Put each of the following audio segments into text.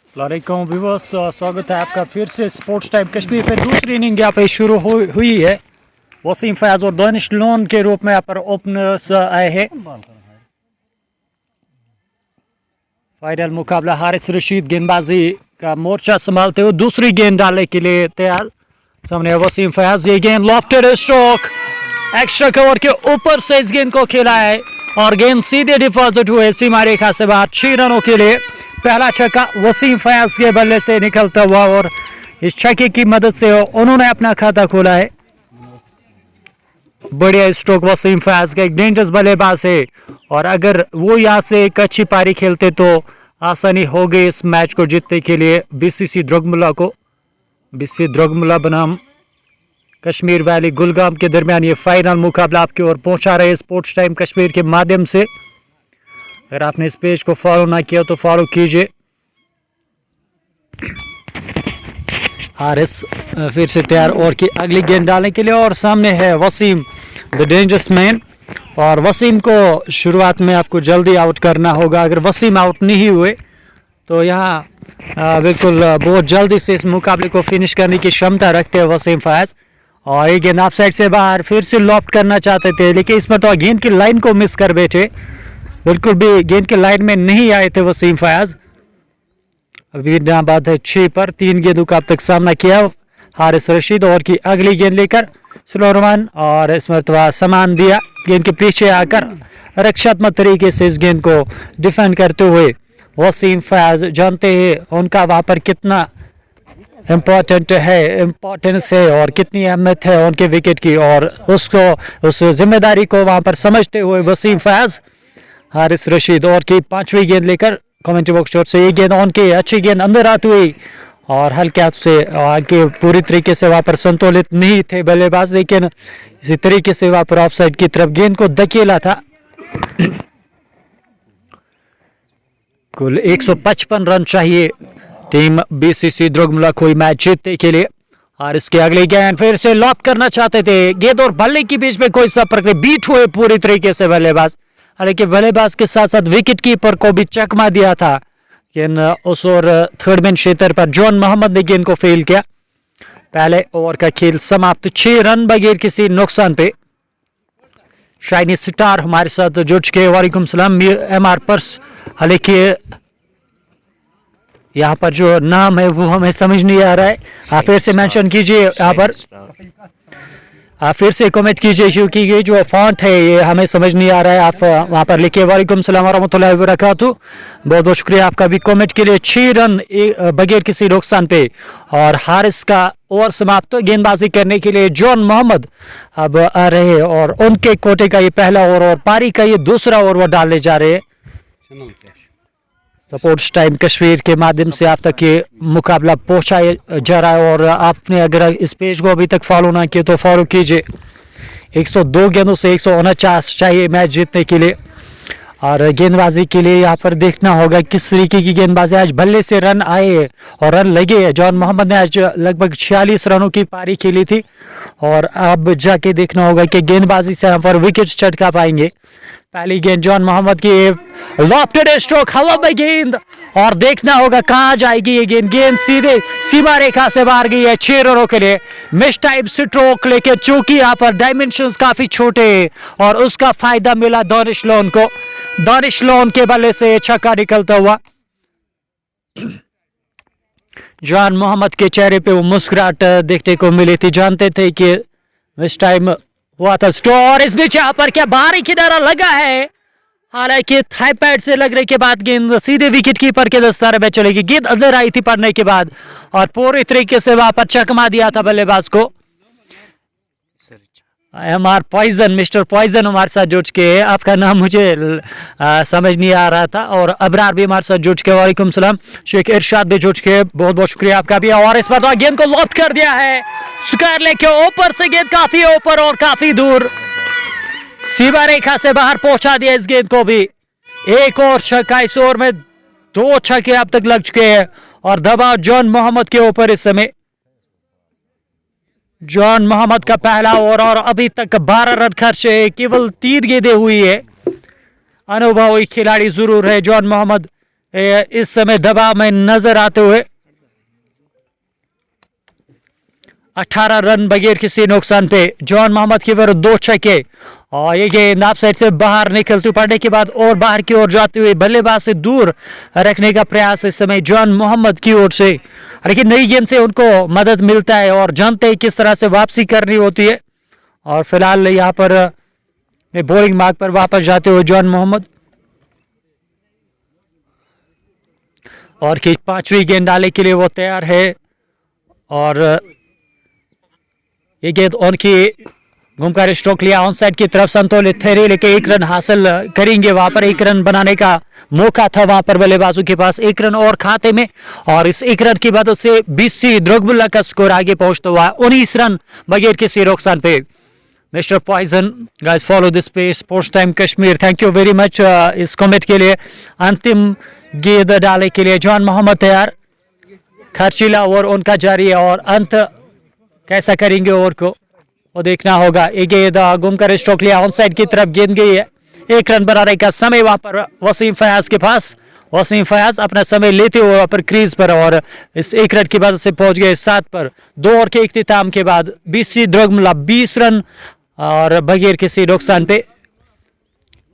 अस्सलामुअलैकुम व्यूअर्स, स्वागत है आपका फिर से स्पोर्ट्स टाइम कश्मीर पे। दूसरी इनिंग यहाँ पे शुरू हुई है। वसीम फयाज और दानिश लोन के रूप में यहाँ पर ओपनर्स आए हैं। फाइनल मुकाबला हारिस रशीद गेंदबाजी का मोर्चा संभालते हुए दूसरी गेंद डालने के लिए तैयार। सामने वसीम फयाज, ये गेंद लॉफ्टेड स्ट्रोक एक्स्ट्रा कवर के ऊपर से इस गेंद को खेला है और गेंद सीधे डिपॉजिट हुए सीमा रेखा से बाहर। 6 रनों के लिए पहला छक्का वसीम फयाज के बल्ले से निकलता हुआ और इस छक्के की मदद से उन्होंने अपना खाता खोला है। बढ़िया स्ट्रोक वसीम फयाज का, एक डेंजरस बल्लेबाज है और अगर वो यहाँ से एक अच्छी पारी खेलते तो आसानी हो गई इस मैच को जीतने के लिए बीसीसी द्रगमुला बनाम कश्मीर वैली गुलगाम के दरमियान ये फाइनल मुकाबला आपकी ओर पहुंचा रहे स्पोर्ट्स टाइम कश्मीर के माध्यम से। अगर आपने इस पेज को फॉलो ना किया तो फॉलो कीजिए। हारिस फिर से तैयार और की अगली गेंद डालने के लिए और सामने है वसीम द डेंजरस मैन। और वसीम को शुरुआत में आपको जल्दी आउट करना होगा। अगर वसीम आउट नहीं हुए तो यहाँ बिल्कुल बहुत जल्दी से इस मुकाबले को फिनिश करने की क्षमता रखते हैं वसीम फयाज। और ये गेंद ऑफ साइड से बाहर फिर से लॉफ्ट करना चाहते थे, लेकिन इसमें तो गेंद की लाइन को मिस कर बैठे। बिल्कुल भी गेंद के लाइन में नहीं आए थे वसीम फयाज। अभी बात है 6 पर 3 गेंदों का अब तक सामना किया हारिस रशीद। और की अगली गेंद लेकर स्लो रन और इस मरतबा सामान दिया, गेंद के पीछे आकर रक्षात्मक तरीके से इस गेंद को डिफेंड करते हुए वसीम फयाज जानते हैं उनका वहां पर कितना इम्पोर्टेंस है और कितनी अहमियत है उनके विकेट की, और उस जिम्मेदारी को वहां पर समझते हुए वसीम फयाज हारिस रशीद और की 5वीं गेंद लेकर कमेंट्री बॉक्स शॉट से ये गेंद ऑन की, अच्छी गेंद अंदर आती हुई और हल्के हाथ से आगे पूरी तरीके से वहां पर संतुलित नहीं थे बल्लेबाज, लेकिन इसी तरीके से वहां पर ऑफसाइड की तरफ गेंद को धकेला था। कुल 155 रन चाहिए टीम बीसीसी द्रगमुला को मैच जीतने के लिए। और इसके अगले गेंद फिर से लॉक करना चाहते थे, गेंद और बल्ले के बीच में कोई संपर्क नहीं, बीट हुए पूरी तरीके से बल्लेबाज। हालांकि बल्लेबाज के साथ साथ विकेट कीपर को भी चकमा दिया था, लेकिन उस और थर्ड मैन क्षेत्र पर जॉन मोहम्मद ने गेंद को फेल किया। पहले ओवर का खेल समाप्त 6 रन बगैर किसी नुकसान पे। शाइनी स्टार हमारे साथ जुड़ चुके, वालेकुम सलाम MR पर्स। हालांकि यहाँ पर जो नाम है वो हमें समझ नहीं आ रहा है, आप फिर से मेंशन कीजिए, यहाँ पर आप फिर से कमेंट कीजिए क्योंकि ये जो फॉन्ट है ये हमें समझ नहीं आ रहा है। आप वहाँ पर लिखिए वालेकुम सलाम वरहमतुल्लाहि वबरकातुहू। बहुत बहुत शुक्रिया आपका भी कमेंट के लिए। 6 रन बगैर किसी नुकसान पे और हारिस का ओवर समाप्त। गेंदबाजी करने के लिए जॉन मोहम्मद अब आ रहे हैं और उनके कोटे का ये पहला ओवर और पारी का ये दूसरा ओवर वो डालने जा रहे हैं। स्पोर्ट्स टाइम कश्मीर के माध्यम से आप तक ये मुकाबला पहुंचाया जा रहा है और आपने अगर इस पेज को अभी तक फॉलो ना किया तो फॉलो कीजिए। 102 गेंदों से 149 चाहिए मैच जीतने के लिए। और गेंदबाजी के लिए यहाँ पर देखना होगा किस तरीके की गेंदबाजी। आज बल्ले से रन आए और रन लगे। जॉन मोहम्मद ने आज लगभग 46 रनों की पारी खेली थी और अब जाके देखना होगा कि गेंदबाजी से यहाँ पर विकेट चटका पाएंगे। पहली गेंद जॉन मोहम्मद की लॉफ्टेड स्ट्रोक, हवा में गेंद और देखना होगा कहां जाएगी ये गेंद। गेंद सीधे सीमा रेखा से बाहर गई है 6 रनों के लिए। मिस टाइप स्ट्रोक लेके चूंकि यहाँ पर डायमेंशंस काफी छोटे और उसका फायदा मिला दानिश लोन को। दानिश लोन के बल्ले से छक्का निकलता हुआ। जॉन मोहम्मद के चेहरे पे वो मुस्कुराहट देखने को मिली थी, जानते थे कि मिस टाइम हुआ था स्टोर। इस बीच यहाँ पर क्या बाहरी किनारा लगा है, हालांकि थाई पैड से लगने के बाद गेंद सीधे विकेट कीपर के दस्तारे में चलेगी। गेंद अंदर आई थी पड़ने के बाद और पूरी तरीके से वहां पर चकमा दिया था बल्लेबाज को। MR पॉइजन, मिस्टर पॉइजन हमारे साथ जुड़ के, आपका नाम मुझे समझ नहीं आ रहा था। और अबरार भी हमारे साथ जुड़ के, वालेकुम सलाम। शेख इरशाद भी जुड़ के, बहुत बहुत शुक्रिया आपका भी। और इस बार तो गेंद को लॉफ्ट कर दिया है स्क्वायर लेग के ऊपर से, गेंद काफी ऊपर और काफी दूर सीमा रेखा से बाहर पहुंचा दिया इस गेंद को भी। एक और छक्का इस ओवर में, 2 छक्के अब तक लग चुके हैं और दबाव जॉन मोहम्मद के ऊपर इस समय। जॉन मोहम्मद का पहला ओवर और अभी तक 12 रन खर्च है, केवल 3 गेंदें हुई है। अनुभवी खिलाड़ी जरूर है जॉन मोहम्मद इस समय दबाव में नजर आते हुए 18 रन बगैर किसी नुकसान पे जॉन मोहम्मद की ओर 2 छक्के और ये गेंद ऑफ साइड से बाहर निकलती पड़ने के बाद और बाहर की ओर जाते हुए बल्लेबाज से दूर रखने का प्रयास इस समय जॉन मोहम्मद की ओर से, लेकिन नई गेंद से उनको मदद मिलता है और जानते हैं किस तरह से वापसी करनी होती है। और फिलहाल यहाँ पर बॉलिंग मार्ग पर वापस जाते हुए जॉन मोहम्मद और कि 5वीं गेंद डालने के लिए वो तैयार है और ये गेंद उनकी घूमकर स्ट्रोक लिया ऑन साइड की तरफ संतुलित थे, लेकिन 1 रन हासिल करेंगे। वहां पर 1 रन बनाने का मौका था वहां पर बल्लेबाजों के पास, 1 रन और खाते में और इस 1 रन की मदद से बीसी द्रोगबुल्ला का स्कोर आगे पहुंचता हुआ 19 रन बगैर किसी नुकसान पे। Mister poison guys follow this page sports time Kashmir, thank you very much इस कमेंट के लिए। अंतिम गेंद डालने के लिए जॉन मोहम्मद तैयार, खर्चीला ओवर उनका जारी है और अंत कैसा करेंगे ओवर को वो देखना होगा। ये गेंद घूमकर स्ट्रोक लिया ऑन साइड की तरफ गेंद गई है, 1 रन बनाने का समय वहां पर वसीम फयाज के पास। वसीम फयाज अपना समय लेते हुए वहां पर क्रीज पर और इस 1 रन की मदद से पहुंच गए 7 पर। 2 ओवर के इख्तिताम के बाद बीसी द्रोगबुल्ला 20 रन और बगैर किसी नुकसान पे।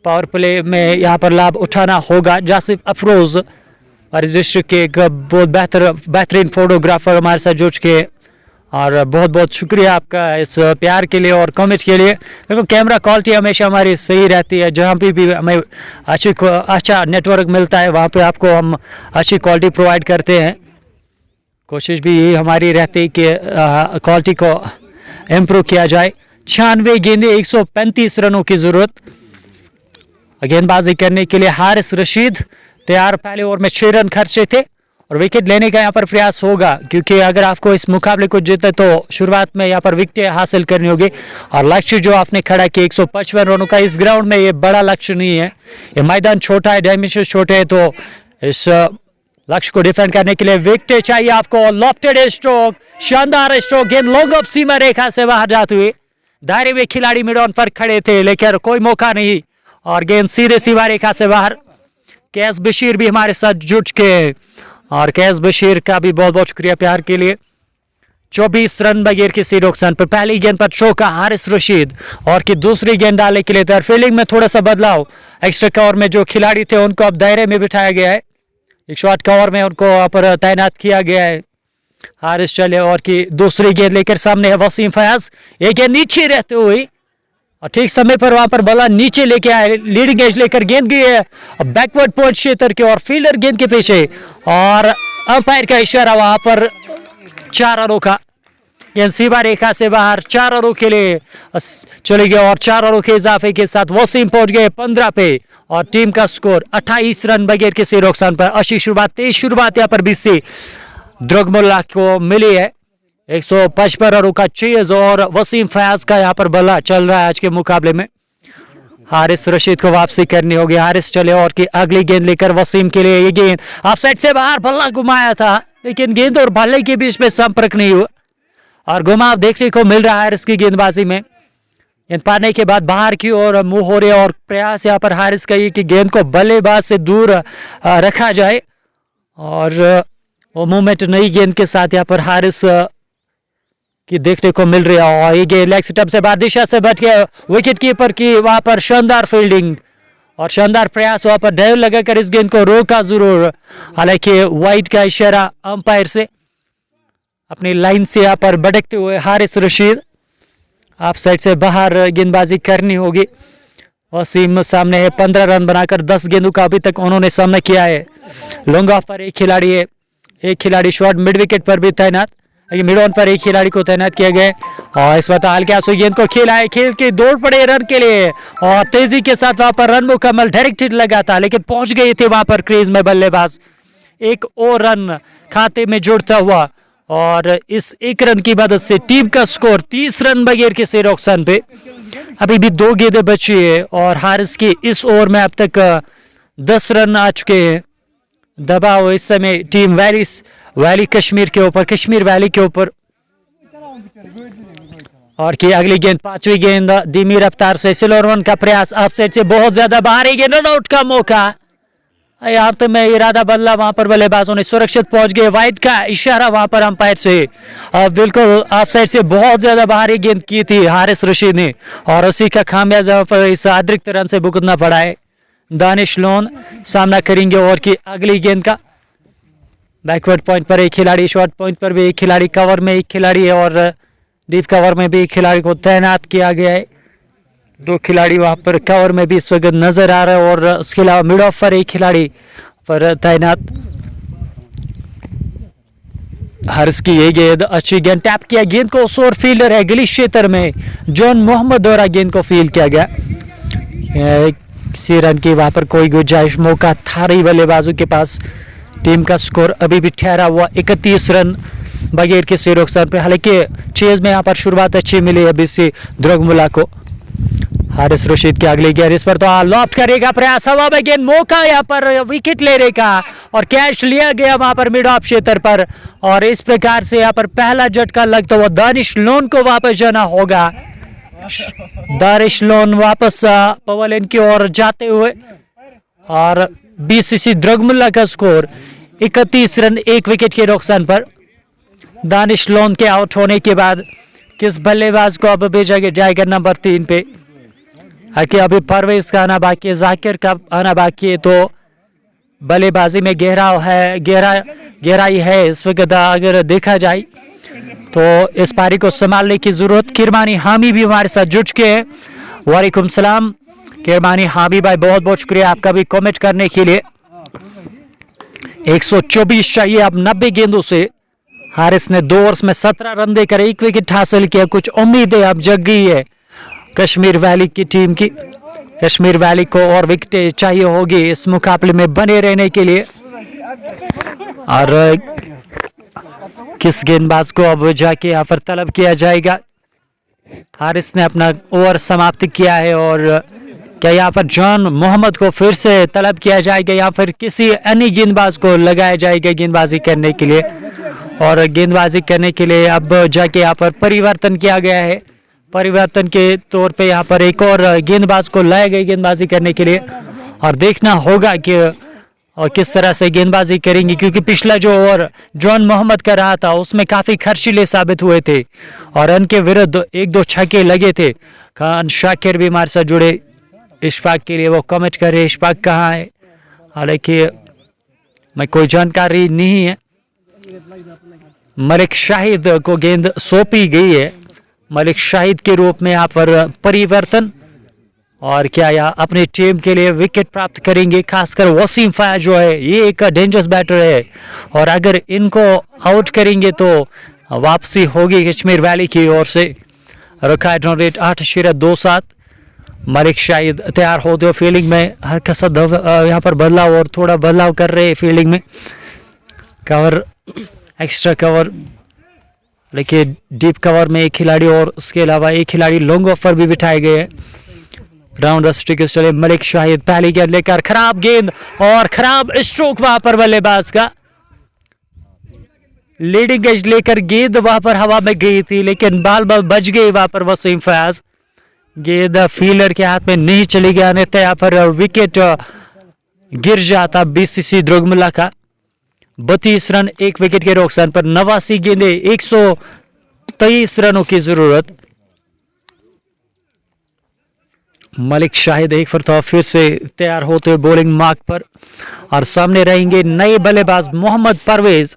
पावर प्ले में यहाँ पर लाभ उठाना होगा। जासिफ अफरोज और डिस्ट्रिक्ट के एक बहुत बेहतरीन फोटोग्राफर हमारे साथ जुड़ के और बहुत बहुत शुक्रिया आपका इस प्यार के लिए और कमेंट के लिए। देखो कैमरा क्वालिटी हमेशा हमारी सही रहती है, जहाँ भी हमें अच्छा नेटवर्क मिलता है वहाँ पे आपको हम अच्छी क्वालिटी प्रोवाइड करते हैं। कोशिश भी यही हमारी रहती है कि क्वालिटी को इम्प्रूव किया जाए। 96 गेंदें 135 रनों की जरूरत गेंदबाजी करने के लिए। हारिस रशीद तैयार, पहले ओवर में 6 रन खर्चे थे और विकेट लेने का यहाँ पर प्रयास होगा, क्योंकि अगर आपको इस मुकाबले को जीते तो शुरुआत में यहाँ पर विकेट हासिल करनी होगी और लक्ष्य जो आपने खड़ा किया 155 रनों का इस ग्राउंड में, ये बड़ा लक्ष्य नहीं है। ये मैदान छोटा है, डायमेंशन छोटे हैं, तो इस लक्ष्य को डिफेंड करने के लिए विकेट चाहिए आपको। लॉफ्टेड स्ट्रोक, शानदार स्ट्रोक, गेंद लॉन्ग ऑफ सीमा रेखा से बाहर जाते हुए दायरे में खिलाड़ी मिड ऑन पर खड़े थे लेकिन कोई मौका नहीं और गेंद सीधे सीमा रेखा से बाहर। कैस बशीर भी हमारे साथ जुट के और कैस बशीर का भी बहुत बहुत शुक्रिया प्यार के लिए। 24 रन बगैर किसी नुकसान पर पहली गेंद पर चौका हारिस रशीद और की दूसरी गेंद डालने के लिए तैयार। फील्डिंग में थोड़ा सा बदलाव, एक्स्ट्रा कवर में जो खिलाड़ी थे उनको अब दायरे में बिठाया गया है, एक शॉर्ट कवर में उनको वहां पर तैनात किया गया है। हारिस चले और की दूसरी गेंद लेकर सामने है वसीम फयाज, एक गेंद नीचे रहते हुए और ठीक समय पर वहां पर बॉलर नीचे लेके आए, लीडिंग एज लेकर गेंद गई है बैकवर्ड पॉइंट क्षेत्र के और फील्डर गेंद के पीछे और अंपायर का इशारा वहां पर 4 रनों का। गेंद सीमा रेखा से बाहर 4 रनों के लिए चले गए और 4 रनों के इजाफे के साथ वसीम पहुंच गए 15 पे और टीम का स्कोर 28 रन बगैर किसी नुकसान पर। अच्छी शुरुआत, तेज शुरुआत यहाँ पर बीसी द्रोगबुल्ला को मिली है। 155 रनों का चेज और वसीम फयाज का यहाँ पर बल्ला चल रहा है आज के मुकाबले में। हारिस रशीद को वापसी करनी होगी। हारिस चले और की अगली गेंद लेकर वसीम के लिए, ये गेंद ऑफ साइड से बाहर बल्ला घुमाया था लेकिन गेंद और बल्ले के बीच में संपर्क नहीं हुआ और घुमाव देखने को मिल रहा है हारिस की गेंदबाजी में। गेंद पाने के बाद बाहर की ओर मुंह हो रहे और प्रयास यहाँ पर हारिस का ये कि गेंद को बल्लेबाज से दूर रखा जाए और वो मूवमेंट नई गेंद के साथ यहाँ पर हारिस की देखने को मिल रही है और ये गेंद लेग स्टंप से बाहर दिशा से बच गया। विकेट कीपर की वहां पर शानदार फील्डिंग और शानदार प्रयास, वहां पर डाइव लगाकर इस गेंद को रोका जरूर, हालांकि वाइड का इशारा अंपायर से अपनी लाइन से यहाँ पर भटकते हुए हारिस रशीद ऑफ साइड से बाहर गेंदबाजी करनी होगी। वसीम सामने है, 15 रन बनाकर 10 गेंदों का अभी तक उन्होंने सामना किया है। लॉन्ग ऑफ पर एक खिलाड़ी है, एक खिलाड़ी शॉर्ट मिड विकेट पर भी तैनात, मिड ऑन पर एक खिलाड़ी को तैनात किया गया और इस वक्त हल्के आंसू गेंद को खेला है, खेल के दौड़ पड़े रन के लिए और तेजी के साथ वहां पर रन मुकम्मल डायरेक्ट हिट लगा था लेकिन पहुंच गए थे वहां पर क्रीज में बल्लेबाज। एक और रन खाते में जुड़ता हुआ और इस 1 रन की मदद से टीम का स्कोर 30 रन बगैर किसी नुकसान पे। अभी भी 2 गेंदें बची है और हारिस की इस ओवर में अब तक 10 रन आ चुके हैं। दबाव इस समय टीम वैली कश्मीर के ऊपर, कश्मीर वैली के ऊपर और की अगली गेंद 5वीं गेंद धीमी रफ्तार से स्लो रन का प्रयास ऑफसाइड से बहुत ज्यादा बाहर, गेंद रन आउट का मौका यहाँ पे मैं इरादा बदला, वहां पर बल्लेबाजों ने सुरक्षित पहुंच गए। वाइड का इशारा वहां पर अंपायर से, बिल्कुल ऑफ साइड से बहुत ज्यादा बाहरी गेंद की थी हारिस रशीद ने, और उसी का खामियाजा पर इस अतिरिक्त रन से भुगतना पड़ा है। दानिश लोन सामना करेंगे और की अगली गेंद का। बैकवर्ड पॉइंट पर एक खिलाड़ी, शॉर्ट पॉइंट पर भी एक खिलाड़ी, कवर में एक खिलाड़ी और डीप कवर में भी एक खिलाड़ी को तैनात किया गया है। 2 खिलाड़ी वहां पर कवर में भी इस वक्त नजर आ रहा है और उसके अलावा मिड ऑफ पर एक खिलाड़ी पर तैनात। हर्ष की ये गेंद, अच्छी गेंद, टैप किया गेंद को, और फील्डर है गली क्षेत्र में जॉन मोहम्मद द्वारा गेंद को फील्ड किया गया। किसी रन की वहां पर कोई गुंजाइश, मौका था नहीं बल्लेबाजों के पास। टीम का स्कोर अभी भी ठहरा हुआ 31 रन बगैर किसी नुकसान पे। हालांकि चेज में यहाँ पर शुरुआत अच्छी मिली अभी से द्रगमुला को। हारिस रशीद की अगली गेंद, इस पर तो लॉफ्ट करेगा प्रयास, हवा में गेंद, मौका यहाँ पर विकेट लेने का और कैच लिया गया वहां पर मिड ऑफ क्षेत्र पर। और इस प्रकार से यहाँ पर पहला झटका लगता हुआ दानिश लोन को वापस जाना होगा। दानिश लोन वापस पवेलियन की ओर जाते हुए, और बीसीसी द्रगमुला का स्कोर 31 रन 1 विकेट के नुकसान पर। दानिश लोन के आउट होने के बाद किस बल्लेबाज को अब भेजा जाएगा नंबर 3 पे? हालांकि अभी परवेज का आना बाकी है, जाकिर का आना बाकी है, तो बल्लेबाजी में गहराई है इस वक्त अगर देखा जाए तो। इस पारी को संभालने की जरूरत, किरमानी हामी भी हमारे साथ जुड़ चुके हैं। वालेकुम सलाम किरमानी हामी भाई, बहुत बहुत शुक्रिया आपका भी कमेंट करने के लिए। 124 चाहिए अब 90 गेंदों से। हारिस ने 2 ओवर्स में 17 रन देकर 1 विकेट हासिल किया। कुछ उम्मीदें अब जग गई है कश्मीर वैली की टीम की। कश्मीर वैली को और विकेटें चाहिए होगी इस मुकाबले में बने रहने के लिए। और किस गेंदबाज को अब जाके यहाँ पर तलब किया जाएगा? हारिस ने अपना ओवर समाप्त किया है, और क्या यहाँ पर जॉन मोहम्मद को फिर से तलब किया जाएगा या फिर किसी अन्य गेंदबाज को लगाया जाएगा गेंदबाजी करने के लिए? और गेंदबाजी करने के लिए अब जाके यहाँ पर परिवर्तन किया गया है। परिवर्तन के तौर पे यहाँ पर एक और गेंदबाज को लाया गया गेंदबाजी करने के लिए, और देखना होगा कि किस तरह से गेंदबाजी करेंगे, क्योंकि पिछला जो ओवर जॉन मोहम्मद का रहा था उसमें काफी खर्चीले साबित हुए थे और उनके विरुद्ध 1-2 छक्के लगे थे। खान शाकिर भी हमारे साथ जुड़े इशफाक के लिए, वो कमेंट कर रहे इशफाक कहाँ है? हालांकि मैं कोई जानकारी नहीं है। मलिक शाहिद को गेंद सौंपी गई है, मलिक शाहिद के रूप में यहाँ पर परिवर्तन, और क्या यह अपनी टीम के लिए विकेट प्राप्त करेंगे? खासकर वसीम फायज जो है ये एक डेंजरस बैटर है, और अगर इनको आउट करेंगे तो वापसी होगी कश्मीर वैली की ओर से। रखा है रन रेट 8.27। मलिक शाहिद तैयार होते हुए फील्डिंग में हल्का सा यहाँ पर बदलाव, और थोड़ा बदलाव कर रहे हैं फील्डिंग में। कवर, एक्स्ट्रा कवर, लेकिन डीप कवर में एक खिलाड़ी और उसके अलावा एक खिलाड़ी लॉन्ग ऑफ पर भी बिठाए गए हैं। राउंड स्ट्रिक चले मलिक शाहिद, पहली गेंद लेकर खराब गेंद और खराब स्ट्रोक वहां पर बल्लेबाज का। लीडिंग एज लेकर गेंद वहां पर हवा में गई थी, लेकिन बाल बच गई वहां पर वसीम फयाज। गेंद फील्डर के हाथ में नहीं चली गया, अन्यथा यहाँ पर विकेट गिर जाता बीसीसी द्रगमुला का। 32 रन 1 विकेट के नुकसान पर 89 गेंदे 123 रनों की जरूरत। मलिक शाहिद एक फरतवा फिर से तैयार होते हुए बॉलिंग मार्क पर, और सामने रहेंगे नए बल्लेबाज मोहम्मद परवेज।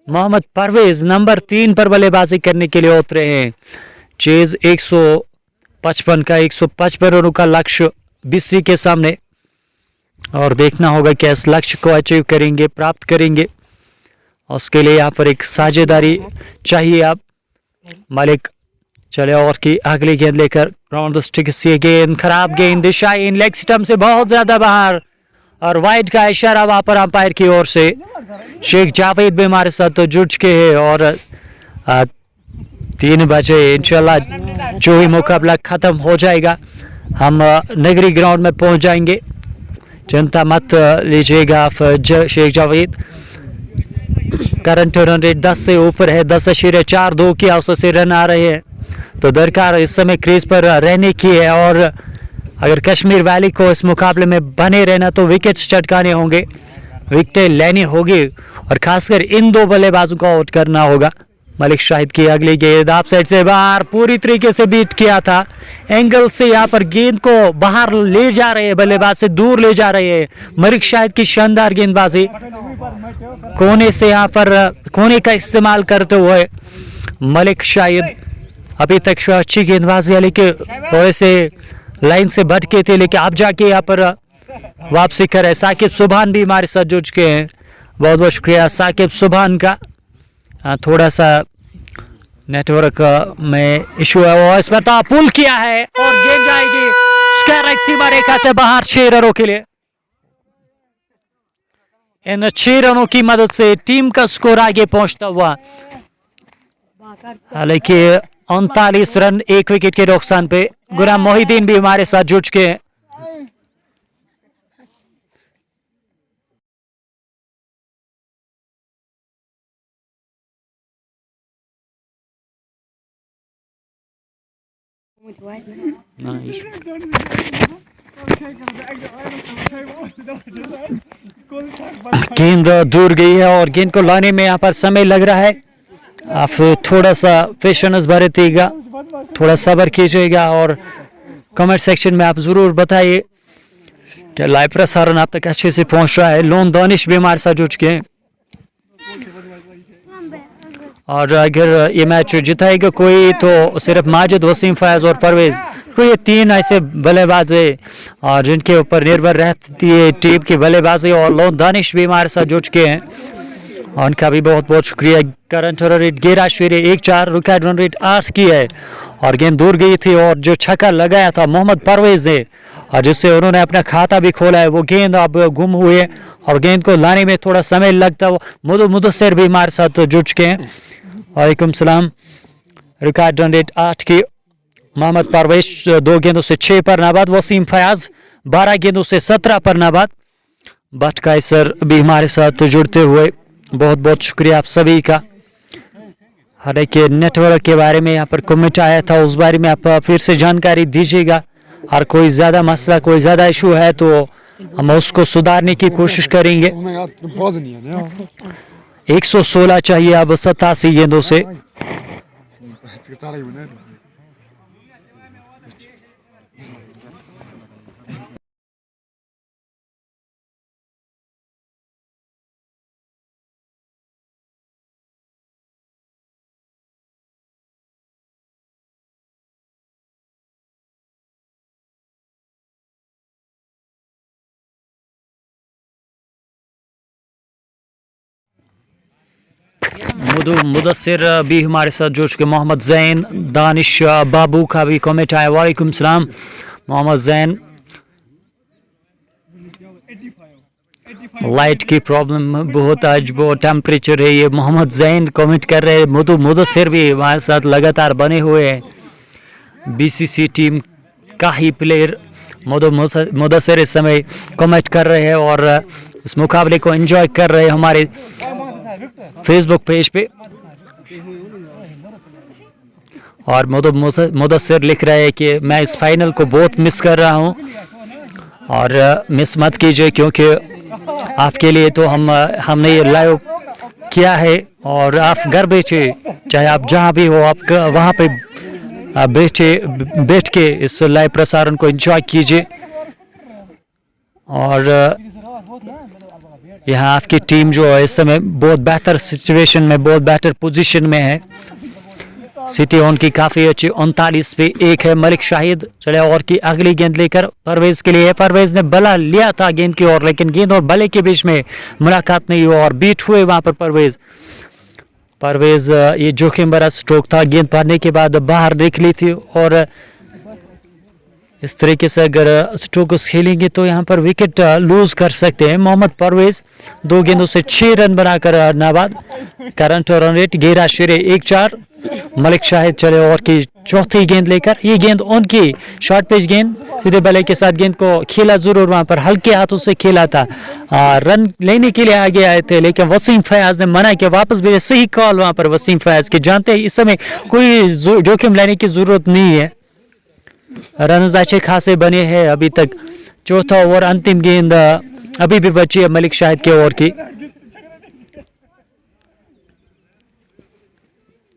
मोहम्मद परवेज नंबर 3 पर बल्लेबाजी करने के लिए उतरे हैं। चेज 155 का 155 रनों का लक्ष्य बीसी के सामने, और देखना होगा कि इस लक्ष्य को अचीव करेंगे, प्राप्त करेंगे। उसके लिए यहाँ पर एक साझेदारी चाहिए। आप मलिक चले और की अगली गेंद लेकर राउंड द स्टिक से गेंद, खराब गेंद, दिशा इन लेग स्टंप से बहुत ज्यादा बाहर, और वाइड का इशारा वहां पर अंपायर की ओर से। शेख जावेद भी हमारे साथ तो जुड़ चुके हैं, और 3 बजे इंशाल्लाह जो ही मुकाबला खत्म हो जाएगा हम नगरी ग्राउंड में पहुंच जाएंगे। चिंता मत लीजिएगा आप Sheikh Javed. Current run rate 10 से ऊपर है, 10.42 की औसत से रन आ रहे हैं, तो दरकार इस समय क्रीज पर रहने की है और अगर कश्मीर वैली को इस मुकाबले में बने रहना तो विकेट्स चटकाने होंगे, विकेटें लेनी होगी और खासकर इन दो बल्लेबाजों को आउट करना होगा। मलिक शाहिद की अगली गेंद ऑफ साइड से बाहर पूरी तरीके से बीट किया था, एंगल से यहाँ पर गेंद को बाहर ले जा रहे हैं, बल्लेबाज से दूर ले जा रहे हैं। मलिक शाहिद की शानदार गेंदबाजी, कोने से यहाँ पर कोने का इस्तेमाल करते हुए मलिक शाहिद अभी तक अच्छी गेंदबाजी है, लेकिन थोड़े से लाइन से भटके थे, लेकिन अब जाके यहाँ पर वापसी करे। साकिब सुभान भी हमारे साथ जुड़ चुके हैं, बहुत बहुत शुक्रिया साकिब सुभान का। थोड़ा सा नेटवर्क में इशू है, वो इस पर पुल किया है और गेंद जाएगी स्क्वायर सीमा रेखा से बाहर 6 रनों के लिए। इन 6 रनों की मदद से टीम का स्कोर आगे पहुंचता हुआ, हालांकि 39 रन 1 विकेट के नुकसान पे। गुलाम मोहिद्दीन भी हमारे साथ जुड़ चुके हैं। गेंद दूर गई है और गेंद को लाने में यहाँ पर समय लग रहा है। आप थोड़ा सा पेशेंस बरतिएगा, थोड़ा सब्र कीजिएगा और कमेंट सेक्शन में आप जरूर बताइए कि लाइव प्रसारण आप तक अच्छे से पहुंच रहा है। लोन दानिश भी हमारे साथ जुड़ चुके हैं और अगर ये मैच जिताएगा कोई तो सिर्फ माजिद, वसीम, फयाज और परवेज, तो ये 3 ऐसे बल्लेबाज है और जिनके ऊपर निर्भर रहती है टीम की बल्लेबाजी। और लोन दानिश भी हमारे साथ जुड़ चुके हैं, उनका भी बहुत बहुत शुक्रिया। करंट रन रेट 11 शेरे 1-4, विकेट रन रेट 8 की है और गेंद दूर गई थी और जो छक्का लगाया था मोहम्मद परवेज ने और जिससे उन्होंने अपना खाता भी खोला है, वो गेंद अब गुम हुए और गेंद को लाने में थोड़ा समय लगता है। मुदस्सिर भी हमारे साथ जुड़ चुके हैं। वालेकुम सलाम। रिकॉर्ड रन रेट 8 की मोहम्मद परवेज 2 गेंदों से 6 पर नाबाद, वसीम फयाज 12 गेंदों से 17 पर नाबाद। भट्ट कायसर भी हमारे साथ जुड़ते हुए बहुत बहुत शुक्रिया आप सभी का। हालांकि नेटवर्क के बारे में यहाँ पर कमेंट आया था, उस बारे में आप फिर से जानकारी दीजिएगा और कोई ज़्यादा मसला, कोई ज़्यादा इशू है तो हम उसको सुधारने की कोशिश करेंगे। 116 चाहिए अब 87 गेंदों से। मुदस्सिर भी हमारे साथ जुड़ चुके। मोहम्मद जैन, दानिश बाबू का भी कमेंट आया। वालेकुम सलाम मोहम्मद जैन। लाइट की प्रॉब्लम बहुत, आज बहुत टेम्परेचर है, ये मोहम्मद जैन कमेंट कर रहे हैं। मुदस्सिर भी हमारे साथ लगातार बने हुए हैं। बीसीसी टीम का ही प्लेयर मुदस्सिर इस समय कमेंट कर रहे हैं और इस मुकाबले को एंजॉय कर रहे हैं हमारे फेसबुक पेज पे। और मुदस्सिर लिख रहे हैं कि मैं इस फाइनल को बहुत मिस कर रहा हूं और मिस मत कीजिए क्योंकि आपके लिए तो हमने ये लाइव किया है और आप घर बैठे, चाहे आप जहां भी हो, आप वहां पे बैठ के इस लाइव प्रसारण को एंजॉय कीजिए। और यहाँ आपकी टीम जो है इस समय बहुत बेहतर सिचुएशन में, बहुत बेहतर पोजीशन में है। सिटी उनकी काफ़ी अच्छी 39 पे 1 है। मलिक शाहिद चले और की अगली गेंद लेकर परवेज के लिए। परवेज ने बला लिया था गेंद की ओर, लेकिन गेंद और बल्ले के बीच में मुलाकात नहीं हुआ और बीट हुए वहां पर परवेज ये जोखिम भरा स्ट्रोक था, गेंद पड़ने के बाद बाहर निकली थी और इस तरीके से अगर स्ट्रोक्स खेलेंगे तो यहाँ पर विकेट लूज कर सकते हैं। मोहम्मद परवेज 2 गेंदों से 6 रन बनाकर नाबाद। करंट रन रेट 11 शेरे 1-4। मलिक शाहिद चले और की चौथी गेंद लेकर। ये गेंद उनकी शॉर्ट पिच गेंद, सीधे बल्ले के साथ गेंद को खेला जरूर, वहां पर हल्के हाथों से खेला था। रन लेने के लिए आगे आए थे लेकिन वसीम फयाज ने मना किया, वापस भेजे। सही कॉल वहां पर वसीम फयाज के। जानते हैं इस समय कोई जोखिम लेने की जरूरत नहीं है, रन अच्छे खासे बने हैं अभी तक। चौथा ओवर अंतिम गेंद अभी भी बची है मलिक शाहिद के ओवर की।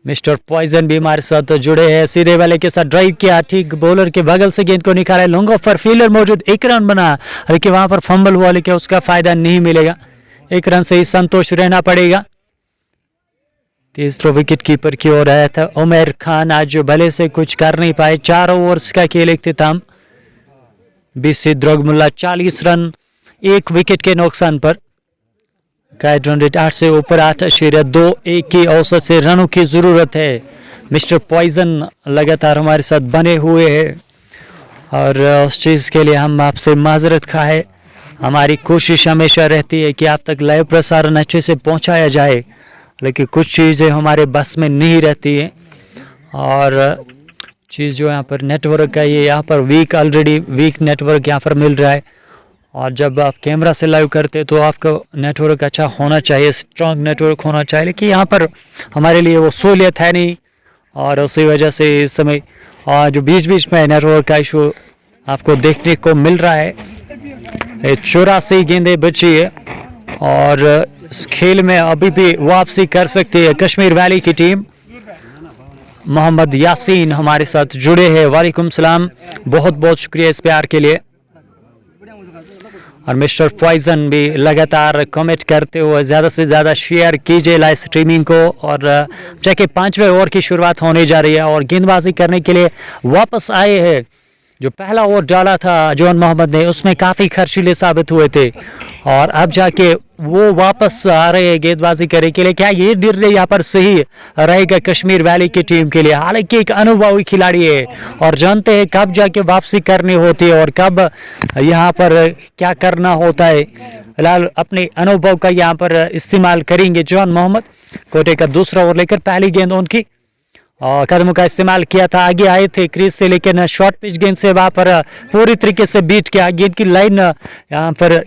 मिस्टर पॉइजन भी हमारे साथ जुड़े हैं। सीधे वाले के साथ ड्राइव किया, ठीक बॉलर के बगल से गेंद को निकाला, लॉन्ग ऑफ पर फील्डर मौजूद, 1 रन बना, लेकिन वहां पर फंबल हुआ, लेकिन उसका फायदा नहीं मिलेगा। 1 रन से ही संतोष रहना पड़ेगा। तेज थ्रो विकेट कीपर की ओर आया था उमर खान, आज भले से कुछ कर नहीं पाए। 4 ओवर्स का खेल इख्तिताम। बीसी द्रोगमुल्ला 40 रन 1 विकेट के नुकसान पर। कायद रन रेट 8 से ऊपर 8.21 की औसत से रनों की जरूरत है। मिस्टर पॉइजन लगातार हमारे साथ बने हुए हैं और उस चीज़ के लिए हम आपसे माजरत खा है। हमारी कोशिश हमेशा रहती है कि आप तक लाइव प्रसारण अच्छे से पहुंचाया जाए, लेकिन कुछ चीज़ें हमारे बस में नहीं रहती हैं। और चीज़ जो यहाँ पर नेटवर्क का, ये यहाँ पर ऑलरेडी वीक नेटवर्क यहाँ पर मिल रहा है। और जब आप कैमरा से लाइव करते तो आपका नेटवर्क अच्छा होना चाहिए, स्ट्रॉन्ग नेटवर्क होना चाहिए, लेकिन यहाँ पर हमारे लिए वो सहूलियत है नहीं। और उसी वजह से इस समय जो बीच बीच में नेटवर्क का इशू आपको देखने को मिल रहा है। 84 गेंदें बची है और इस खेल में अभी भी वापसी कर सकती है कश्मीर वैली की टीम। मोहम्मद यासीन हमारे साथ जुड़े हैं। वालेकुम सलाम, बहुत बहुत शुक्रिया इस प्यार के लिए। और मिस्टर पॉइजन भी लगातार कमेंट करते हुए ज़्यादा से ज़्यादा शेयर कीजिए लाइव स्ट्रीमिंग को। और चाहे 5वें ओवर की शुरुआत होने जा रही है और गेंदबाजी करने के लिए वापस आए हैं। जो पहला ओवर डाला था जॉन मोहम्मद ने, उसमें काफ़ी खर्चीले साबित हुए थे और अब जाके वो वापस आ रहे हैं गेंदबाजी करने के लिए। क्या ये निर्णय यहाँ पर सही रहेगा कश्मीर वैली की टीम के लिए? हालांकि एक अनुभवी खिलाड़ी है और जानते हैं कब जाके वापसी करनी होती है और कब यहाँ पर क्या करना होता है। फिलहाल अपने अनुभव का यहाँ पर इस्तेमाल करेंगे जॉन मोहम्मद। कोटे का दूसरा ओवर लेकर पहली गेंद उनकी कदमों का इस्तेमाल किया था, आगे आए थे क्रीज से, लेकिन शॉर्ट पिच गेंद से वहां पर पूरी तरीके से बीट किया। गेंद की लाइन यहाँ पर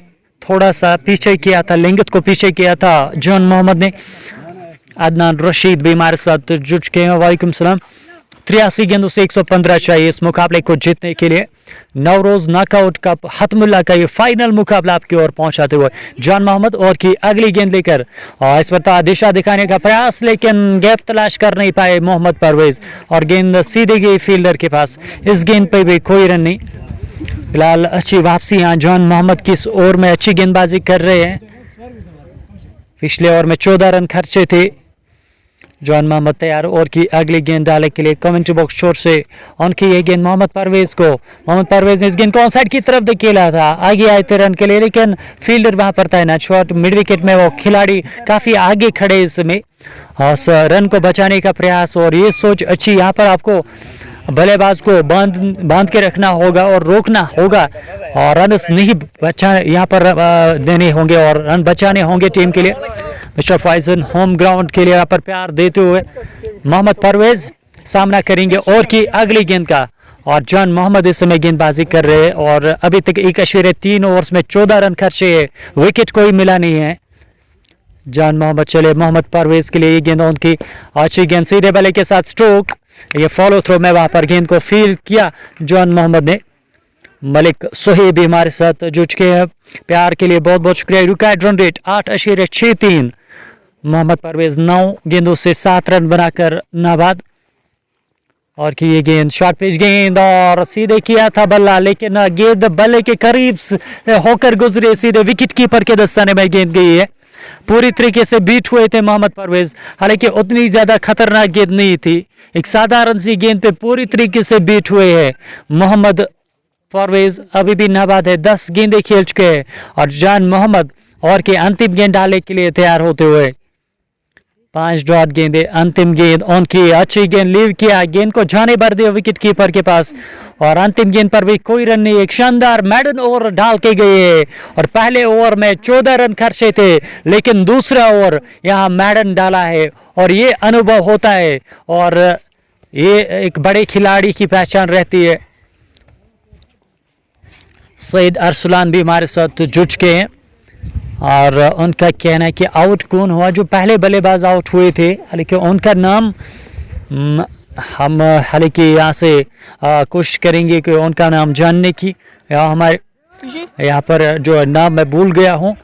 थोड़ा सा पीछे किया था, लेंगत को पीछे किया था जॉन मोहम्मद ने। अदनान रशीद भी हमारे साथ जुड़ चुके हैं। वालेकुम सलाम। 83 गेंदों से 115 चाहिए इस मुकाबले को जीतने के लिए। नवरोज नॉकआउट कप हतमुल्ला का ये फाइनल मुकाबला आपकी ओर पहुंचाते हुए जॉन मोहम्मद और की अगली गेंद लेकर और इस पर दिशा दिखाने का प्रयास, लेकिन गैप तलाश कर नहीं पाए मोहम्मद परवेज और गेंद सीधे गई फील्डर के पास। इस गेंद पे भी कोई रन नहीं। फिलहाल अच्छी वापसी यहाँ जॉन मोहम्मद की इस ओवर में अच्छी गेंदबाजी कर रहे हैं। पिछले ओवर में 14 रन खर्चे थे। जॉन मोहम्मद तैयार और की अगली गेंद डालने के लिए कमेंट्री बॉक्स छोर से उनकी ये गेंद मोहम्मद परवेज को। मोहम्मद परवेज ने इस गेंद को ऑन साइड की तरफ धकेला था, आगे आए थे रन के लिए, लेकिन फील्डर वहां पर तैनात। शॉट मिड विकेट में वो खिलाड़ी काफी आगे खड़े इसमें और रन को बचाने का प्रयास। और ये सोच अच्छी, यहाँ पर आपको बल्लेबाज को बांध के रखना होगा और रोकना होगा और रन नहीं बचा यहाँ पर देने होंगे और रन बचाने होंगे टीम के लिए। मिस्टर पॉइजन होम ग्राउंड के लिए यहाँ पर प्यार देते हुए मोहम्मद परवेज सामना करेंगे और की अगली गेंद का। और जॉन मोहम्मद इस समय गेंदबाजी कर रहे हैं और अभी तक 1.3 ओवर्स में 14 रन खर्चे है, विकेट कोई मिला नहीं है। जॉन मोहम्मद चले मोहम्मद परवेज के लिए ये गेंद उनकी अच्छी गेंद, सीधे बल्ले के साथ स्ट्रोक, ये फॉलो थ्रो में वहां पर गेंद को फील्ड किया जॉन मोहम्मद ने। मलिक सोहेब भी हमारे साथ जुड़ चुके हैं। प्यार के लिए बहुत बहुत शुक्रिया। Record run rate 8.63। Mohammad Parvez 9 गेंदों से 7 रन बनाकर नाबाद। और की ये गेंद शॉर्ट पिच गेंद और सीधे किया था बल्ला, लेकिन गेंद बल्ले के करीब होकर गुजरे, सीधे विकेट कीपर के दस्ताने में गेंद गई है। पूरी तरीके से बीट हुए थे मोहम्मद परवेज, हालांकि उतनी ज्यादा खतरनाक गेंद नहीं थी। एक साधारण सी गेंद पे पूरी तरीके से बीट हुए हैं मोहम्मद परवेज। अभी भी नाबाद है, 10 गेंदें खेल चुके हैं और जॉन मोहम्मद और के अंतिम गेंद डालने के लिए तैयार होते हुए 5 डॉट गेंदे। अंतिम गेंद उनकी अच्छी गेंद, लीव किया, गेंद को जाने भर दिया विकेट कीपर के पास और अंतिम गेंद पर भी कोई रन नहीं। एक शानदार मैडन ओवर डाल के गए और पहले ओवर में 14 रन खर्चे थे, लेकिन दूसरा ओवर यहाँ मैडन डाला है और ये अनुभव होता है और ये एक बड़े खिलाड़ी की पहचान रहती है। सईद अरसलान भी हमारे साथ जुड़ चुके हैं और उनका कहना है कि आउट कौन हुआ, जो पहले बल्लेबाज आउट हुए थे, लेकिन उनका नाम हम हालांकि यहाँ से कोशिश करेंगे कि उनका नाम जानने की। यहाँ हमारे यहाँ पर जो नाम मैं भूल गया हूँ,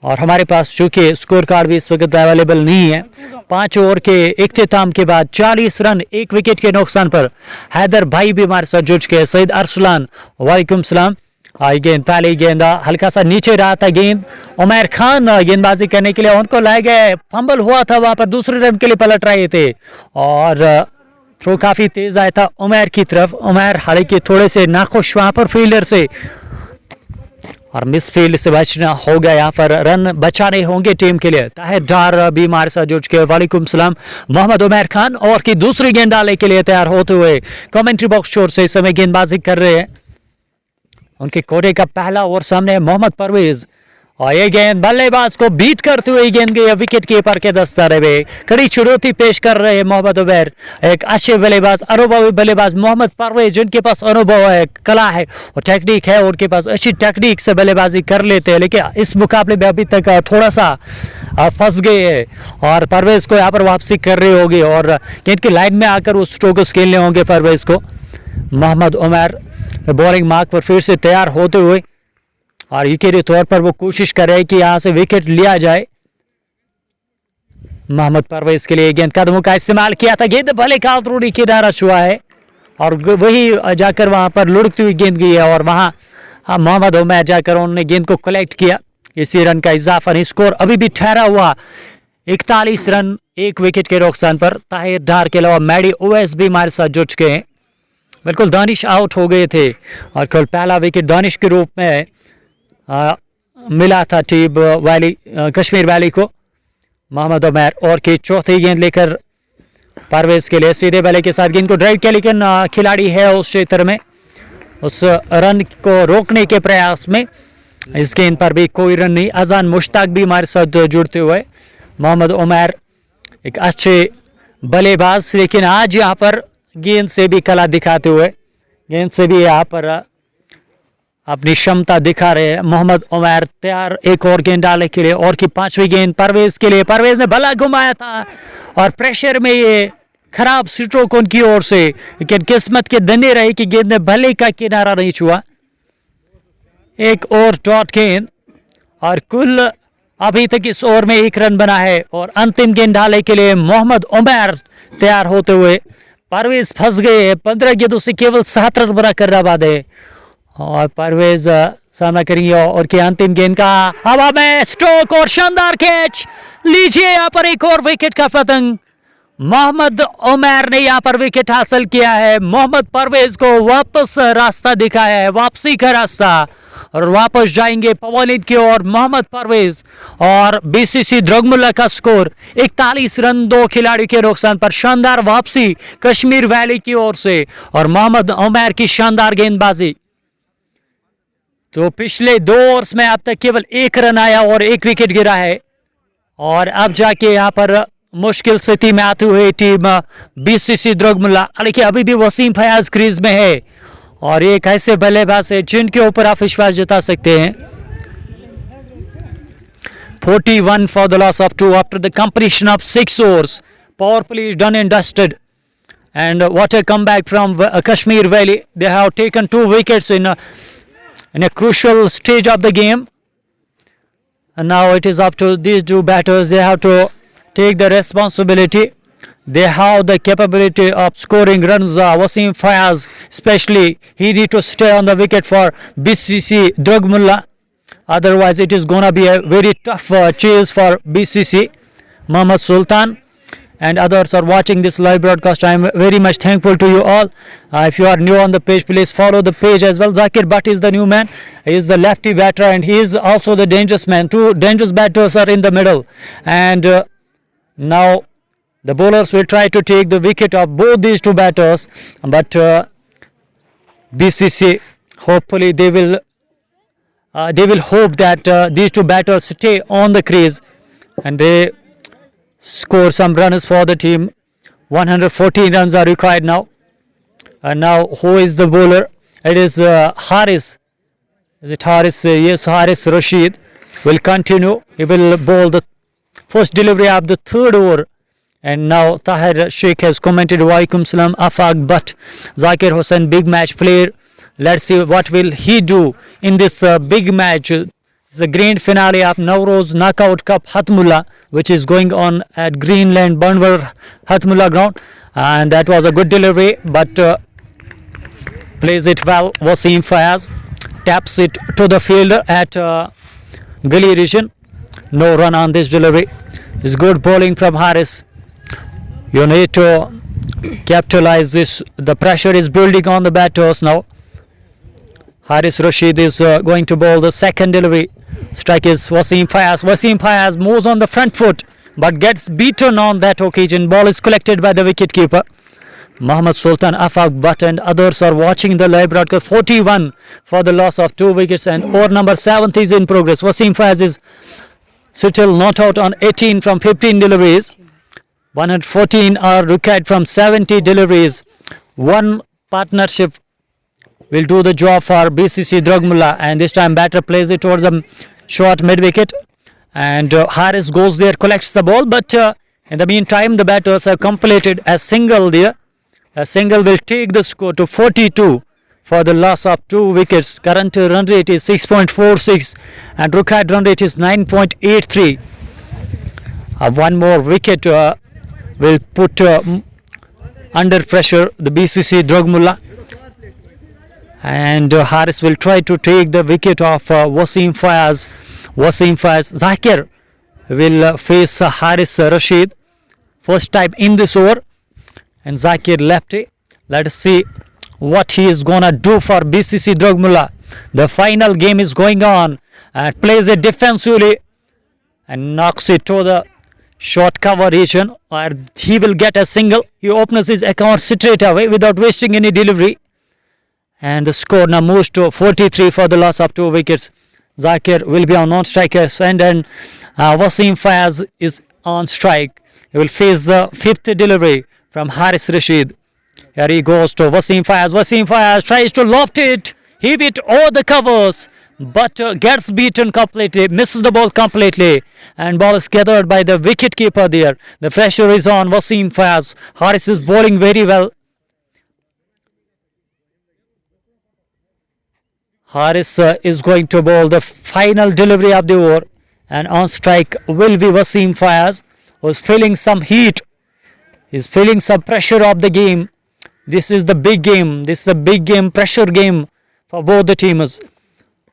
और हमारे पास चूँकि स्कोर कार्ड भी इस वक्त अवेलेबल नहीं है। 5 ओवर के इख्तिताम के बाद 40 रन 1 विकेट के नुकसान पर हैदर भाई भी हमारे साथ जुड़ के। सईद अरसलान वालेकुम सलाम। गेंद पहले गेंद हल्का सा नीचे रहा था। गेंद उमर खान गेंदबाजी करने के लिए उनको लाए गए, फंबल हुआ था वहां पर, दूसरे रन के लिए पलट रहे थे और थ्रो काफी तेज आया था उमर की तरफ। उमर हालांकि थोड़े से नाखुश वहां पर फील्डर से, और मिस फील्ड से बचना होगा। यहाँ पर रन बचाने होंगे टीम के लिए। ताहिर डार भी हमारे साथ जुड़ के वालेकुम सलाम। मोहम्मद उमर खान और की दूसरी गेंद डालने के लिए तैयार होते हुए कमेंट्री बॉक्स छोर से इस समय गेंदबाजी कर रहे हैं। उनके कोटे का पहला ओवर सामने है मोहम्मद परवेज, और ये गेंद बल्लेबाज को बीट करते हुए गेंद गई विकेट कीपर के दस्तारे में। कड़ी चुनौती पेश कर रहे हैं मोहम्मद उमर, एक अच्छे बल्लेबाज, अनुभवी बल्लेबाज मोहम्मद परवेज, जिनके पास अनुभव है, कला है और टेक्निक है। उनके पास अच्छी टेक्निक से बल्लेबाजी कर लेते हैं, लेकिन इस मुकाबले में अभी तक थोड़ा सा फंस गए हैं और परवेज को यहाँ पर वापसी कर रहे होंगे और गेंद की लाइन में आकर उस स्ट्रोक खेलने होंगे परवेज को। मोहम्मद उमर बॉलिंग मार्क पर फिर से तैयार होते हुए, और यकीनी तौर पर वो कोशिश कर रहे हैं कि यहां से विकेट लिया जाए। मोहम्मद परवेज के लिए गेंद कदमों का इस्तेमाल किया था, गेंद भले कालरूड़ी किनारा छुआ है और वही जाकर वहां पर लुढ़कती हुई गेंद गई है और वहां मोहम्मद उमर जाकर उन्होंने गेंद को कलेक्ट किया। इसी रन का इजाफा नहीं, स्कोर अभी भी ठहरा हुआ 41 रन 1 विकेट के नुकसान पर। ताहिर डार के अलावा मैडी ओवैस भी हमारे साथ जुट गए हैं। बिल्कुल दानिश आउट हो गए थे और कल पहला विकेट दानिश के रूप में मिला था टीम वैली कश्मीर वैली को। मोहम्मद उमर और की चौथी गेंद लेकर परवेज के लिए सीधे बल्ले के साथ गेंद को ड्राइव किया, लेकिन खिलाड़ी है उस क्षेत्र में, उस रन को रोकने के प्रयास में। इस गेंद पर भी कोई रन नहीं। अजान मुश्ताक भी हमारे साथ जुड़ते हुए। मोहम्मद उमर एक अच्छे बल्लेबाज, लेकिन आज यहाँ पर गेंद से भी कला दिखाते हुए, गेंद से भी यहाँ पर अपनी क्षमता दिखा रहे हैं मोहम्मद उमर। तैयार एक और गेंद डालने के लिए, और की 5वीं गेंद परवेज के लिए। परवेज ने भला घुमाया था और प्रेशर में ये खराब स्ट्रोक उनकी ओर से, लेकिन किस्मत के धन्य रहे कि गेंद ने भले का किनारा नहीं छुआ। एक और डॉट गेंद, और कुल अभी तक इस ओवर में 1 रन बना है और अंतिम गेंद डालने के लिए मोहम्मद उमर तैयार होते हुए। परवेज फंस गए, 15 गेंदों से केवल 7 रन बना करना बाद है और परवेज सामना करेंगे। और की अंतिम गेंद का हवा में स्ट्रोक और शानदार कैच। लीजिए यहाँ पर एक और विकेट का पतंग। मोहम्मद उमर ने यहाँ पर विकेट हासिल किया है। मोहम्मद परवेज को वापस रास्ता दिखाया है, वापसी का रास्ता, और वापस जाएंगे पवेलियन की ओर मोहम्मद परवेज। और बीसीसी द्रगमुल्ला का स्कोर 41 रन 2 खिलाड़ियों के नुकसान पर। शानदार वापसी कश्मीर वैली की ओर से और मोहम्मद उमर की शानदार गेंदबाजी। तो पिछले 2 ओवर्स में अब तक केवल 1 रन आया और 1 विकेट गिरा है, और अब जाके यहाँ पर मुश्किल स्थिति में आते हुए टीम बीसीसी द्रगमुल्ला। हालांकि अभी भी वसीम फयाज क्रीज में है और एक ऐसे बल्लेबाज है जिनके ऊपर आप विश्वास जता सकते हैं। 41 for the loss of 2 after the completion of 6 overs. Power play is done and dusted, and what a comeback from Kashmir Valley. They have taken 2 wickets in a crucial stage of the game, and now it is up to these 2 batters. They have to take the responsibility. They have the capability of scoring runs. Wasim Fayaz especially, he need to stay on the wicket for BCC Dragmulla. Otherwise it is gonna be a very tough chase for BCC. Mohammad Sultan and others are watching this live broadcast. I am very much thankful to you all. If you are new on the page, please follow the page as well. Zakir Bhatt is the new man. He is the lefty batter and he is also the dangerous man. 2 dangerous batters are in the middle, and now the bowlers will try to take the wicket of both these 2 batters, but BCC hopefully they will hope that these 2 batters stay on the crease and they score some runs for the team. 114 runs are required now. And now who is the bowler? It is Haris. Is it Haris? Yes, Haris Rashid will continue. He will bowl the first delivery of the 3rd over And now Tahir Sheikh has commented, Walaikum Salam, Afaq Butt, Zakir Hussain, big match player. Let's see what will he do in this big match. It's the grand finale of Nowroz Knockout Cup Hatmullah, which is going on at Greenland Burnwer Hatmullah ground. And that was a good delivery, but plays it well. Wasim Fayaz taps it to the fielder at gully region. No run on this delivery. It's good bowling from Haris. You need to capitalize this. The pressure is building on the batters now. Haris Rashid is going to bowl the second delivery. Strike is Wasim Fayaz. Wasim Fayaz moves on the front foot but gets beaten on that occasion. Ball is collected by the wicketkeeper. Mohammad Sultan, Afaq Butt and others are watching the live broadcast. 41 for the loss of 2 wickets, and over number 7th is in progress. Wasim Fayaz is still not out on 18 from 15 deliveries. 114 are required from 70 deliveries. One partnership will do the job for BCC Dragmulla, and this time batter plays it towards the short mid wicket, and Haris goes there, collects the ball, but in the meantime the batters have completed a single there. A single will take the score to 42 for the loss of 2 wickets. Current run rate is 6.46 and required run rate is 9.83. One more wicket will put under pressure the BCC Dragmulla, and Haris will try to take the wicket of Wasim Fayaz. Zakir will face Haris Rashid first time in this over, and Zakir lefty. Let us see what he is gonna do for BCC Dragmulla. The final game is going on, and plays it defensively and knocks it to the short cover region, or he will get a single. He opens his account straight away without wasting any delivery, and the score now moves to 43 for the loss of 2 wickets. Zakir will be on non-strikers, and then Wasim Fayaz is on strike. He will face the 5th delivery from Haris Rashid. Here he goes to Wasim Fayaz. Wasim Fayaz tries to loft it, heave it over the covers, but gets beaten completely, misses the ball completely, and ball is gathered by the wicketkeeper there. The pressure is on Wasim Fayaz. Haris is bowling very well. Haris is going to bowl the final delivery of the over, and on strike will be Wasim Fayaz, who is feeling some heat. He is feeling some pressure of the game. This is the big game. This is a big game, pressure game for both the teams.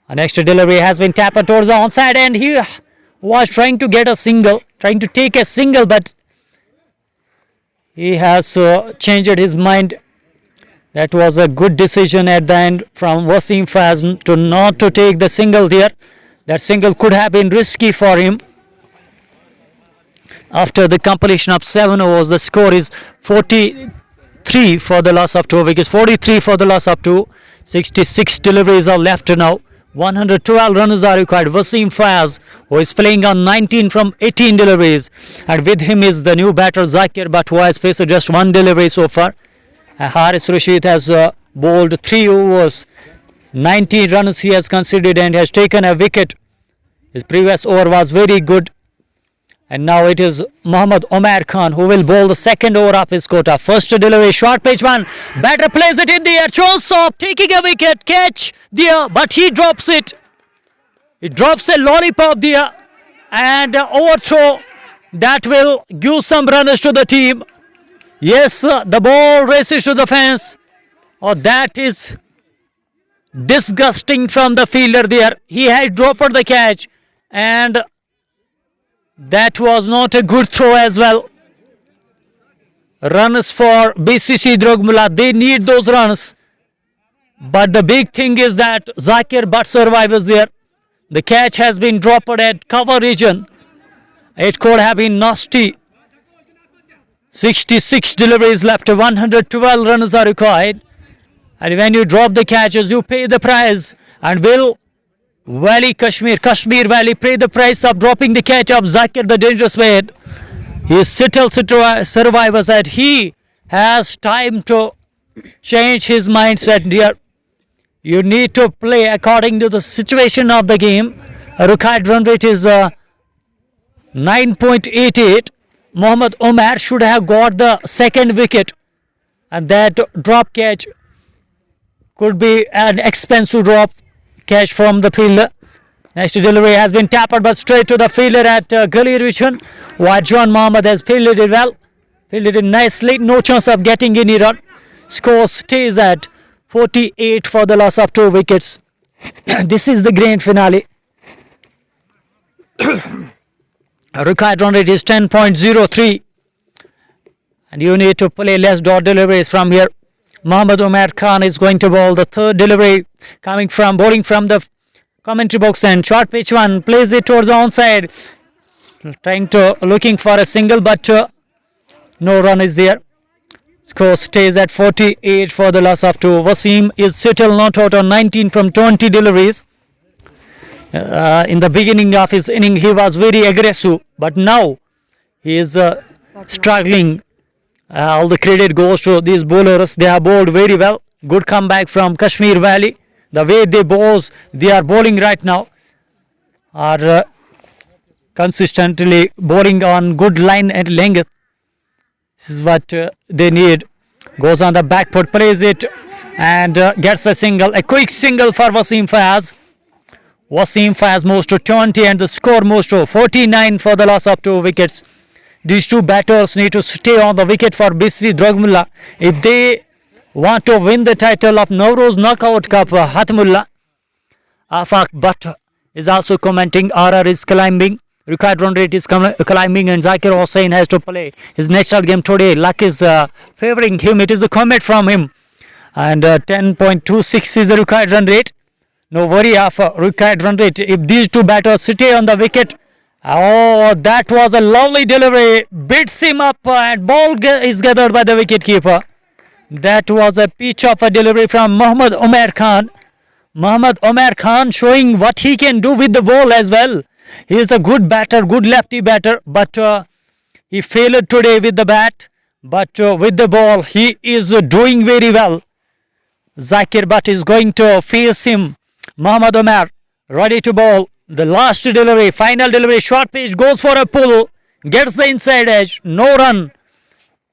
An extra delivery has been tapped towards the onside, and he was trying to get a single, trying to take a single, but he has changed his mind. That was a good decision at the end from Wasim Fayaz to not to take the single there. That single could have been risky for him. After the completion of 7 overs, the score is 43 for the loss of 2 wickets. 43 for the loss of 2. 66 deliveries are left now. 112 runs are required. Wasim Fayaz, who is playing on 19 from 18 deliveries, and with him is the new batter Zakir, but who has faced just 1 delivery so far. Haris Rashid has bowled 3 overs, 19 runs he has conceded and has taken a wicket. His previous over was very good. And now it is Mohammad Omar Khan who will bowl the second over of his quota. First delivery, short pitch one. Batter plays it in the air. Chosop taking a wicket. Catch there, but he drops it. He drops a lollipop there. And overthrow. That will give some runners to the team. Yes, the ball races to the fence. Oh, that is disgusting from the fielder there. He had dropped the catch, and that was not a good throw as well. Runs for BCC Dragmulla. They need those runs. But the big thing is that Zakir Butt survives there. The catch has been dropped at cover region. It could have been nasty. 66 deliveries left. 112 runs are required. And when you drop the catches, you pay the price. And will Kashmir Valley pay the price of dropping the catch of Zakir, the dangerous man? He still survives, and he has time to change his mindset dear. You need to play according to the situation of the game. A required run rate is 9.88. Mohammad Umar should have got the second wicket, and that drop catch could be an expensive drop catch from the fielder. Next delivery has been tapped but straight to the fielder at gully region, while John Mohammad has fielded it well, fielded it nicely, no chance of getting any run. Score stays at 48 for the loss of 2 wickets. This is the grand finale. Required run rate is 10.03, and you need to play less dot deliveries from here. Mohammad Umar Khan is going to bowl the third delivery, bowling from the commentary box, and short pitch one, plays it towards the onside, looking for a single, but no run is there. Score stays at 48 for the loss of 2. Wasim is still not out on 19 from 20 deliveries. In the beginning of his inning, he was very aggressive, but now he is struggling. All the credit goes to these bowlers. They have bowled very well. Good comeback from Kashmir Valley. The way they are bowling right now are consistently bowling on good line and length. This is what they need. Goes on the back foot, plays it, and gets a single. A quick single for Wasim Fayaz. Wasim Fayaz moves to 20, and the score moves to 49 for the loss of 2 wickets. These two batters need to stay on the wicket for BC Drogmulla if they want to win the title of Nowruz Knockout Cup. Hatmullah Afaq Bhatt is also commenting. RR is climbing. Required run rate is climbing, and Zakir Hussain has to play his national game today. Luck is favouring him. It is a comment from him. And 10.26 is the required run rate. No worry of required run rate if these two batters stay on the wicket. Oh, that was a lovely delivery. Beats him up, and ball is gathered by the wicketkeeper. That was a pitch of a delivery from Mohammad Umar Khan. Mohammad Umar Khan showing what he can do with the ball as well. He is a good batter, good lefty batter, but he failed today with the bat. But with the ball, he is doing very well. Zakir Bhatt is going to face him. Mohammad Umar ready to bowl. The last delivery, final delivery, short pitch, goes for a pull, gets the inside edge, no run.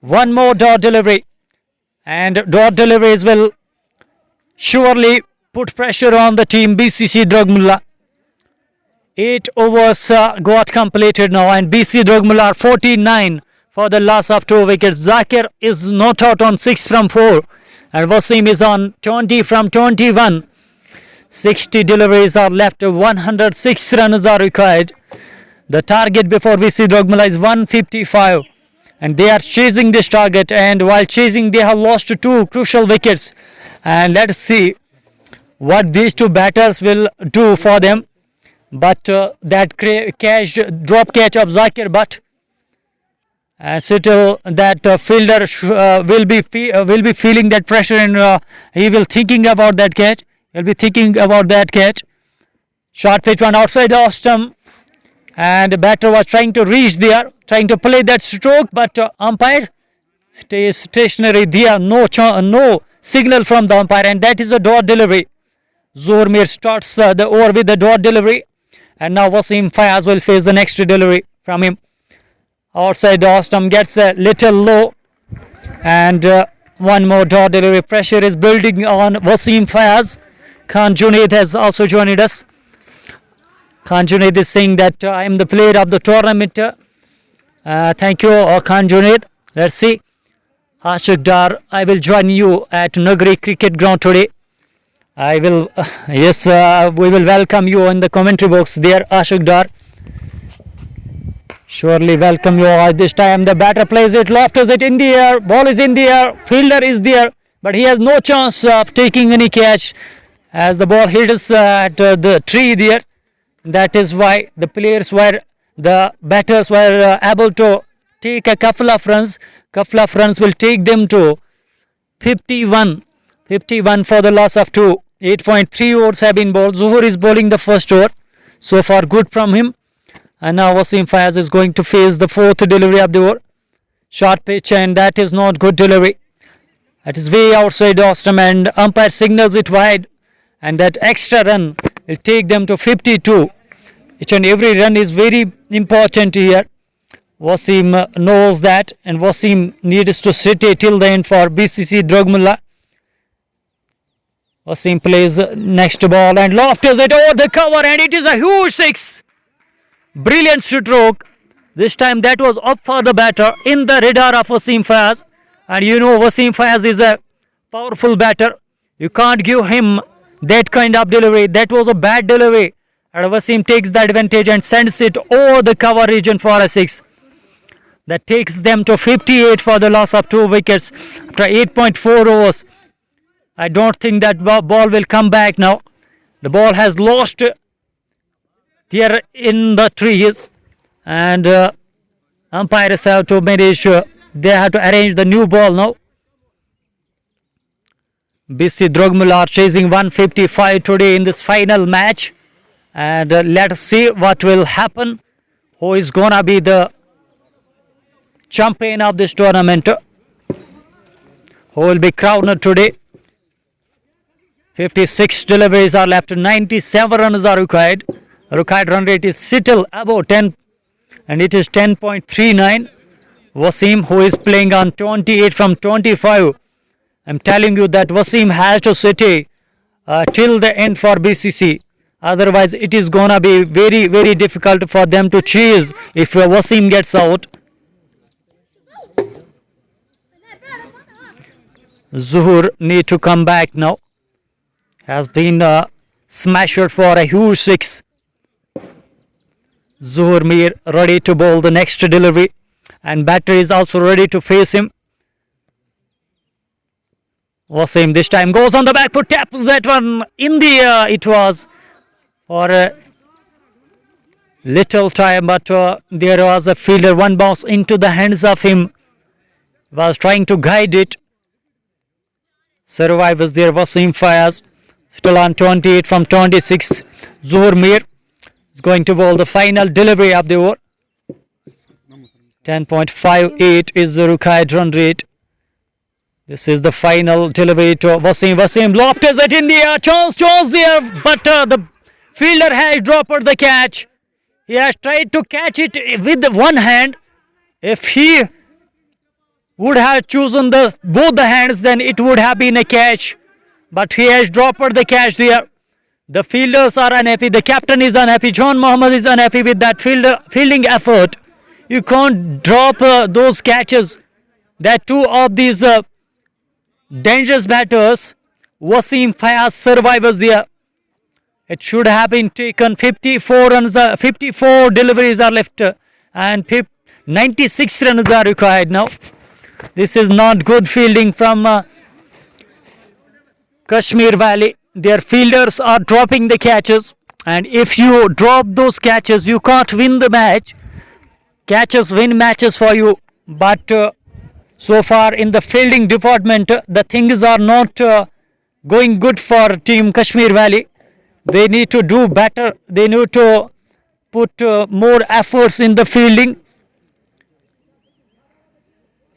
One more dot delivery, and dot deliveries will surely put pressure on the team BCC Drogmulla. 8 overs got completed now, and BC Drogmulla are 49 for the loss of 2 wickets. Zakir is not out on 6 from 4, and Wasim is on 20 from 21. 60 deliveries are left, 106 runs are required. The target before BC Drogmulla is 155, and they are chasing this target, and while chasing they have lost 2 crucial wickets. And let's see what these two batters will do for them. But that drop catch of Zakir Bhatt, and still that fielder will be feeling that pressure, and he will thinking about that catch. He'll be thinking about that catch. Short pitch one outside the off stump, and the batter was trying to reach there, trying to play that stroke, but umpire stays stationary there. No signal from the umpire, and that is a dot delivery. Zohar Mir starts the over with the dot delivery, and now Wasim Fayaz will face the next delivery from him. Outside the off stump, gets a little low, and one more dot delivery. Pressure is building on Wasim Fayaz. Khan Junaid has also joined us. Khan Junaid is saying that I am the player of the tournament. Thank you, Khan Junaid. Let's see. Ashik Dar, I will join you at Nagri Cricket Ground today. I will, yes, we will welcome you in the commentary box there, Ashik Dar. Surely welcome you all. This time the batter plays it, lofts it in the air, ball is in the air, fielder is there, but he has no chance of taking any catch as the ball hits at the tree there. That is why the batters were able to take a couple of runs. Couple of runs will take them to 51 for the loss of 2. 8.3 overs have been bowled. Zohar is bowling the first over. So far good from him. And now Wasim Fayaz is going to face the 4th delivery of the over. Short pitch, and that is not good delivery. That is way outside the off stump, and umpire signals it wide. And that extra run will take them to 52. Each and every run is very important here. Wasim knows that, and Wasim needs to sit till the end for BCC Drogmulla. Wasim plays next ball and lofts it over the cover, and it is a huge six. Brilliant stroke. This time that was up for the batter in the radar of Wasim Fayaz. And you know Wasim Fayaz is a powerful batter. You can't give him that kind of delivery. That was a bad delivery. And Wasim takes the advantage and sends it over the cover region for a six. That takes them to 58 for the loss of 2 wickets after 8.4 overs. I don't think that ball will come back now. The ball has lost there in the trees, and umpires have to manage. They have to arrange the new ball now. BC Drogmulla are chasing 155 today in this final match, and let's see what will happen. Who is gonna be the champion of this tournament? Who will be crowned today? 56 deliveries are left. 97 runs are required. Required run rate is still above 10, and it is 10.39. Wasim, who is playing on 28 from 25. I'm telling you that Wasim has to sit till the end for BCC. Otherwise, it is gonna be very, very difficult for them to chase if Wasim gets out. Zuhur need to come back now. Has been smashed for a huge six. Zuhur Mir ready to bowl the next delivery, and batter is also ready to face him. Wasim this time goes on the back foot, taps that one in the air. It was for a little time, but there was a fielder, one bounce into the hands of him. Was trying to guide it. Survivors there. Wasim Fayaz still on 28 from 26. Zuhur Mir is going to bowl the final delivery of the over. 10.58 is the required run rate. This is the final delivery to Wasim. Wasim lofts it in the air. Chance there, but the fielder has dropped the catch. He has tried to catch it with one hand. If he would have chosen both the hands, then it would have been a catch. But he has dropped the catch there. The fielders are unhappy. The captain is unhappy. John Mohammad is unhappy with that fielding effort. You can't drop those catches. That two of these dangerous batters, Wasim Fayaz survivors there. It should have been taken. 54 runs, 54 deliveries are left, and 96 runs are required now. This is not good fielding from Kashmir Valley. Their fielders are dropping the catches, and if you drop those catches, you can't win the match. Catches win matches for you, but so far in the fielding department, the things are not going good for Team Kashmir Valley. They need to do better. They need to put more efforts in the fielding.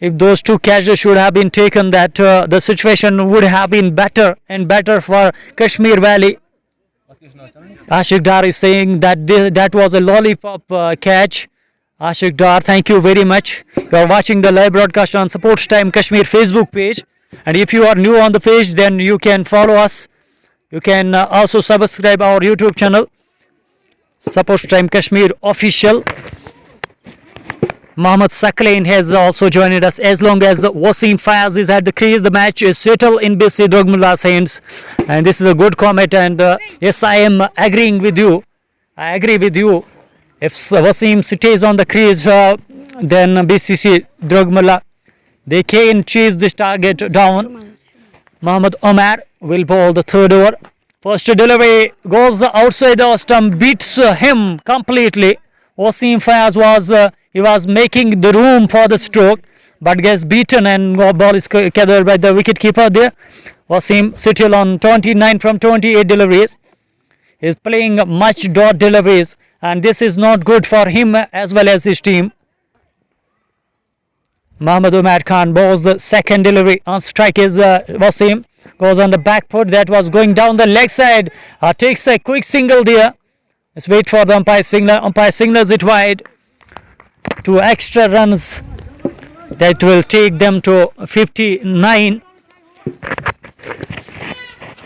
If those two catches should have been taken, that the situation would have been better and better for Kashmir Valley. Ashik Dar is saying that that was a lollipop catch. Ashik Dar, thank you very much. You are watching the live broadcast on Sports Time Kashmir Facebook page. And if you are new on the page, then you can follow us. You can also subscribe our YouTube channel, Sports Time Kashmir Official. Mohammad Sakleen has also joined us. As long as Wasim Fayaz is at the crease, the match is settled in BC Drogmulla's hands. And this is a good comment. And yes, I am agreeing with you. I agree with you. If Wasim stays on the crease, then BCC Drogmulla, they can chase this target down. Mohammad Omar will bowl the third over. First delivery goes outside the stump, beats him completely. Wasim Fayaz was making the room for the stroke, but gets beaten, and ball is gathered by the wicketkeeper there. Wasim still on 29 from 28 deliveries. He is playing much dot deliveries, and this is not good for him as well as his team. Mohammad Umar Khan bowls the second delivery. On strike is Wasim. Goes on the back foot. That was going down the leg side. Takes a quick single there. Let's wait for the umpire signal. Umpire signals it wide. 2 extra runs that will take them to 59.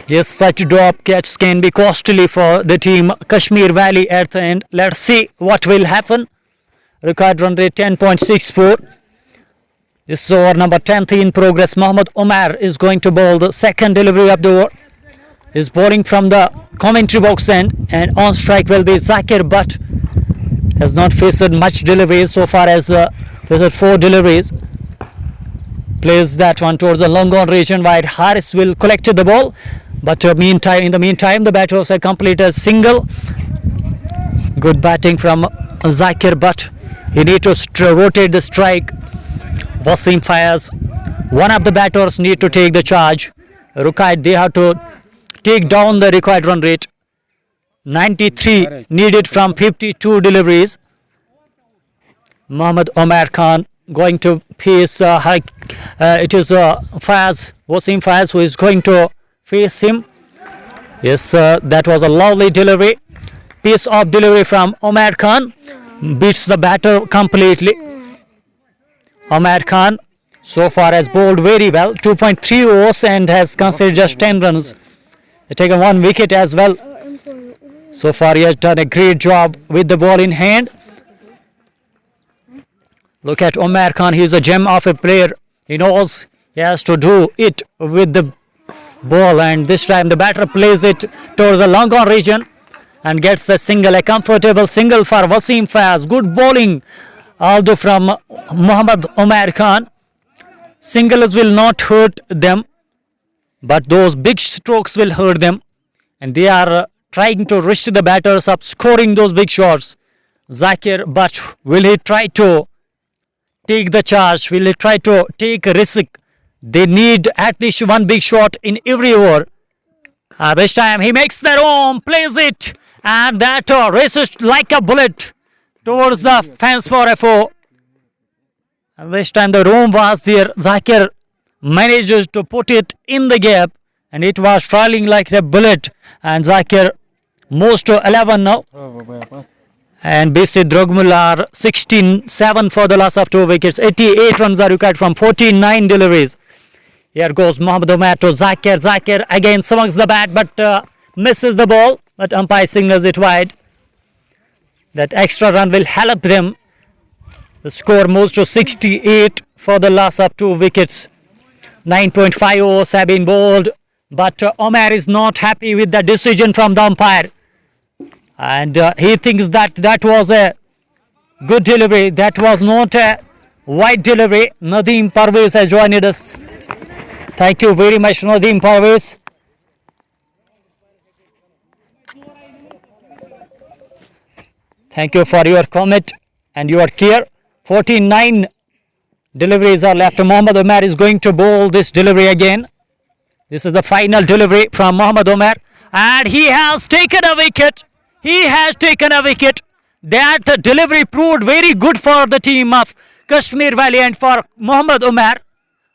Yes, such drop catches can be costly for the team Kashmir Valley at the end. Let's see what will happen. Record run rate 10.64. This is over number 10th in progress. Mohammad Omar is going to bowl the second delivery of the over. Is bowling from the commentary box end, and on strike will be Zakir Butt. Has not faced much deliveries so far as faced 4 deliveries. Plays that one towards the long on region wide. Harris will collect the ball, but in the meantime the batters have completed a single. Good batting from Zakir Butt. He needs to rotate the strike. Wasim fires. One of the batters need to take the charge. Ruqaid, they have to take down the required run rate. 93 needed from 52 deliveries. Mohammad Omar Khan going to face it is Fayaz, Wasim Fayaz, who is going to face him. Yes, that was a lovely delivery. Piece of delivery from Omar Khan. Beats the batter completely. Omar Khan so far has bowled very well. 2.3 overs and has conceded just 10 runs. He's taken 1 wicket as well. So far he has done a great job with the ball in hand. Look at Omar Khan. He is a gem of a player. He knows he has to do it with the ball, and this time the batter plays it towards the long on region and gets a single, a comfortable single for Wasim Fayaz. Good bowling although from Mohammad Omar Khan. Singles will not hurt them, but those big strokes will hurt them, and they are trying to rush the batters up, scoring those big shots. Zakir Butt, will he try to take the charge? Will he try to take a risk? They need at least 1 big shot in every over. This time he makes that home, plays it, and that races like a bullet towards the fence for a 4. And this time the roam was there. Zakir manages to put it in the gap, and it was trailing like a bullet. And Zakir moves to 11 now. And BC Drogmulla are 16-7 for the loss of 2 wickets. 88 runs are required from 49 deliveries. Here goes Mohammad Omar to Zakir. Zakir again swings the bat but misses the ball. But umpire signals it wide. That extra run will help them. The score moves to 68 for the loss of 2 wickets. 9.5 overs have been bowled. But Omar is not happy with the decision from the umpire. And he thinks that that was a good delivery. That was not a wide delivery. Nadeem Parvez has joined us. Thank you very much, Nadeem Parvez. Thank you for your comment and your care. 49 deliveries are left. Mohammad Omar is going to bowl this delivery again. This is the final delivery from Mohammad Omar. And he has taken a wicket. He has taken a wicket. That delivery proved very good for the team of Kashmir Valley and for Mohammad Omar.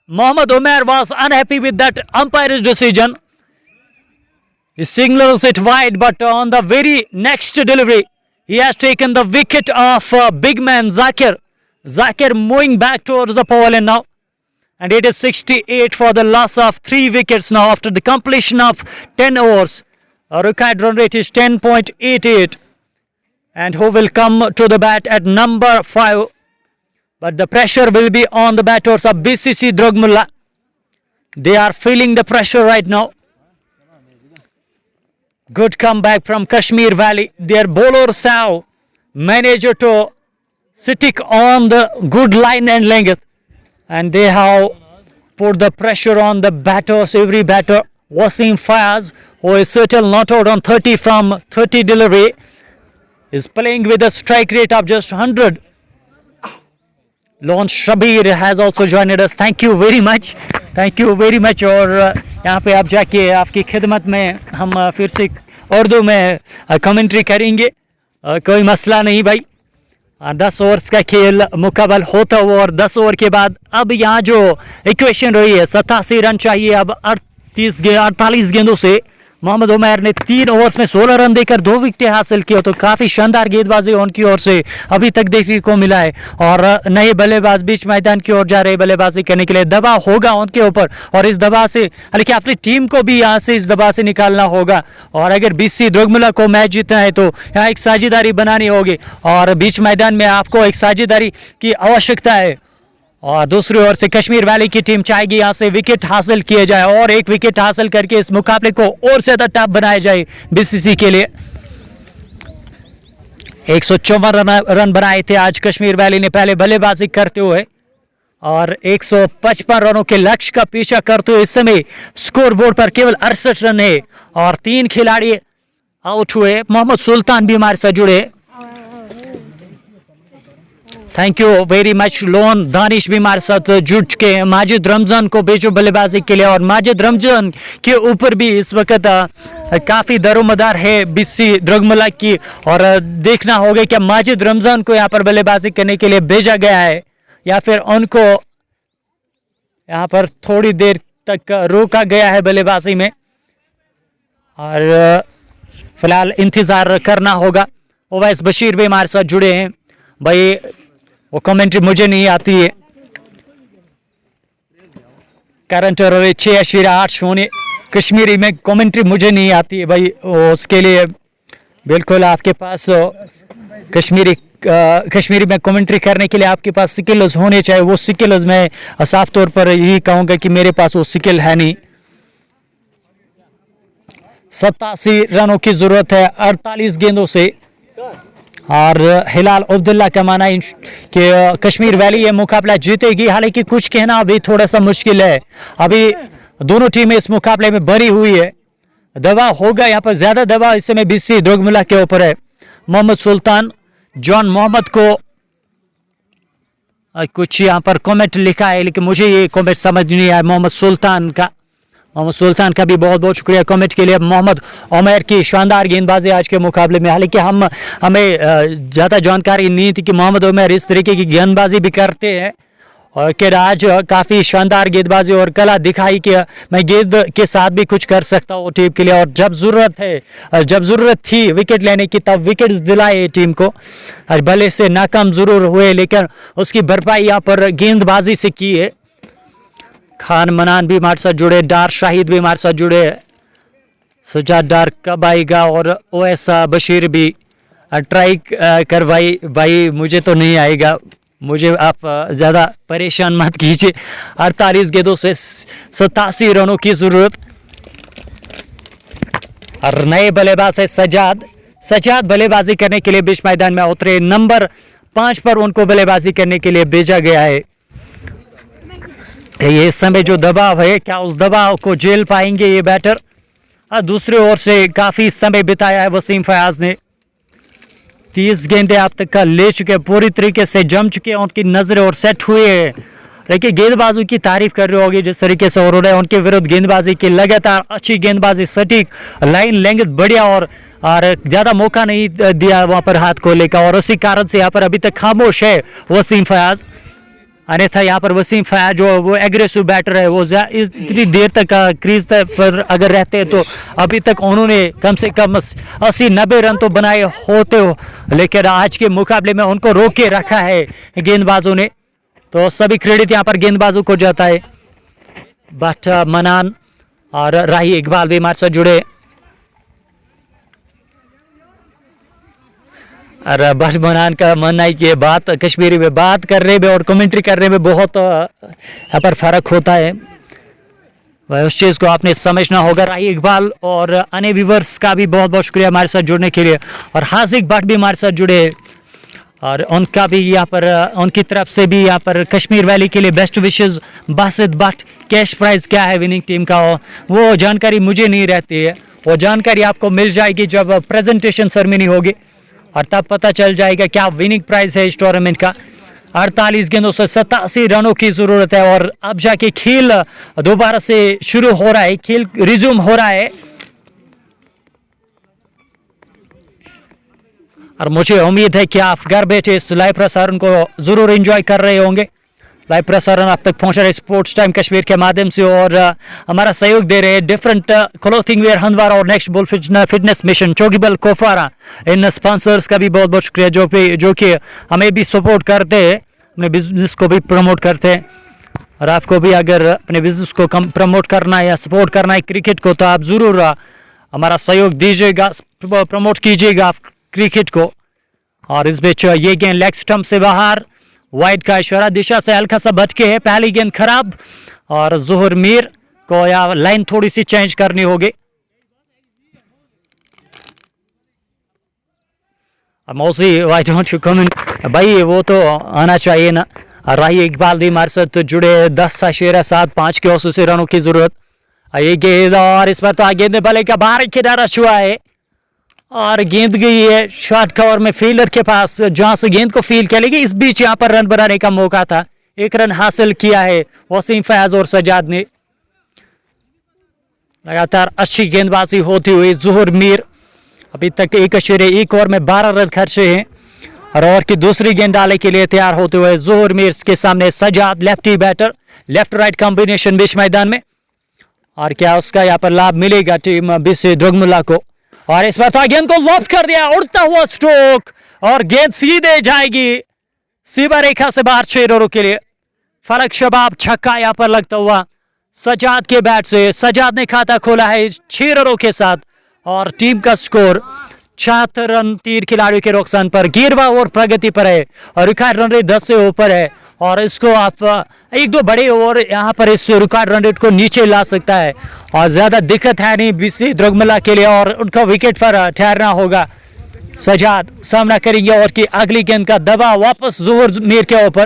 Mohammad Omar was unhappy with that umpire's decision. He signals it wide, but on the very next delivery, he has taken the wicket of big man Zakir. Zakir moving back towards the pavilion now. And it is 68 for the loss of 3 wickets now after the completion of 10 overs. Required run rate is 10.88. And who will come to the bat at number 5? But the pressure will be on the batters of BCC Drogmulla. They are feeling the pressure right now. Good comeback from Kashmir Valley. Their bowlers have managed to stick on the good line and length. And they have put the pressure on the batters, every batter. Wasim Fayaz, who is certainly not out on 30 from 30 delivery, is playing with a strike rate of just 100. Lon Shabir has also joined us. Thank you very much. Thank you very much. और यहाँ पे आप जाके आपकी खिदमत में हम फिर से उर्दू में कमेंट्री करेंगे. कोई मसला नहीं भाई. 10 ओवर्स का खेल मुकम्मल होता हुआ और 10 ओवर के बाद अब यहाँ जो इक्वेशन रही है 87 रन चाहिए अब 48 गेंदों से मोहम्मद उमैर ने 3 ओवर्स में 16 रन देकर 2 विकेटें हासिल की, तो काफी शानदार गेंदबाजी उनकी ओर से अभी तक देखने को मिला है। और नए बल्लेबाज बीच मैदान की ओर जा रहे बल्लेबाजी करने के लिए, दबाव होगा उनके ऊपर और इस दबाव से, हालांकि अपनी टीम को भी यहाँ से इस दबाव से निकालना होगा। और अगर बीसी द्रुगमुला को मैच जीतना है तो यहाँ एक साझेदारी बनानी होगी और बीच मैदान में आपको एक साझेदारी की आवश्यकता है। और दूसरी ओर से कश्मीर वैली की टीम चाहेगी यहाँ से विकेट हासिल किए जाए और एक विकेट हासिल करके इस मुकाबले को और ज्यादा टफ बनाया जाए बीसीसी के लिए। 154 रन बनाए थे आज कश्मीर वैली ने पहले बल्लेबाजी करते हुए और 155 रनों के लक्ष्य का पीछा करते हुए इस समय स्कोर बोर्ड पर केवल 68 रन है और 3 खिलाड़ी आउट हुए। मोहम्मद सुल्तान भी हमारे साथ जुड़े, thank you very much. Loan Danish भी हमारे साथ जुड़ चुके हैं। माजिद रमजान को भेजो बल्लेबाजी के लिए और माजिद रमजान के ऊपर भी इस वक्त काफी दरोमदार है बीसी द्रुगमुला की और देखना होगा कि माजिद रमजान को यहाँ पर बल्लेबाजी करने के लिए भेजा गया है या फिर उनको यहाँ पर थोड़ी देर तक रोका गया है बल्लेबाजी में और फिलहाल इंतजार करना होगा। ओवैस बशीर भी हमारे साथ जुड़े हैं। भाई वो कमेंट्री मुझे नहीं आती है, करंट और 6.8 कश्मीरी में कमेंट्री मुझे नहीं आती है भाई, उसके लिए बिल्कुल आपके पास कश्मीरी में कमेंट्री करने के लिए आपके पास स्किल्स होने चाहिए। वो स्किल्स मैं साफ तौर पर यही कहूँगा कि मेरे पास वो स्किल है नहीं। 87 रनों की जरूरत है 48 गेंदों से और हिलाल अब्दुल्ला का माना है कि कश्मीर वैली ये मुकाबला जीतेगी, हालांकि कुछ कहना अभी थोड़ा सा मुश्किल है। अभी दोनों टीमें इस मुकाबले में भरी हुई है, दबाव होगा यहाँ पर, ज्यादा दबाव इस समय बीसी द्रुगमुला के ऊपर है। मोहम्मद सुल्तान जॉन मोहम्मद को कुछ यहाँ पर कमेंट लिखा है लेकिन मुझे ये कमेंट समझ नहीं आया। मोहम्मद सुल्तान का भी बहुत बहुत शुक्रिया कमेंट के लिए। मोहम्मद उमैर की शानदार गेंदबाजी आज के मुकाबले में, हालांकि हमें ज़्यादा जानकारी नहीं थी कि मोहम्मद उमैर इस तरीके की गेंदबाजी भी करते हैं और कि आज काफ़ी शानदार गेंदबाजी और कला दिखाई कि मैं गेंद के साथ भी कुछ कर सकता हूँ टीम के लिए और जब ज़रूरत थी विकेट लेने की तब विकेट दिलाए टीम को। भले से नाकाम ज़रूर हुए लेकिन उसकी भरपाई यहाँ पर गेंदबाजी से की है। खान मनान भी हमारे साथ जुड़े, डार शाहिद भी हमारे साथ जुड़े, सजाद डार कब आएगा और ओवैस बशीर भी ट्राई कर भाई मुझे तो नहीं आएगा, मुझे आप ज़्यादा परेशान मत कीजिए। 48 गेंदों से 87 रनों की जरूरत और नए बल्लेबाज है सजाद बल्लेबाजी करने के लिए बीच मैदान में उतरे। नंबर 5 पर उनको बल्लेबाजी करने के लिए भेजा गया है। ये इस समय जो दबाव है, क्या उस दबाव को झेल पाएंगे ये बैटर? दूसरी ओर से काफी समय बिताया है वसीम फयाज ने, 30 गेंदें अब तक का ले चुके, पूरी तरीके से जम चुके हैं, उनकी नजरें और सेट हुए हैं। लेकिन गेंदबाजों की तारीफ कर रहे होगी जिस तरीके से उन्होंने उनके विरुद्ध गेंदबाजी की, लगातार अच्छी गेंदबाजी, सटीक लाइन लेंथ बढ़िया और ज्यादा मौका नहीं दिया वहां पर हाथ को लेकर और उसी कारण से यहाँ पर अभी तक खामोश है वसीम फयाज। अन्यथा यहाँ पर वसीम फयाज जो वो एग्रेसिव बैटर है, वो इतनी देर तक क्रीज पर अगर रहते हैं तो अभी तक उन्होंने कम से कम 80-90 रन तो बनाए होते हो, लेकिन आज के मुकाबले में उनको रोक के रखा है गेंदबाजों ने, तो सभी क्रेडिट यहाँ पर गेंदबाजों को जाता है। बट मनान और राही इकबाल भी हमारे साथ जुड़े और बट मनान का मानना है कि बात कश्मीरी में बात करने में और कमेंट्री करने में बहुत यहाँ पर फर्क होता है, उस चीज़ को आपने समझना होगा। राही इकबाल और अन्य व्यूवर्स का भी बहुत बहुत शुक्रिया हमारे साथ जुड़ने के लिए और हासिक भट्ट भी हमारे साथ जुड़े और उनका भी यहाँ पर उनकी तरफ से भी यहाँ पर कश्मीर वैली के लिए best wishes. Basit Bhatt cash price क्या है विनिंग टीम का वो जानकारी मुझे नहीं रहती है, वो जानकारी आपको मिल जाएगी जब प्रेजेंटेशन सेरेमनी होगी और तब पता चल जाएगा क्या विनिंग प्राइस है इस टूर्नामेंट का। 48 गेंदों से 87 रनों की जरूरत है और अब जाके खेल दोबारा से शुरू हो रहा है, खेल रिज्यूम हो रहा है और मुझे उम्मीद है कि आप घर बैठे इस लाइव प्रसारण को जरूर एंजॉय कर रहे होंगे। लाइव प्रसारण आप तक पहुंच रहे स्पोर्ट्स टाइम कश्मीर के माध्यम से, और हमारा सहयोग दे रहे हैं डिफरेंट क्लोथिंग वेयर हंदवारा और next bull fitness mission Chowkibal Kupwara. इन स्पॉन्सर्स का भी बहुत बहुत शुक्रिया जो कि हमें भी सपोर्ट करते हैं, अपने बिजनेस को भी प्रमोट करते हैं। और आपको भी अगर अपने बिजनेस को प्रमोट करना है या सपोर्ट करना है क्रिकेट को, तो आप ज़रूर हमारा सहयोग दीजिएगा, प्रमोट कीजिएगा आप क्रिकेट को। और इस बीच ये गेंद लेग स्टंप से बाहर, वाइड का इशारा, दिशा से हल्का सा भटके है, पहली गेंद खराब। और जोहर मीर को या लाइन थोड़ी सी चेंज करनी होगी। मौसी वाई डोंट यू कमेंट, भाई वो तो आना चाहिए ना। राही इकबाल भी हमारे साथ जुड़े, 10 शेर 7-5 के औसत से रनों की जरूरत। ये गेंद, और इस पर तो गेंद भले का बाहर किनारा छुआ है और गेंद गई है शॉर्ट कवर में फील्डर के पास, जहां से गेंद को फील किया। लेकिन इस बीच यहां पर रन बनाने का मौका था, एक रन हासिल किया है वसीम फयाज और सजाद ने। लगातार अच्छी गेंदबाजी होती हुई जोहर मीर अभी तक 1 ओवर में 12 रन खर्चे हैं, और ओवर की दूसरी गेंद डालने के लिए तैयार होते हुए जोहर मीर के सामने Sajad, lefty batter, left right combination बीच मैदान में। और क्या उसका यहाँ पर लाभ मिलेगा टीम बीसी द्रगमुल्ला को। और इस बार तो गेंद को लॉफ्ट कर दिया, उड़ता हुआ स्ट्रोक, और गेंद सीधे जाएगी सीमा रेखा से बाहर 6 रनों के लिए। फरक शबाब छक्का यहाँ पर लगता हुआ सजाद के बैट से। सजाद ने खाता खोला है 6 रनों के साथ, और टीम का स्कोर 76 रन 3 खिलाड़ियों के नुकसान पर। 11वां ओवर प्रगति पर है और रिकॉर्ड रन रेट 10 से ऊपर है, और इसको आप 1-2 बड़े ओवर यहाँ पर इस रिकॉर्ड रन रेट को नीचे ला सकता है, और ज्यादा दिक्कत है नहीं बीसी द्रगमुल्ला के लिए, और उनको विकेट पर ठहरना होगा। सजाद सामना करेंगे और की अगली गेंद का दबाव वापस जोहर मीर के ऊपर।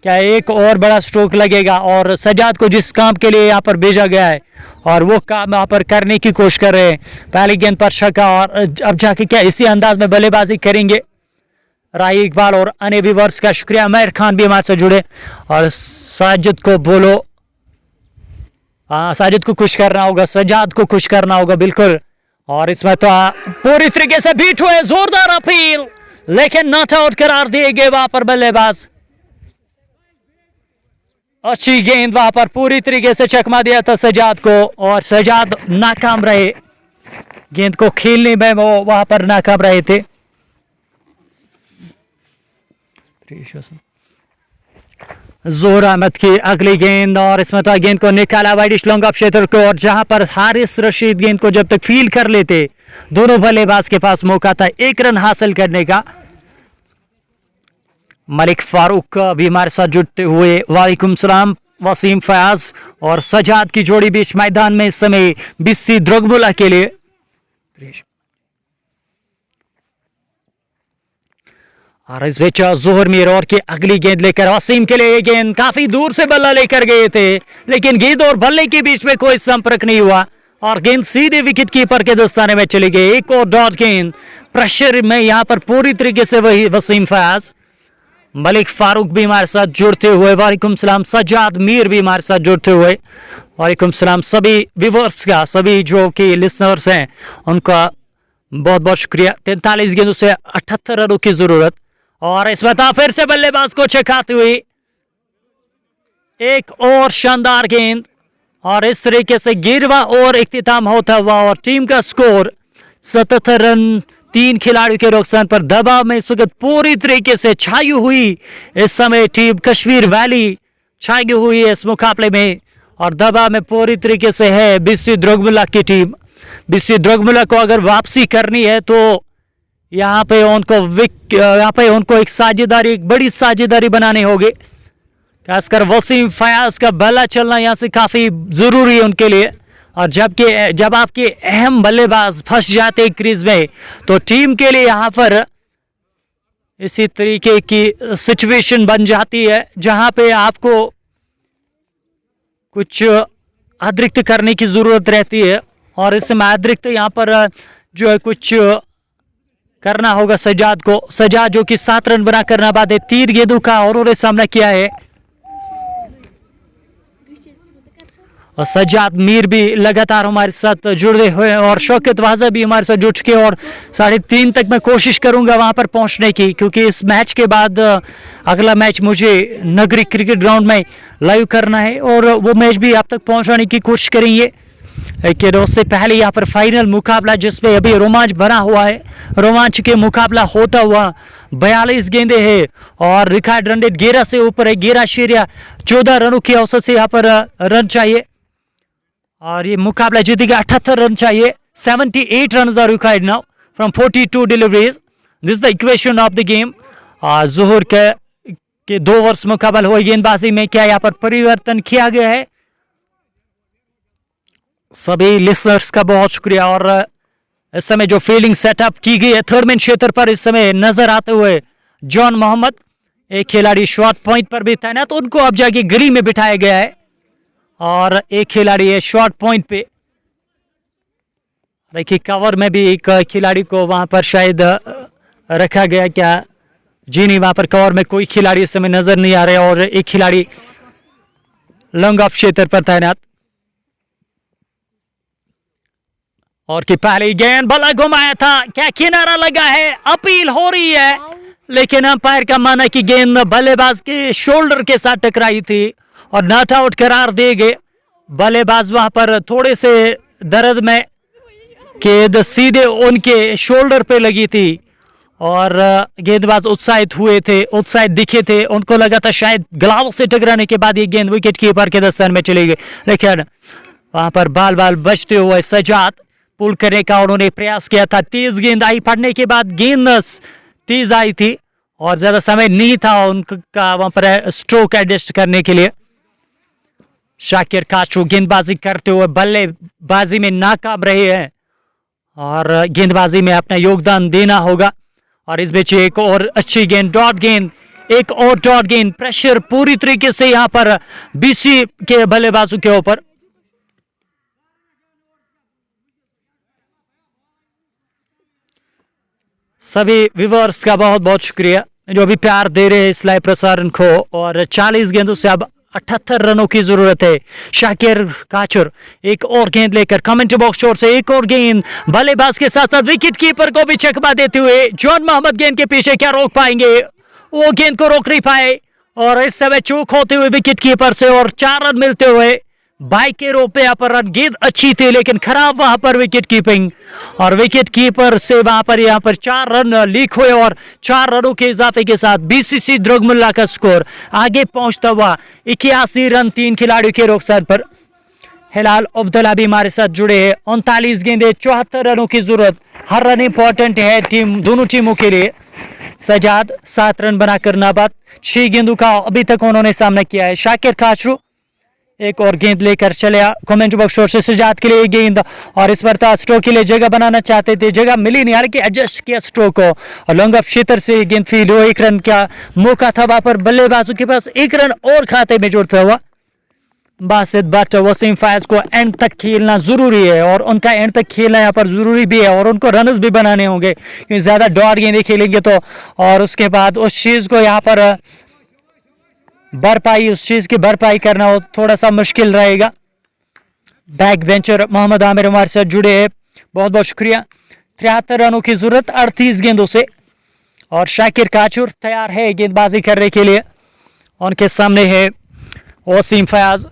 क्या एक और बड़ा स्ट्रोक लगेगा, और सजाद को जिस काम के लिए यहाँ पर भेजा गया है और वो काम यहाँ पर करने की कोशिश कर रहे हैं। पहली गेंद पर छक्का, और अब जाके क्या इसी अंदाज में बल्लेबाजी करेंगे। राही इकबाल और अन्य व्यूअर्स का शुक्रिया, महर खान भी हमारे से जुड़े। और साजिद को बोलो, हाँ साजिद को खुश करना होगा, सजाद को खुश करना होगा बिल्कुल। और इसमें तो पूरी तरीके से बीट हुए, जोरदार अपील, लेकिन नॉट आउट करार दिए गए वहां पर बल्लेबाज। अच्छी गेंद वहां पर पूरी तरीके से चकमा दिया था सजाद को, और सजाद नाकाम रहे, गेंद को खेलने में वो वहां पर नाकाम रहे थे। जोहर अहमद की अगली गेंद, और इसमें तो गेंद को निकाला वाइडिश लॉन्ग ऑफ क्षेत्र को, और जहां पर हारिस रशीद गेंद को जब तक फील कर लेते, दोनों बल्लेबाज के पास मौका था 1 रन हासिल करने का। मलिक फारूक भी हमारे साथ जुड़ते हुए, वालेकुम सलाम। वसीम फयाज और सजाद की जोड़ी बीच मैदान में इस समय बीसी द्रगमुल्ला के लिए। और इस बीच जोहर मीर और की अगली गेंद लेकर वसीम के लिए, ये गेंद काफी दूर से बल्ला लेकर गए थे, लेकिन गेंद और बल्ले के बीच में कोई संपर्क नहीं हुआ, और गेंद सीधे विकेट कीपर के दस्ताने में चली गई। एक और डॉट गेंद, प्रेशर में यहां पर पूरी तरीके से वही वसीम फयाज। मलिक फारूक भी हमारे साथ जुड़ते हुए, वालेकुम सलाम। सजाद मीर भी हमारे साथ जुड़ते हुए, वालेकुम सलाम। सभी व्यूअर्स का, सभी जो कि लिसनर्स हैं, उनका बहुत बहुत शुक्रिया। 43 गेंदों से 78 रनों की जरूरत, और इस बार फिर से बल्लेबाज को चकाती हुई एक और शानदार गेंद, और इस तरीके से 11वां ओवर इख्तिताम होता हुआ, और टीम का स्कोर 77 रन 3 खिलाड़ियों के नुकसान पर। दबाव में इस वक्त पूरी तरीके से छाई हुई इस समय टीम कश्मीर वैली छाई हुई है इस मुकाबले में, और दबाव में पूरी तरीके से है बीसी द्रगमुल्ला की टीम। बीसी द्रगमुल्ला को अगर वापसी करनी है तो यहाँ पे उनको एक साझेदारी, एक बड़ी साझेदारी बनानी होगी, खासकर वसीम फयाज का बल्ला चलना यहाँ से काफी जरूरी है उनके लिए। और जब आपके अहम बल्लेबाज फंस जाते हैं क्रीज में, तो टीम के लिए यहाँ पर इसी तरीके की सिचुएशन बन जाती है जहां पे आपको कुछ अतिरिक्त करने की जरूरत रहती है, और इसमें अतिरिक्त यहाँ पर जो है कुछ करना होगा सजाद को। सजाद जो कि 7 रन बना करना बाद 3 गेंदों का और उन्होंने सामना किया है, और सज्जाद मीर भी लगातार हमारे साथ जुड़े हुए हैं और शौकत वाजा भी हमारे साथ जुड़ चुके हैं। और 3:30 तक मैं कोशिश करूंगा वहां पर पहुंचने की, क्योंकि इस मैच के बाद अगला मैच मुझे नगरी क्रिकेट ग्राउंड में लाइव करना है और वो मैच भी आप तक पहुंचाने की कोशिश करेंगे। लेकिन उससे पहले यहाँ पर फाइनल मुकाबला जिसमें अभी रोमांच बना हुआ है, रोमांच के मुकाबला होता हुआ 42 गेंदे हैं और रिकॉर्ड रन रेट 11 से ऊपर है। 11.14 रनों की औसत से यहाँ पर रन चाहिए और ये मुकाबला जीतेगा। 78 रन चाहिए। 78 runs are required now from 42 deliveries. This is the equation of the game. जोहर के 2 ओवर्स मुकाबला हुआ गेंदबाजी में। क्या यहाँ पर परिवर्तन किया गया है? सभी लिसनर्स का बहुत शुक्रिया। और इस समय जो फील्डिंग सेटअप की गई है थर्ड मैन क्षेत्र पर इस समय नजर आते हुए जॉन मोहम्मद, एक खिलाड़ी शॉर्ट पॉइंट पर भी तैनात, तो उनको अब जाके गली में बिठाया गया है और एक खिलाड़ी है शॉर्ट पॉइंट पे। देखिए कवर में भी एक खिलाड़ी को वहां पर शायद रखा गया, क्या जी नहीं, वहां पर कवर में कोई खिलाड़ी इस समय नजर नहीं आ रहे और एक खिलाड़ी लॉन्ग ऑफ क्षेत्र पर तैनात। और कि पहले गेंद भला घुमाया था, क्या किनारा लगा है, अपील हो रही है, लेकिन अंपायर का माना कि गेंद बल्लेबाज के शोल्डर के साथ टकराई थी और नॉट आउट करार दिए गए। बल्लेबाज वहां पर थोड़े से दर्द में, गेंद सीधे उनके शोल्डर पे लगी थी और गेंदबाज उत्साहित हुए थे, उत्साहित दिखे थे, उनको लगा था शायद ग्लाव से टकराने के बाद ये गेंद विकेट कीपर के दस्तन में चली गई। लेकिन वहां पर बाल बाल बचते हुए सजाद पुल करने का उन्होंने प्रयास किया था। तेज गेंद आई, पड़ने के बाद गेंद तेज आई थी और ज्यादा समय नहीं था उनका वहां पर स्ट्रोक एडजस्ट करने के लिए। शाकिर काशरू गेंदबाजी करते हुए बल्लेबाजी में नाकाम रहे हैं और गेंदबाजी में अपना योगदान देना होगा। और इस बीच एक और अच्छी गेंद, डॉट गेंद, एक और डॉट गेंद, प्रेशर पूरी तरीके से यहां पर बीसी के बल्लेबाजों के ऊपर। सभी व्यूअर्स का बहुत बहुत शुक्रिया जो भी प्यार दे रहे हैं इस लाइव प्रसारण को। और 40 गेंदों से अब 78 रनों की जरूरत है। शाकिर काचर एक और गेंद लेकर कमेंट्री बॉक्स शोर से एक और गेंद, बल्लेबाज के साथ साथ विकेट कीपर को भी चकमा देते हुए जॉन मोहम्मद गेंद के पीछे, क्या रोक पाएंगे? वो गेंद को रोक नहीं पाए और इस समय चूक होते हुए विकेट कीपर से और 4 रन मिलते हुए 22 के रोपे यहाँ पर रन। गेंद अच्छी थी लेकिन खराब वहां पर विकेट कीपिंग और विकेट कीपर से वहां पर यहाँ पर 4 रन लीक हुए और 4 रनों के इजाफे के साथ बीसीसी द्रगमुल्ला का स्कोर आगे पहुंचता हुआ 81 रन 3 खिलाड़ियों के रोकसार पर। हिलाल अब्दुल्ला भी हमारे साथ जुड़े हैं। 39 गेंदे 74 रनों की जरूरत, हर रन इंपॉर्टेंट है टीम, दोनों टीमों के लिए। सजाद 7 रन बनाकर नाबाद, 6 गेंदों का अभी तक उन्होंने सामना किया है। शाकिर काचरू एक और गेंद लेकर चले कमेंट बॉक्स शोर से सजाद के लिए गेंद और इस बार स्ट्रोक के लिए जगह बनाना चाहते थे, जगह मिली नहीं, हालांकि एडजस्ट किया स्ट्रोक को और लॉन्ग ऑफ क्षेत्र से गेंद फील्ड हुआ। 1 रन का मौका था वहां पर बल्लेबाजों के पास, 1 रन और खाते में जुड़ता हुआ बासित भट्ट। वसीम फैज को एंड तक खेलना जरूरी है और उनका एंड तक खेलना यहाँ पर जरूरी भी है और उनको रन्स भी बनाने होंगे क्योंकि ज्यादा डॉट गेंदें खेलेंगे तो, और उसके बाद उस चीज को यहाँ पर भरपाई, उस चीज की भरपाई करना थोड़ा सा मुश्किल रहेगा। बैक बेंचर मोहम्मद आमिर हमारे साथ जुड़े हैं, बहुत बहुत शुक्रिया। 73 रनों की जरूरत 38 गेंदों से और शाकिर काचूर तैयार है गेंदबाजी करने के लिए। उनके सामने है Wasim Fayaz.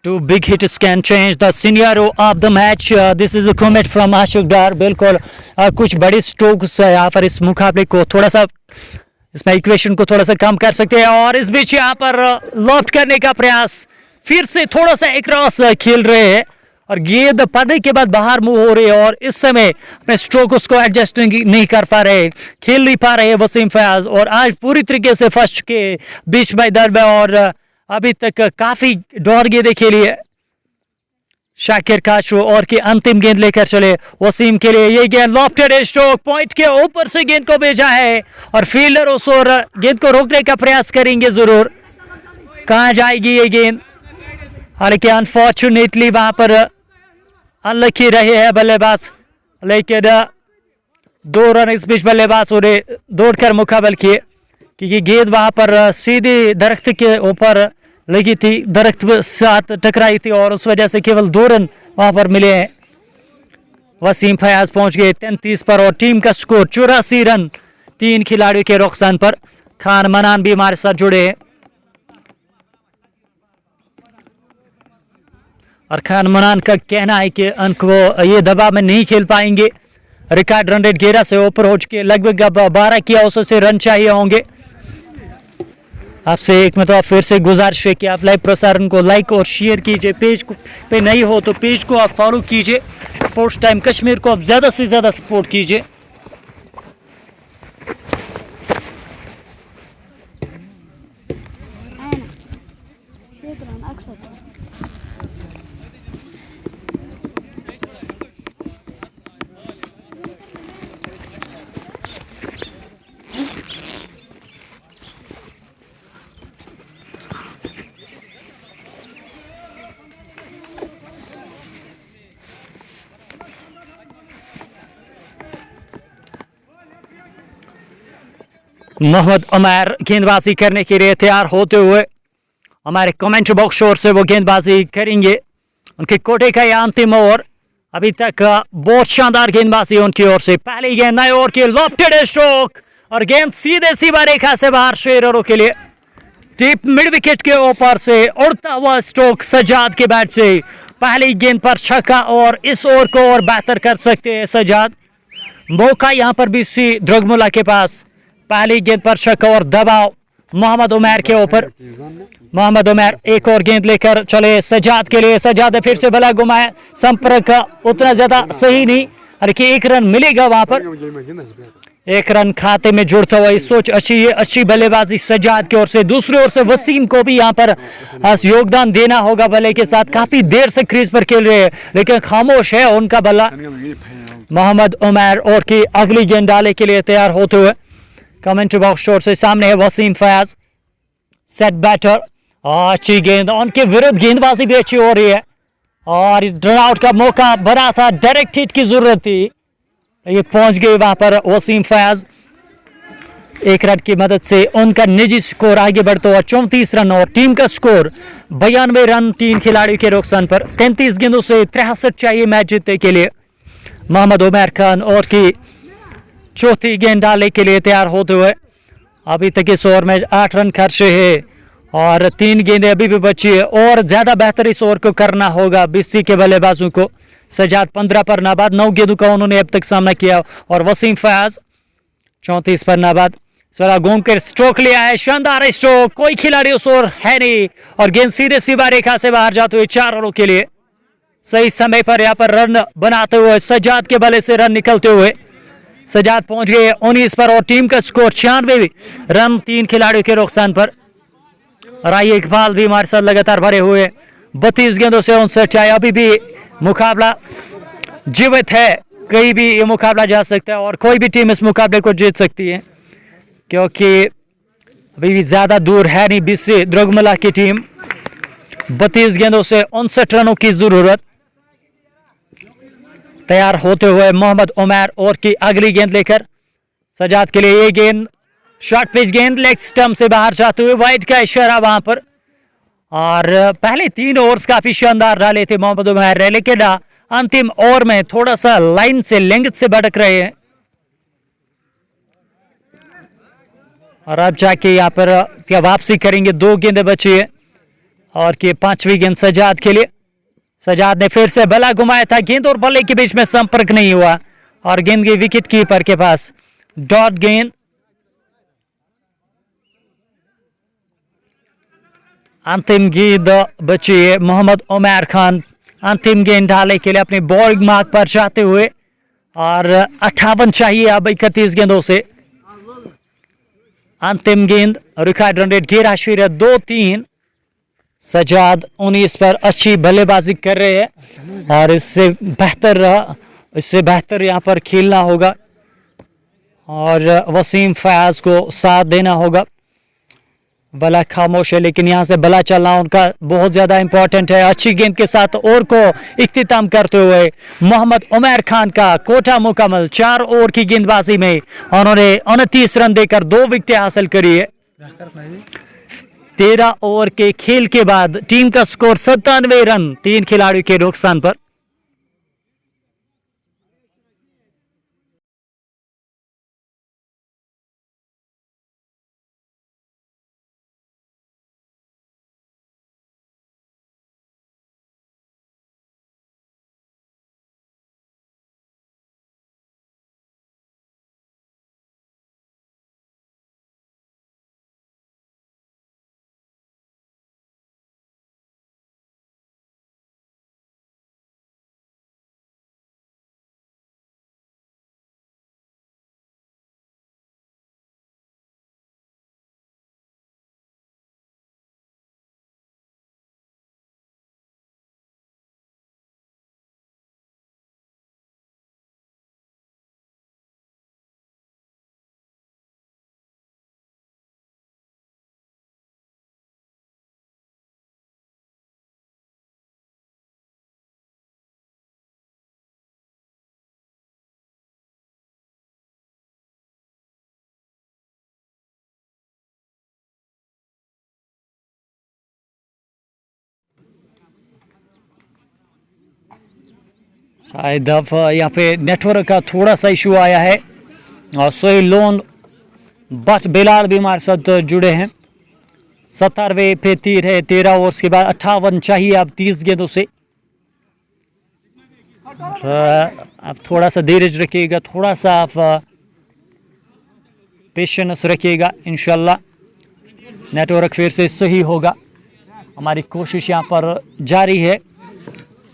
Two big hits can change the scenario of the match. This is a comment from Ashok Dar. बिल्कुल कुछ बड़ी स्ट्रोक्स यहाँ पर इस मुकाबले को थोड़ा सा, इसमें इक्वेशन को थोड़ा सा कम कर सकते हैं। और इस बीच यहाँ पर लॉफ्ट करने का प्रयास, फिर से थोड़ा सा एक क्रॉस खेल रहे हैं और गेंद पड़ने के बाद बाहर मूव हो रही है और इस समय अपने स्ट्रोक उसको एडजस्ट नहीं कर पा रहे, खेल नहीं पा रहे वसीम फयाज। और आज पूरी तरीके से फंस चुके बीच मैदान में और अभी तक काफी डॉट गेंदें खेली है शाकिर काचू और की अंतिम गेंद लेकर चले वसीम के लिए। ये गेंद लॉफ्टेड स्ट्रोक पॉइंट के ऊपर से गेंद को भेजा है और फील्डर उस और गेंद को रोकने का प्रयास करेंगे जरूर, कहां जाएगी ये गेंद। हालांकि अनफॉर्चुनेटली वहां पर अनलकी रहे हैं बल्लेबाज, लेकिन 2 रन इस बीच बल्लेबाज उन्हें दौड़कर मुकाबल किए। क्योंकि गेंद वहां पर सीधे दरख्त के ऊपर लगी थी, दरख्त साथ टकराई थी और उस वजह से केवल 2 रन वहां पर मिले हैं। वसीम फयाज पहुंच गए 33 पर और टीम का स्कोर 84 रन 3 खिलाड़ियों के रुखसान पर। खान मनान भी हमारे साथ जुड़े हैं और खान मनान का कहना है कि अंक वो ये दबाव में नहीं खेल पाएंगे। रिकॉर्ड रन रेट 11 से ऊपर हो चुके, लगभग अब 12 की औसत से रन चाहिए होंगे। आपसे एक मतलब फिर से गुजारिश है कि आप लाइव प्रसारण को लाइक और शेयर कीजिए। पेज को पे नहीं हो तो पेज को आप फॉलो कीजिए। स्पोर्ट्स टाइम कश्मीर को आप ज़्यादा से ज़्यादा सपोर्ट कीजिए। मोहम्मद उमर गेंदबाजी करने के लिए तैयार होते हुए हमारे कमेंट बॉक्स ओर से वो गेंदबाजी करेंगे। उनके कोटे का यह अंतिम ओवर, अभी तक बहुत शानदार गेंदबाजी उनकी ओर से। पहली गेंद नए ओवर की लॉफ्टेड स्ट्रोक और गेंद सीधे सीमा रेखा से बाहर 6 रनों के लिए। डीप मिड विकेट के ऊपर से उड़ता हुआ स्ट्रोक सजाद के बैट से। पहली गेंद पर छक्का और इस ओवर को और बेहतर कर सकते हैं सजाद। मौका यहां पर भी सी ड्रगमुला के पास। पहली गेंद पर छक्का और दबाव मोहम्मद उमर के ऊपर। मोहम्मद उमर एक और गेंद लेकर चले सजाद के लिए। सजाद ने फिर से बला घुमाया, संपर्क उतना ज्यादा सही नहीं, हालांकि 1 रन मिलेगा वहां पर। 1 रन खाते में जुड़ता हुआ इस सोच अच्छी बल्लेबाजी सजाद की ओर से। दूसरी ओर से वसीम को भी यहां पर योगदान देना होगा। बल्ले के साथ काफी देर से क्रीज पर खेल रहे हैं लेकिन खामोश है उनका बल्ला। मोहम्मद उमर और की अगली गेंद डाले के लिए तैयार होते हुए कमेंट्री बॉक्स शोर से सामने है वसीम फयाज, सेट बैटर। अच्छी गेंद, उनके विरुद्ध गेंदबाजी भी अच्छी हो रही है और रन आउट का मौका बना था, डायरेक्ट हिट की जरूरत थी, ये पहुंच गए वहां पर वसीम फयाज। 1 रन की मदद से उनका निजी स्कोर आगे बढ़ता हुआ 34 रन और टीम का स्कोर 92 रन 3 खिलाड़ियों के नुकसान पर। 33 गेंदों से 63 चाहिए मैच जीतने के लिए। मोहम्मद उमर खान और की चौथी गेंद डालने के लिए तैयार होते हुए। अभी तक इस ओवर में 8 रन खर्चे हैं और 3 गेंदें अभी भी बची है और ज्यादा बेहतर इस ओवर को करना होगा बीसी के बल्लेबाजों को। सजाद 15 पर नाबाद, 9 गेंदों का उन्होंने अब तक सामना किया और वसीम फयाज 34 पर नाबाद। जरा घूम कर स्ट्रोक लिया है, शानदार स्ट्रोक, कोई खिलाड़ी उस ओर है नहीं और गेंद सीधे सीमा रेखा से बाहर जाते हुए 4 रनों के लिए। सही समय पर यहाँ पर रन बनाते हुए सजाद के बल्ले से रन निकलते हुए सजाद पहुंच गए 19 पर और टीम का स्कोर 96 रन 3 खिलाड़ियों के नुकसान पर। राई इकबाल भी हमारे साथ लगातार भरे हुए 32 गेंदों से 59 चाहिए। अभी भी मुकाबला जीवित है, कहीं भी ये मुकाबला जा सकता है और कोई भी टीम इस मुकाबले को जीत सकती है क्योंकि अभी भी ज्यादा दूर है नहीं बीसी ड्रगमुला की टीम। 32 गेंदों से 59 रनों की जरूरत। तैयार होते हुए मोहम्मद उमर और की अगली गेंद लेकर सजाद के लिए। ये गेंद शॉर्ट पिच गेंद लेग स्टंप से बाहर जाते हुए वाइड का इशारा वहां पर। और पहले 3 ओवर्स काफी शानदार डाले थे मोहम्मद उमर ने, लेकिन अंतिम ओवर में थोड़ा सा लाइन से लेंथ से भटक रहे हैं और अब जाके यहाँ पर क्या वापसी करेंगे। 2 गेंदें बची है और की 5वीं गेंद सजाद के लिए। सजाद ने फिर से बल्ला घुमाया था, गेंद और बल्ले के बीच में संपर्क नहीं हुआ और गेंद की विकेट कीपर के पास। डॉट गेंद। अंतिम गेंद बची है। मोहम्मद उमर खान अंतिम गेंद डालने के लिए अपने बॉलिंग मार्क पर जाते हुए और 58 चाहिए अब 31 गेंदों से। अंतिम गेंद, रिकॉर्ड रन रेट 11.23। सजाद 19 पर अच्छी बल्लेबाजी कर रहे हैं और इससे बेहतर यहाँ पर खेलना होगा और वसीम फयाज को साथ देना होगा। बला खामोश है, लेकिन यहाँ से बला चलना उनका बहुत ज़्यादा इंपॉर्टेंट है। अच्छी गेंद के साथ ओवर को इख्तिताम करते हुए मोहम्मद उमर खान का कोटा मुकम्मल। 4 ओवर की गेंदबाजी में उन्होंने 29 रन देकर 2 विकेटें हासिल करी है। 13 ओवर के खेल के बाद टीम का स्कोर 97 रन 3 खिलाड़ियों के नुकसान पर। शायद अब यहाँ पे नेटवर्क का थोड़ा सा इशू आया है और सोहेल लोन बट बिलाल भी हमारे साथ जुड़े हैं। 17वें पे तीर है, 13 ओवर्स के बाद 58 चाहिए अब 30 गेंदों से। आप थोड़ा सा धीरज रखिएगा, थोड़ा सा आप पेशेंस रखिएगा, इंशाल्लाह नेटवर्क फिर से सही होगा। हमारी कोशिश यहाँ पर जारी है।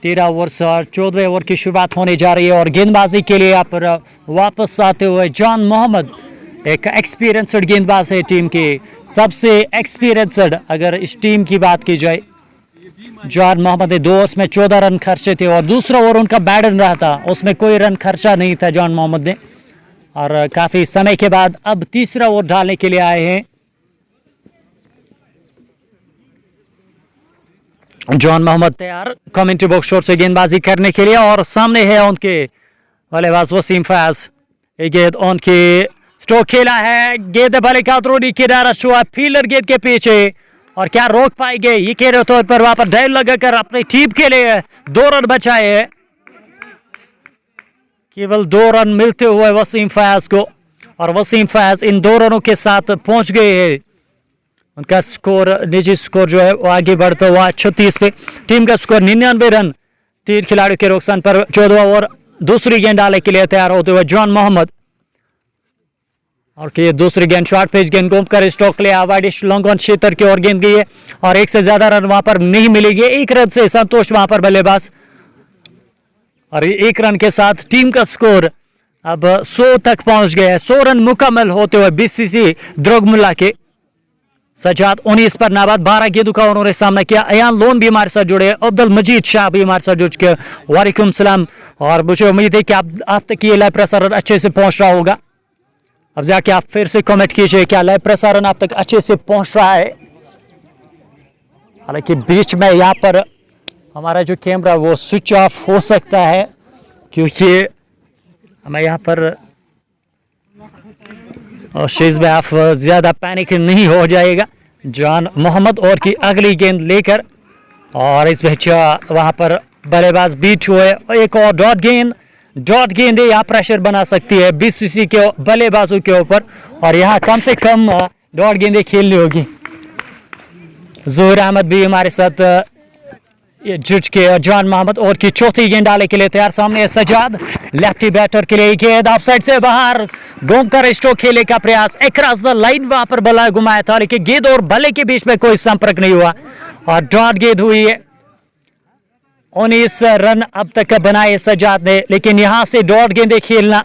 13 ओवर्स और 14वें ओवर की शुरुआत होने जा रही है और गेंदबाजी के लिए यहाँ पर वापस आते हुए जॉन मोहम्मद, एक एक्सपीरियंस्ड गेंदबाज है, टीम के सबसे एक्सपीरियंस्ड अगर इस टीम की बात की जाए। जॉन मोहम्मद ने 2 ओवर्स में 14 रन खर्चे थे और दूसरा ओवर उनका बैड रन रहा था, उसमें कोई रन खर्चा नहीं था जॉन मोहम्मद ने। और काफ़ी समय के बाद अब तीसरा ओवर डालने के लिए आए हैं जॉन मोहम्मद। तैयार कमेंट्री बॉक्स शॉट से गेंदबाजी करने के लिए और सामने है उनके बल्लेबाज वसीम फयाज। एक गेंद उनके स्ट्रोक खेला है, गेंद भले का त्रोड़ी किनारा छुआ फील्डर गेंद के पीछे और क्या रोक पाएंगे। ये कह रहे तौर पर वहां पर डाइव लगाकर अपनी टीम के लिए 2 रन बचाए हैं। केवल 2 रन मिलते हुए वसीम फयाज को और वसीम फयाज इन 2 रनों के साथ पहुंच गए हैं। उनका स्कोर, निजी स्कोर जो है वो आगे बढ़ता हुआ 36 पे। टीम का स्कोर 99 रन 3 खिलाड़ियों के नुकसान पर। 14वां ओवर दूसरी गेंद डालने के लिए तैयार होते हुए जॉन मोहम्मद और कि दूसरी गेंद शॉर्ट पेज गेंद घूम कर स्ट्रोक ले वाइडिश लॉन्ग ऑन क्षेत्र की ओर गेंद गई है और 1 से ज्यादा रन वहां पर नहीं मिलेगी। 1 रन से संतोष वहां पर बल्लेबाज और 1 रन के साथ टीम का स्कोर अब 100 तक पहुंच गया है। 100 रन मुकम्मल होते हुए बीसीसी द्रोगमुल्ला के सजाद 19 पर नाबाद 12 गेंदों का उन्होंने सामना किया। अयान लोन भी हमारे साथ जुड़े, अब्दुल मजीद शाह भी हमारे साथ जुड़ चुके। वालेकुम सलाम। और मुझे उम्मीद है कि आप तक ये लाइव प्रसारण अच्छे से पहुंच रहा होगा। अब जाके आप फिर से कमेंट कीजिए क्या लाइव प्रसारण आप तक अच्छे से पहुंच रहा है। हालांकि बीच में यहाँ पर हमारा जो कैमरा वो स्विच ऑफ हो सकता है क्योंकि हमें यहाँ पर और शेज में आप ज्यादा पैनिक नहीं हो जाएगा। जॉन मोहम्मद और की अगली गेंद लेकर और इस वहां पर बल्लेबाज बीट हुए। एक और डॉट गेंद यहाँ प्रेशर बना सकती है बीसीसी के बल्लेबाजों के ऊपर और यहाँ कम से कम डॉट गेंदें खेलनी होगी। जोहर अहमद भी हमारे साथ जुट के जॉन मोहम्मद और की चौथी गेंद डालने के लिए तैयार। सामने सजाद, लेफ्टी बैटर के लिए गेंद ऑफसाइड से बाहर घूमकर स्ट्रोक खेलने का प्रयास। अक्रॉस द लाइन वहां पर बल्ला घुमाया था लेकिन गेंद और बल्ले के बीच में कोई संपर्क नहीं हुआ और डॉट गेंद हुई है। 19 रन अब तक बनाए सजाद ने, लेकिन यहां से डॉट गेंदें खेलना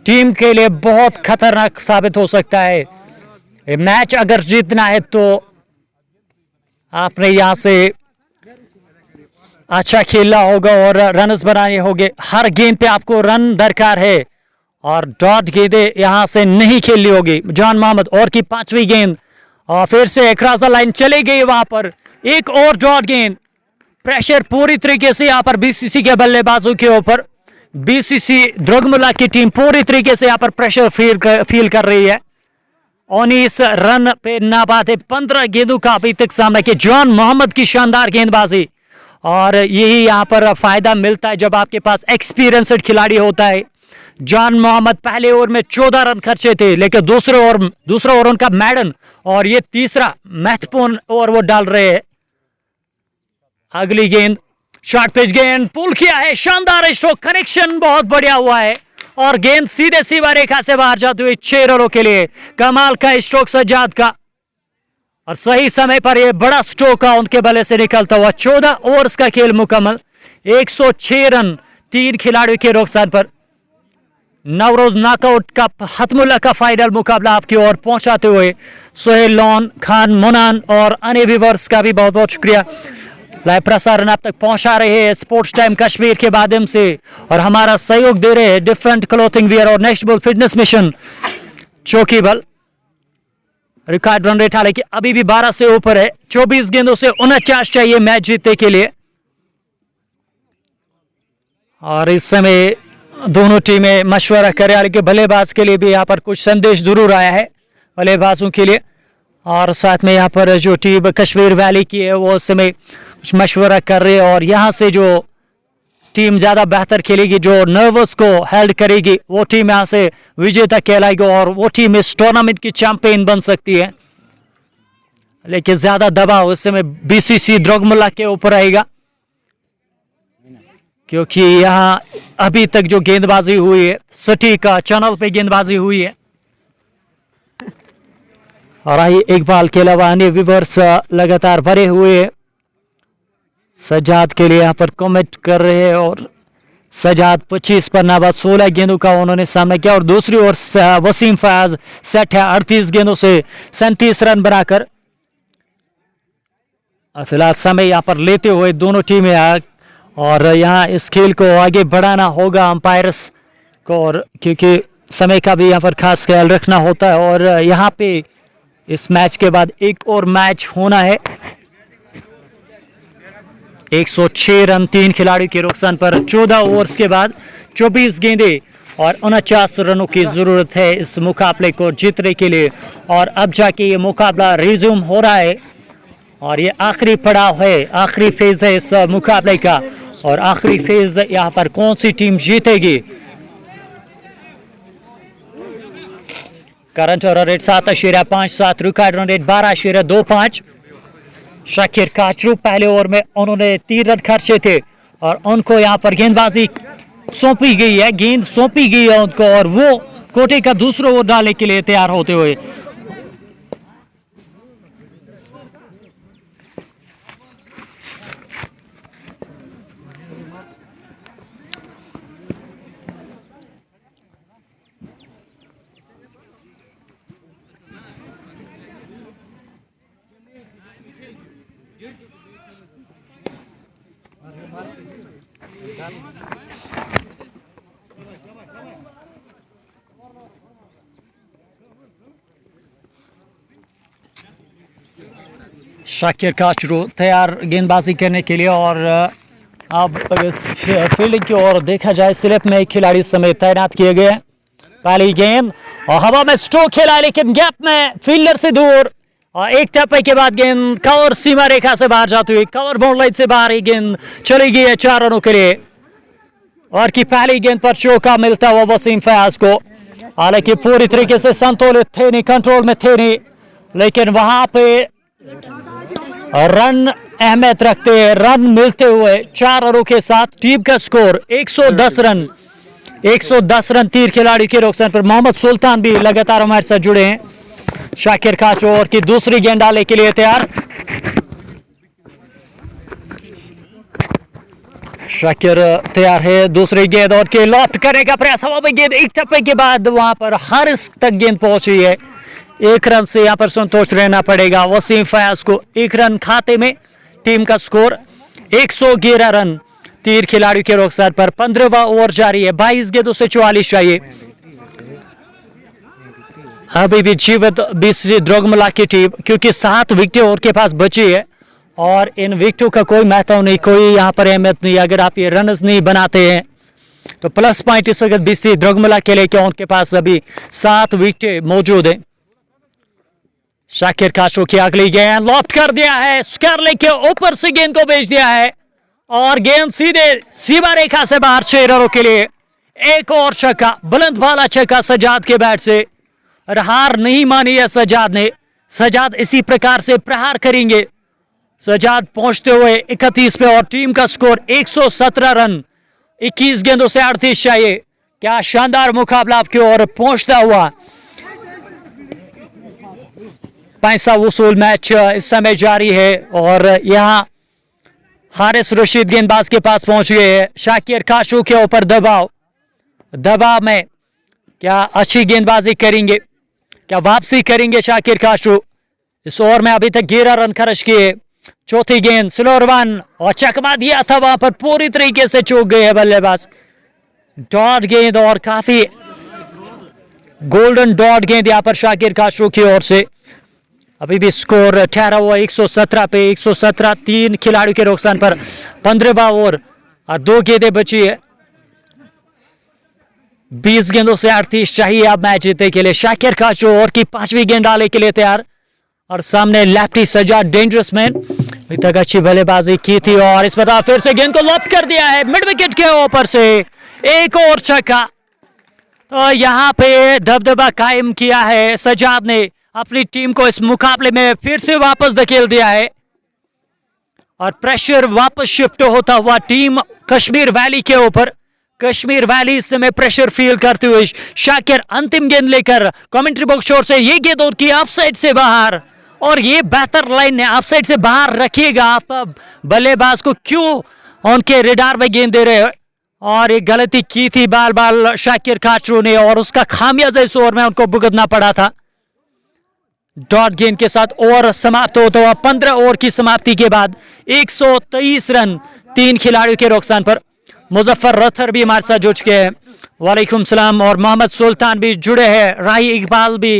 टीम के लिए बहुत खतरनाक साबित हो सकता है। मैच अगर जीतना है तो आपने यहां से अच्छा खेलना होगा और रन्स बनाने होंगे। हर गेंद पे आपको रन दरकार है और डॉट गेंदें यहां से नहीं खेलनी होगी। जॉन मोहम्मद और की 5वीं गेंद और फिर से क्रॉस द लाइन चली गई वहां पर, एक और डॉट गेंद। प्रेशर पूरी तरीके से यहाँ पर बीसीसी के बल्लेबाजों के ऊपर। बीसीसी द्रगमुल्ला की टीम पूरी तरीके से यहाँ पर प्रेशर फील कर रही है। 19 रन पे नाबाद है। 15 गेंदों का अभी तक सामना किया। जॉन मोहम्मद की शानदार गेंदबाजी, और यही यहाँ पर फायदा मिलता है जब आपके पास एक्सपीरियंस्ड खिलाड़ी होता है। जॉन मोहम्मद पहले ओवर में 14 रन खर्चे थे, लेकिन दूसरा ओवर उनका मैडन, और ये तीसरा महत्वपूर्ण ओवर वो डाल रहे हैं। अगली गेंद शॉर्ट पिच गेंद, पुल किया है, शानदार स्ट्रोक, कनेक्शन बहुत बढ़िया हुआ है, और गेंद सीधे सीमा रेखा से बाहर जाते हुए 6 रनों के लिए। कमाल का स्ट्रोक सज्जाद का, और सही समय पर यह बड़ा स्ट्रोक का उनके बल्ले से निकलता हुआ। 14 ओवर्स का खेल मुकम्मल, 106 रन 3 खिलाड़ियों के नुकसान पर। नवरोज नॉकआउट का हतमुल्ला का फाइनल मुकाबला आपकी ओर पहुंचाते हुए सोहेल लॉन, खान मुनान और अन्य व्यूअर्स का भी बहुत बहुत शुक्रिया। लाइव प्रसारण आप तक पहुंचा रहे हैं स्पोर्ट्स टाइम कश्मीर के माध्यम से, और हमारा सहयोग दे रहे हैं डिफरेंट क्लोथिंग वियर और नेक्स्ट बॉल फिटनेस मिशन चौकी बल। रिकॉर्ड रन रेट हालांकि अभी भी 12 से ऊपर है। 24 गेंदों से 49 चाहिए मैच जीतने के लिए, और इस समय दोनों टीमें मशवरा करें। हालांकि बल्लेबाज के लिए भी यहाँ पर कुछ संदेश जरूर आया है बल्लेबाजों के लिए, और साथ में यहाँ पर जो टीम कश्मीर वैली की है वो उस समय कुछ मशवरा कर रहे हैं, और यहाँ से जो टीम ज़्यादा बेहतर खेलेगी, जो नर्वस को हेल्ड करेगी, वो टीम यहाँ से विजेता कहलाएगी, और वो टीम इस टूर्नामेंट की चैंपियन बन सकती है। लेकिन ज़्यादा दबाव इस समय बीसीसी द्रगमुल्ला के ऊपर आएगा, क्योंकि यहाँ अभी तक जो गेंदबाजी हुई है सटीक चैनल पे गेंदबाजी हुई है। और आइए एक बाल के अलावा अन्य व्यूअर्स लगातार भरे हुए सज्जाद के लिए यहाँ पर कमेंट कर रहे हैं, और सज्जाद 25 पर नाबाद 16 गेंदों का उन्होंने सामना किया, और दूसरी ओर वसीम फयाज सेट है 38 गेंदों से 37 रन बनाकर। फिलहाल समय यहाँ पर लेते हुए दोनों टीमें, और यहाँ इस खेल को आगे बढ़ाना होगा अंपायर्स को, और क्योंकि समय का भी यहाँ पर खास ख्याल रखना होता है। और यहाँ पे इस मैच के बाद एक और मैच होना है। 106 रन 3 खिलाड़ियों के नुकसान पर 14 ओवर्स के बाद 24 गेंदे और 49 रनों की जरूरत है इस मुकाबले को जीतने के लिए। और अब जाके ये मुकाबला रिज्यूम हो रहा है, और ये आखिरी पड़ाव है, आखिरी फेज है इस मुकाबले का, और आखिरी फेज यहाँ पर कौन सी टीम जीतेगी। Current run rate 7.57, record run rate 12.25। Shakir Kachru पहले ओवर में उन्होंने 3 रन खर्चे थे, और उनको यहाँ पर गेंदबाजी सौंपी गई है, गेंद सौंपी गई है उनको, और वो कोटे का दूसरा ओवर डालने के लिए तैयार होते हुए। शाकिर काचरू तैयार गेंदबाजी करने के लिए, और अब इस फील्डिंग की ओर देखा जाए स्लिप में खिलाड़ी समेत तैनात किए गए। पहली गेंद और हवा में स्ट्रोक खेला, लेकिन गैप में फील्डर से दूर, और एक टप्पे के बाद गेंद कवर सीमा रेखा से बाहर जाती हुई कवर बाउंड लाइन से बाहर ही गेंद चली गई है 4 रनों के लिए। और की पहली गेंद पर चौका मिलता हुआ वसीम फयाज को। हालांकि पूरी तरीके से संतुलित थे नहीं, कंट्रोल में थे नहीं, लेकिन वहां पे रन अहमियत रखते हैं। रन मिलते हुए 4 रनों के साथ टीम का स्कोर 110 रन। 110 रन 3 खिलाड़ियों के नुकसान पर। मोहम्मद सुल्तान भी लगातार हमारे साथ जुड़े हैं। शाकिर काचरू की दूसरी गेंद डालने के लिए तैयार। शाकिर तैयार है दूसरी गेंद और के लॉफ्ट करने का प्रयास। हवा में गेंद एक टप्पे के बाद वहां पर हारिस तक गेंद पहुंची है। 1 रन से यहां पर संतोष रहना पड़ेगा वसीम फयाज को। 1 रन खाते में टीम का स्कोर 111 रन 3 खिलाड़ियों के नुकसान पर। 15वां ओवर जारी है। 22 गेंदों से 44 चाहिए। अभी भी जीवित बीसी द्रोगमला की टीम, क्योंकि 7 विकेटें उनके पास बची है और इन विकेटों का कोई महत्व नहीं, कोई यहाँ पर अहमियत नहीं। अगर आप ये रन्स नहीं बनाते हैं तो प्लस पॉइंट इस वक्त बीसी द्रोगमला के लिए, क्या उनके पास अभी 7 विकेटें मौजूद हैं। शाकिर काशो की अगली गेंद लॉफ्ट कर दिया है, स्कर्ले के ऊपर से गेंद को भेज दिया है और गेंद सीधे सीमा रेखा से बाहर 6 रनों के लिए। एक और छक्का, बुलंद वाला छक्का सजाद के बैट से। और हार नहीं मानी है सजाद ने। सजाद इसी प्रकार से प्रहार करेंगे। सजाद पहुंचते हुए 31 पे और टीम का स्कोर 117 रन, 21 गेंदों से 38 चाहिए। क्या शानदार मुकाबला आपकी ओर पहुंचता हुआ। पैसा वसूल मैच इस समय जारी है और यहां हारिस रशीद गेंदबाज के पास पहुंच गए हैं। शाकिर काशू के ऊपर दबाव में क्या अच्छी गेंदबाजी करेंगे, क्या वापसी करेंगे शाकिर काशू। इस ओवर में अभी तक 11 रन खर्च किए। चौथी गेंद स्लोअर वन और चकमा दिया था, वहां पर पूरी तरीके से चूक गए हैं बल्लेबाज। डॉट गेंद और काफी गोल्डन डॉट गेंद यहां पर शाकिर काशू की ओर से। अभी भी स्कोर ठहरा हुआ 117 पे 117, 3 खिलाड़ियों के नुकसान पर 15वां ओवर और 2 गेंदें बची है। 20 गेंदों से 38 चाहिए अब मैच जीतने के लिए। शाकिर काशू और की 5वीं गेंद डालने के लिए तैयार और सामने लेफ्टी सजाद डेंजरस मैन। अभी तक अच्छी बल्लेबाजी की थी और इस पर फिर से गेंद को लॉफ्ट कर दिया है मिड विकेट के ऊपर से। एक और छक्का। तो यहां पे दबदबा कायम किया है सजाद ने, अपनी टीम को इस मुकाबले में फिर से वापस धकेल दिया है और प्रेशर वापस शिफ्ट होता हुआ टीम कश्मीर वैली के ऊपर। कश्मीर वैली इस समय प्रेशर फील करते हुए शाकिर अंतिम गेंद लेकर कमेंट्री बॉक्स ओर से ये गेंद उनकी ऑफसाइड से बाहर और ये बेहतर लाइन है, ऑफसाइड से बाहर रखिएगा। आप बल्लेबाज को क्यों उनके रेडार में गेंद दे रहे हो। और ये गलती की थी बार बार शाकिर काशू ने और उसका खामियाजा इस ओवर में उनको भुगतना पड़ा था। डॉट गेंद के साथ ओवर समाप्त होता हुआ 15 ओवर की समाप्ति के बाद 123 रन 3 खिलाड़ियों के नुकसान पर। मुजफ्फर रथर भी हमारे साथ जुड़ चुके हैं, वालेकुम सलाम। और मोहम्मद सुल्तान भी जुड़े हैं, राही इकबाल भी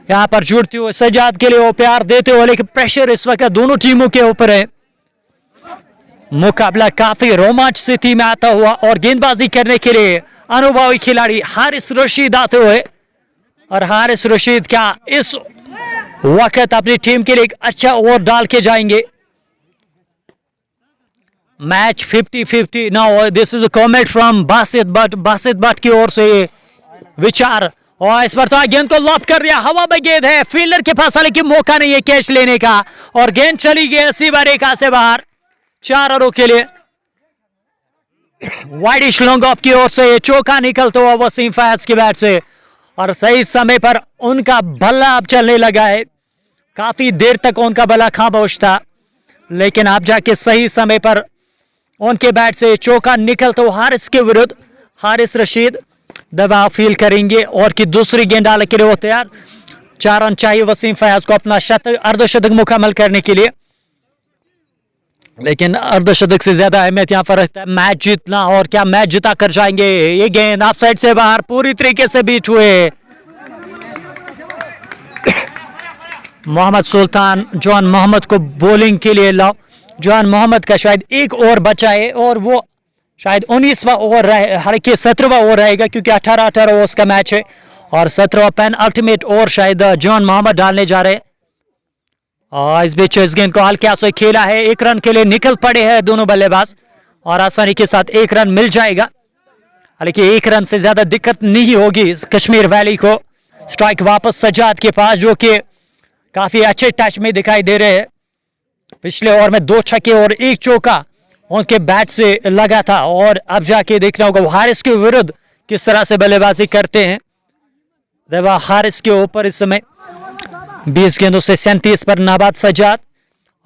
यहाँ पर जुड़ते हुए सजाद के लिए वो प्यार देते हुए। लेकिन प्रेशर इस वक्त दोनों टीमों के ऊपर है। मुकाबला काफी रोमांच स्थिति में आता हुआ और गेंदबाजी करने के लिए अनुभवी खिलाड़ी हारिस रशीद आते हुए। और हारिस रशीद क्या इस वक्त अपनी टीम के लिए एक अच्छा ओवर डाल के जाएंगे। Match 50-50 now. This is a comment from Basit Bhatt की ओर से विचार। और इस पर तो गेंद को लॉफ्ट कर दिया, हवा में गेंद है, फील्डर के पास लेकिन मौका नहीं है कैच लेने का और गेंद चली गई सीमा रेखा से बाहर 4 रनों के लिए। वाइडिश लॉन्ग ऑफ की ओर से चौका निकलता हुआ वसीम फैज के बैट से और सही समय पर उनका बल्ला अब चलने लगा है। काफी देर तक उनका बल्ला खामोश था लेकिन अब जाके सही समय पर उनके बैट से चौका निकलता हुआ हारिस के विरुद्ध। हारिस रशीद दबाव फील करेंगे और की दूसरी गेंद डालने के लिए वो तैयार। 4 रन चाहिए वसीम फयाज को अपना अर्धशतक मुकम्मल करने के लिए। लेकिन अर्धशतक से ज्यादा अहमियत यहाँ पर रखता है मैच जीतना और क्या मैच जिता कर जाएंगे। ये गेंद ऑफ साइड से बाहर पूरी तरीके से बीट हुए। मोहम्मद सुल्तान जॉन मोहम्मद को बॉलिंग के लिए लाओ। जॉन मोहम्मद का शायद एक ओवर बचा है और वो शायद 19वां ओवर रहे, हालांकि 17वां ओवर रहेगा क्योंकि 18-18 ओवर्स का मैच है और 17वां पेन अल्टीमेट ओवर शायद जॉन मोहम्मद डालने जा रहे हैं। और इस बीच इस गेंद को हल्के से खेला है, 1 रन के लिए निकल पड़े हैं दोनों बल्लेबाज और आसानी के साथ 1 रन मिल जाएगा। हालांकि 1 रन से ज्यादा दिक्कत नहीं होगी कश्मीर वैली को। स्ट्राइक वापस सजाद के पास जो कि काफी अच्छे टच में दिखाई दे रहे हैं। पिछले ओवर में 2 छक्के और 1 चौका उनके बैट से लगा था और अब जाके देखना होगा हारिस के विरुद्ध किस तरह से बल्लेबाजी करते हैं। देवा हारिस के ऊपर इस समय 20 गेंदों से 37 पर नाबाद सजाद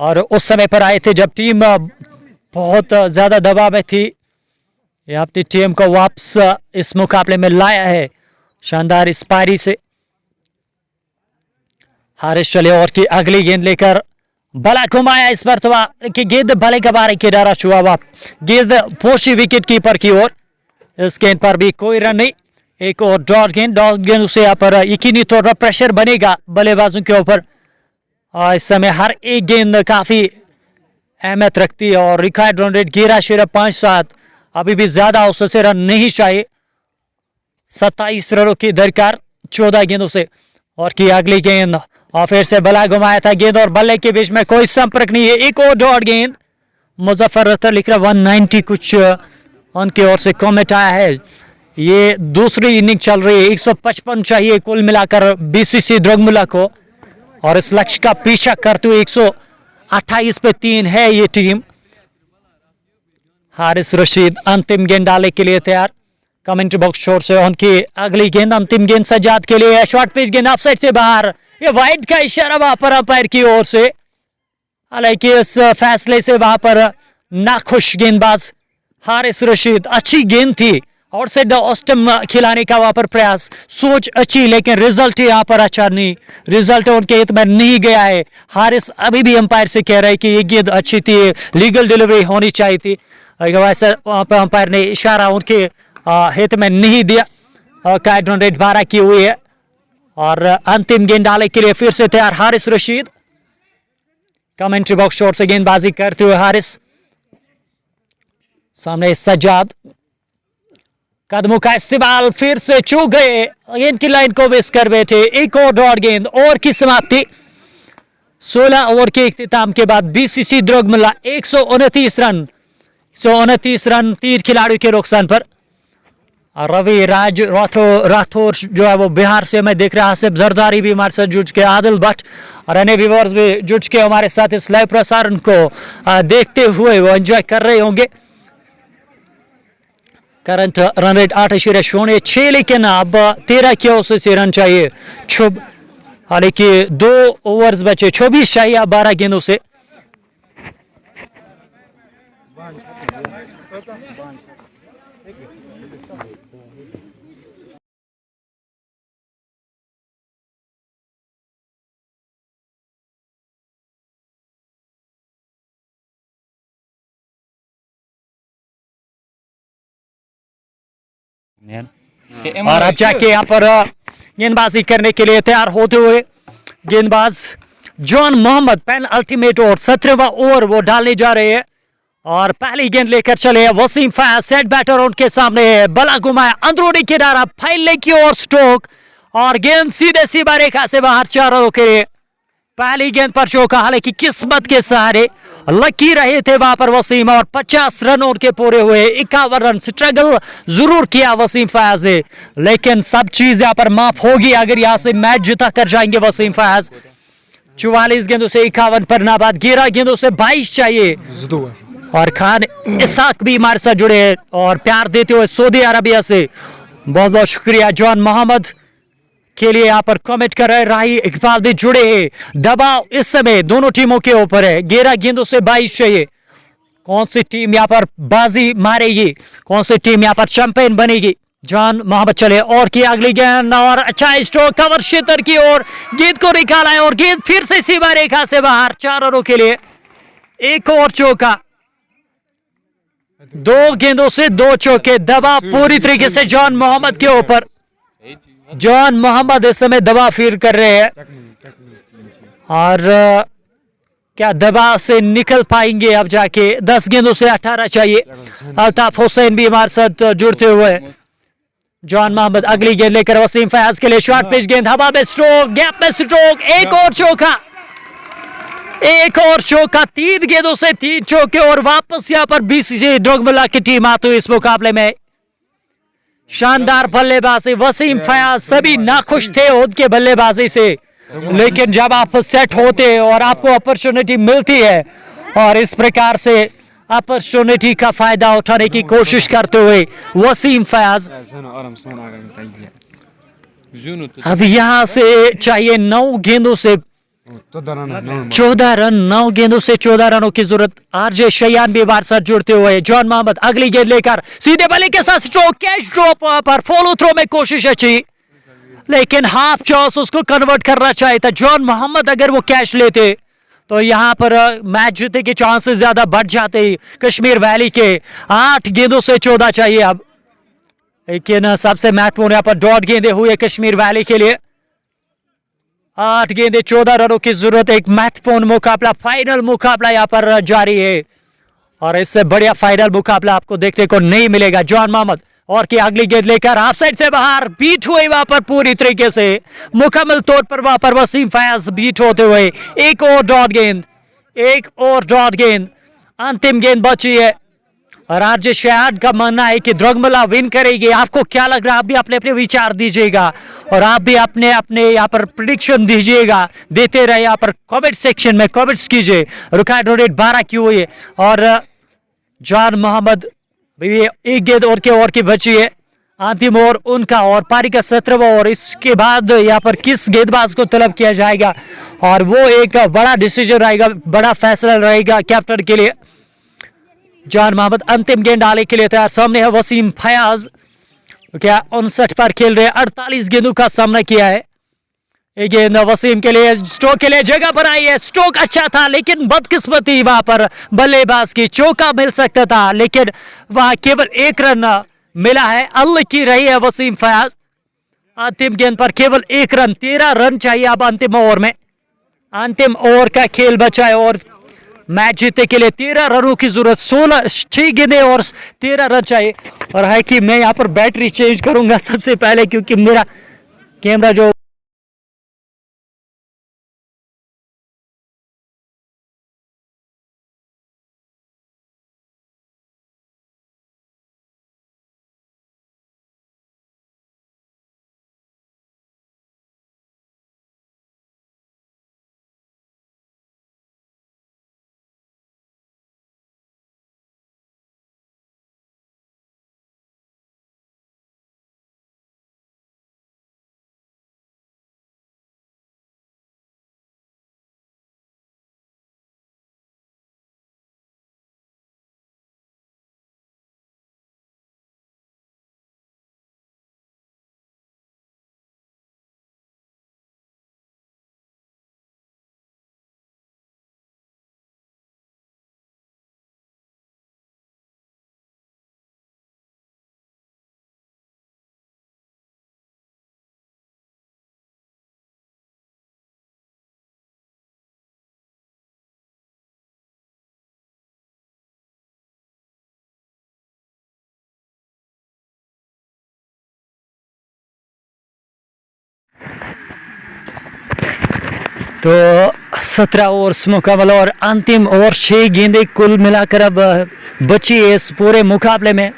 और उस समय पर आए थे जब टीम बहुत ज्यादा दबाव में थी। ये अपनी टीम को वापस इस मुकाबले में लाया है शानदार इस पारी से। हारिस चले और की अगली गेंद लेकर बला घुमाया इस पर तो कि गेंद भले के बारे की डरा छुआ गेंद पोशी विकेट कीपर की ओर। इस गेंद पर भी कोई रन नहीं। एक और डॉट गेंद से यहाँ पर यकीनी तौर पर प्रेशर बनेगा बल्लेबाजों के ऊपर। और इस समय हर एक गेंद काफी अहमियत रखती है। और रिकॉर्ड रन रेट 11.57, अभी भी ज्यादा औसत से रन नहीं चाहिए। 27 रनों की दरकार 14 गेंदों से। और की अगली गेंद और फिर से बल्ला घुमाया था, गेंद और बल्ले के बीच में कोई संपर्क नहीं है। एक और डॉट गेंद, मुजफ्फर अख्तर लिख रहा 190 कुछ उनकी ओर से कमेंट आया है। ये दूसरी इनिंग चल रही है, 155 चाहिए कुल मिलाकर बीसीसी द्रगमुला को। और इस लक्ष्य का पीछा करते हुए 128 पे 3 है ये टीम। हारिस रशीद अंतिम गेंद डालने के लिए तैयार। कमेंट्री बॉक्स छोर से उनकी अगली गेंद, अंतिम गेंद सजाद के लिए। शॉर्ट पिच गेंद ऑफसाइड से बाहर, ये वाइड का इशारा वहां पर अंपायर की ओर से। हालांकि इस फैसले से वहां पर नाखुश गेंदबाज हारिस रशीद। अच्छी गेंद थी और से ऑस्टम खिलाने का वहां पर प्रयास, सोच अच्छी, लेकिन रिजल्ट यहाँ पर अच्छा नहीं, रिजल्ट उनके हित में नहीं गया है। हारिस अभी भी अंपायर से कह रहे हैं कि ये गेंद अच्छी थी, लीगल डिलीवरी होनी चाहिए थी। वैसे वहां पर अंपायर ने इशारा उनके हित में नहीं दिया। काइड रन रेट 12 की हुई है। और अंतिम गेंद डालने के लिए फिर से तैयार Haris Rashid. Commentary box shot से गेंदबाजी करते हुए हारिस, सामने सज्जाद, कदमों का इस्तेमाल, फिर से चूक गए, गेंद की लाइन को मिस कर बैठे। एक और डॉट गेंद, ओवर की समाप्ति। 16 ओवर के इख्तिताम के बाद बीसीसी द्रगमुला 129 रन 3 खिलाड़ियों के नुकसान पर। रवि राज राठौर जो है वो बिहार से मैं देख रहा, आसिफ जरदारी भी हमारे साथ जुड़ के, आदिल भट्ट और अन्य व्यूअर्स भी जुड़ के हमारे साथ इस लाइव प्रसारण को देखते हुए वो एंजॉय कर रहे होंगे। करंट रन रेट 8.06, लेकिन अब 13 की औसत से रन चाहिए। हालांकि 2 ओवर्स बचे, 24 चाहिए अब 12 गेंदों से। और अब जाके यहाँ पर गेंदबाजी करने के लिए तैयार होते हुए गेंदबाज जॉन मोहम्मद पेन अल्टीमेट और 17वां ओवर वो डालने जा रहे हैं। और पहली गेंद लेकर चले वसीम फयाज, सेट बैटर उनके सामने है, बला घुमाया अंदरूनी किनारा, फैलने की ओर स्ट्रोक और गेंद सीधे सीमा रेखा से बाहर 4 रनों के लिए। पहली गेंद पर चौका, हालांकि किस्मत के सहारे लकी रहे थे वहां पर वसीम और 50 रन उनके पूरे हुए। 51 रन स्ट्रगल जरूर किया वसीम फयाज ने, लेकिन सब चीज यहाँ पर माफ होगी अगर यहाँ से मैच जिता कर जाएंगे वसीम फयाज। 44 गेंदों से 51 पर नाबाद, 11 गेंदों से 22 चाहिए। और खान इसाक भी हमारे साथ जुड़े और प्यार देते हुए सऊदी अरबिया से बहुत बहुत शुक्रिया। जॉन मोहम्मद के लिए यहाँ पर कमेंट कर रहे, राही इकबाल भी जुड़े हैं। दबाव इस समय दोनों टीमों के ऊपर है, 11 गेंदों से 22 चाहिए। कौन सी टीम यहाँ पर बाजी मारेगी, कौन सी टीम यहाँ पर चैंपियन बनेगी। जॉन मोहम्मद चले और की अगली गेंद और अच्छा स्ट्रोक, कवर क्षेत्र की ओर गेंद को निकाला है और गेंद फिर से सीमा रेखा से बाहर 4 रनों के लिए। एक और चौका, 2 गेंदों से 2 चौके। दबाव पूरी तरीके से जॉन मोहम्मद के ऊपर। जॉन मोहम्मद इस समय दबाव फील कर रहे हैं और क्या दबाव से निकल पाएंगे अब जाके। 10 गेंदों से 18 चाहिए। अल्ताफ हुसैन भी हमारे साथ जुड़ते हुए। जॉन मोहम्मद अगली गेंद लेकर वसीम फयाज के लिए, शॉर्ट पिच गेंद, हवा में स्ट्रोक, गैप में स्ट्रोक, एक और चौका, एक और चौका। 3 गेंदों से 3 चौके और वापस यहां पर बीसीसी द्रगमुला की टीम आती हुई इस मुकाबले में। शानदार बल्लेबाजी, वसीम फयाज सभी नाखुश थे उनके बल्लेबाजी से, लेकिन जब आप सेट होते हैं और आपको अपॉर्चुनिटी मिलती है और इस प्रकार से अपॉर्चुनिटी का फायदा उठाने की कोशिश करते हुए वसीम फयाज। अब यहां से चाहिए 9 गेंदों से 14 रन, 9 गेंदों से 14 रनों की जरूरत। आरजे शयान भी हमारे साथ जुड़ते हुए। जॉन मोहम्मद अगली गेंद लेकर सीधे बल्ले के साथ स्ट्रोक, कैच ड्रॉप पर फॉलो थ्रो में कोशिश अच्छी, लेकिन हाफ चॉस उसको कन्वर्ट करना चाहिए था। जॉन मोहम्मद अगर वो कैच लेते तो यहां पर मैच जीतने के चांसेस ज्यादा बढ़ जाते। कश्मीर वैली के 8 गेंदों से 14 चाहिए। अब लेकिन सबसे महत्वपूर्ण यहाँ पर डॉट गेंदे हुए कश्मीर वैली के लिए। 8 गेंदे 14 रनों की जरूरत। एक महत्वपूर्ण मुकाबला, फाइनल मुकाबला यहाँ पर जारी है और इससे बढ़िया फाइनल मुकाबला आपको देखने को नहीं मिलेगा। जॉन मोहम्मद और की अगली गेंद लेकर ऑफ साइड से बाहर, बीट हुए वहां पर पूरी तरीके से, मुकम्मल तौर पर वहां पर वसीम फयाज बीट होते हुए। एक और डॉट गेंद, एक और डॉट गेंद, अंतिम गेंद बची है और आरजे शहाद का मानना है कि द्रगमला विन करेगी। आपको क्या लग रहा है? आप भी अपने अपने विचार दीजिएगा और आप भी अपने अपने यहाँ पर प्रिडिक्शन दीजिएगा, देते रहे यहाँ पर कमेंट सेक्शन में, कमेंट्स कीजिए। रुकायत रेट 12 की हुई है और जॉन मोहम्मद एक गेंद और की बची है। अंतिम ओवर उनका और पारी का 17वां ओवर। इसके बाद यहाँ पर किस गेंदबाज को तलब किया जाएगा और वो एक बड़ा डिसीजन रहेगा, बड़ा फैसला रहेगा कैप्टन के लिए। जॉन मोहम्मद अंतिम गेंद डालने के लिए तैयार। सामने है वसीम फयाज, क्या 59 पर खेल रहे, 48 गेंदों का सामना किया है। एक गेंद वसीम के लिए, स्टोक के लिए जगह पर आई है। स्टोक अच्छा था लेकिन बदकिस्मती वहां पर बल्लेबाज की, चौका मिल सकता था लेकिन वहां केवल 1 रन मिला है। अनलकी रही है वसीम फयाज। अंतिम गेंद पर केवल 1 रन, 13 रन चाहिए अब अंतिम ओवर में। अंतिम ओवर का खेल बचा है और मैच जीतने के लिए 13 रनों की जरूरत। 6 गेंदें और 13 रन चाहिए। और है कि मैं यहाँ पर बैटरी चेंज करूंगा सबसे पहले क्योंकि मेरा कैमरा जो तो 17 ओवर्स मुकाबला और अंतिम ओवर 6 गेंदें कुल मिलाकर अब बची है इस पूरे मुकाबले में।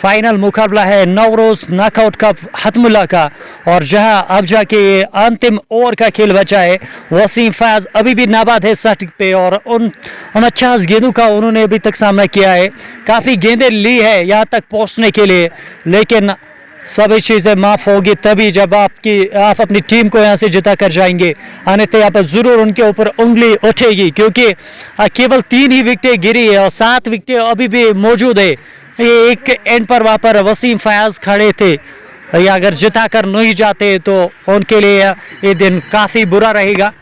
फाइनल मुकाबला है नवरोज नॉकआउट कप हतमुल्ला का और जहां अब जाके अंतिम ओवर का खेल बचा है। वसीम फयाज अभी भी नाबाद है सटिक पे और 49 गेंदों का उन्होंने अभी तक सामना किया है। काफ़ी गेंदें ली है यहाँ तक पहुँचने के लिए, लेकिन सभी चीज़ें माफ़ होगी तभी जब आप अपनी टीम को यहाँ से जिता कर जाएंगे। अन्यथा यहाँ पर ज़रूर उनके ऊपर उंगली उठेगी क्योंकि केवल 3 ही विकेटें गिरी है और 7 विकेटें अभी भी मौजूद है। ये एक एंड पर वहाँ पर वसीम फयाज खड़े थे, ये अगर जिता कर नहीं जाते तो उनके लिए ये दिन काफ़ी बुरा रहेगा।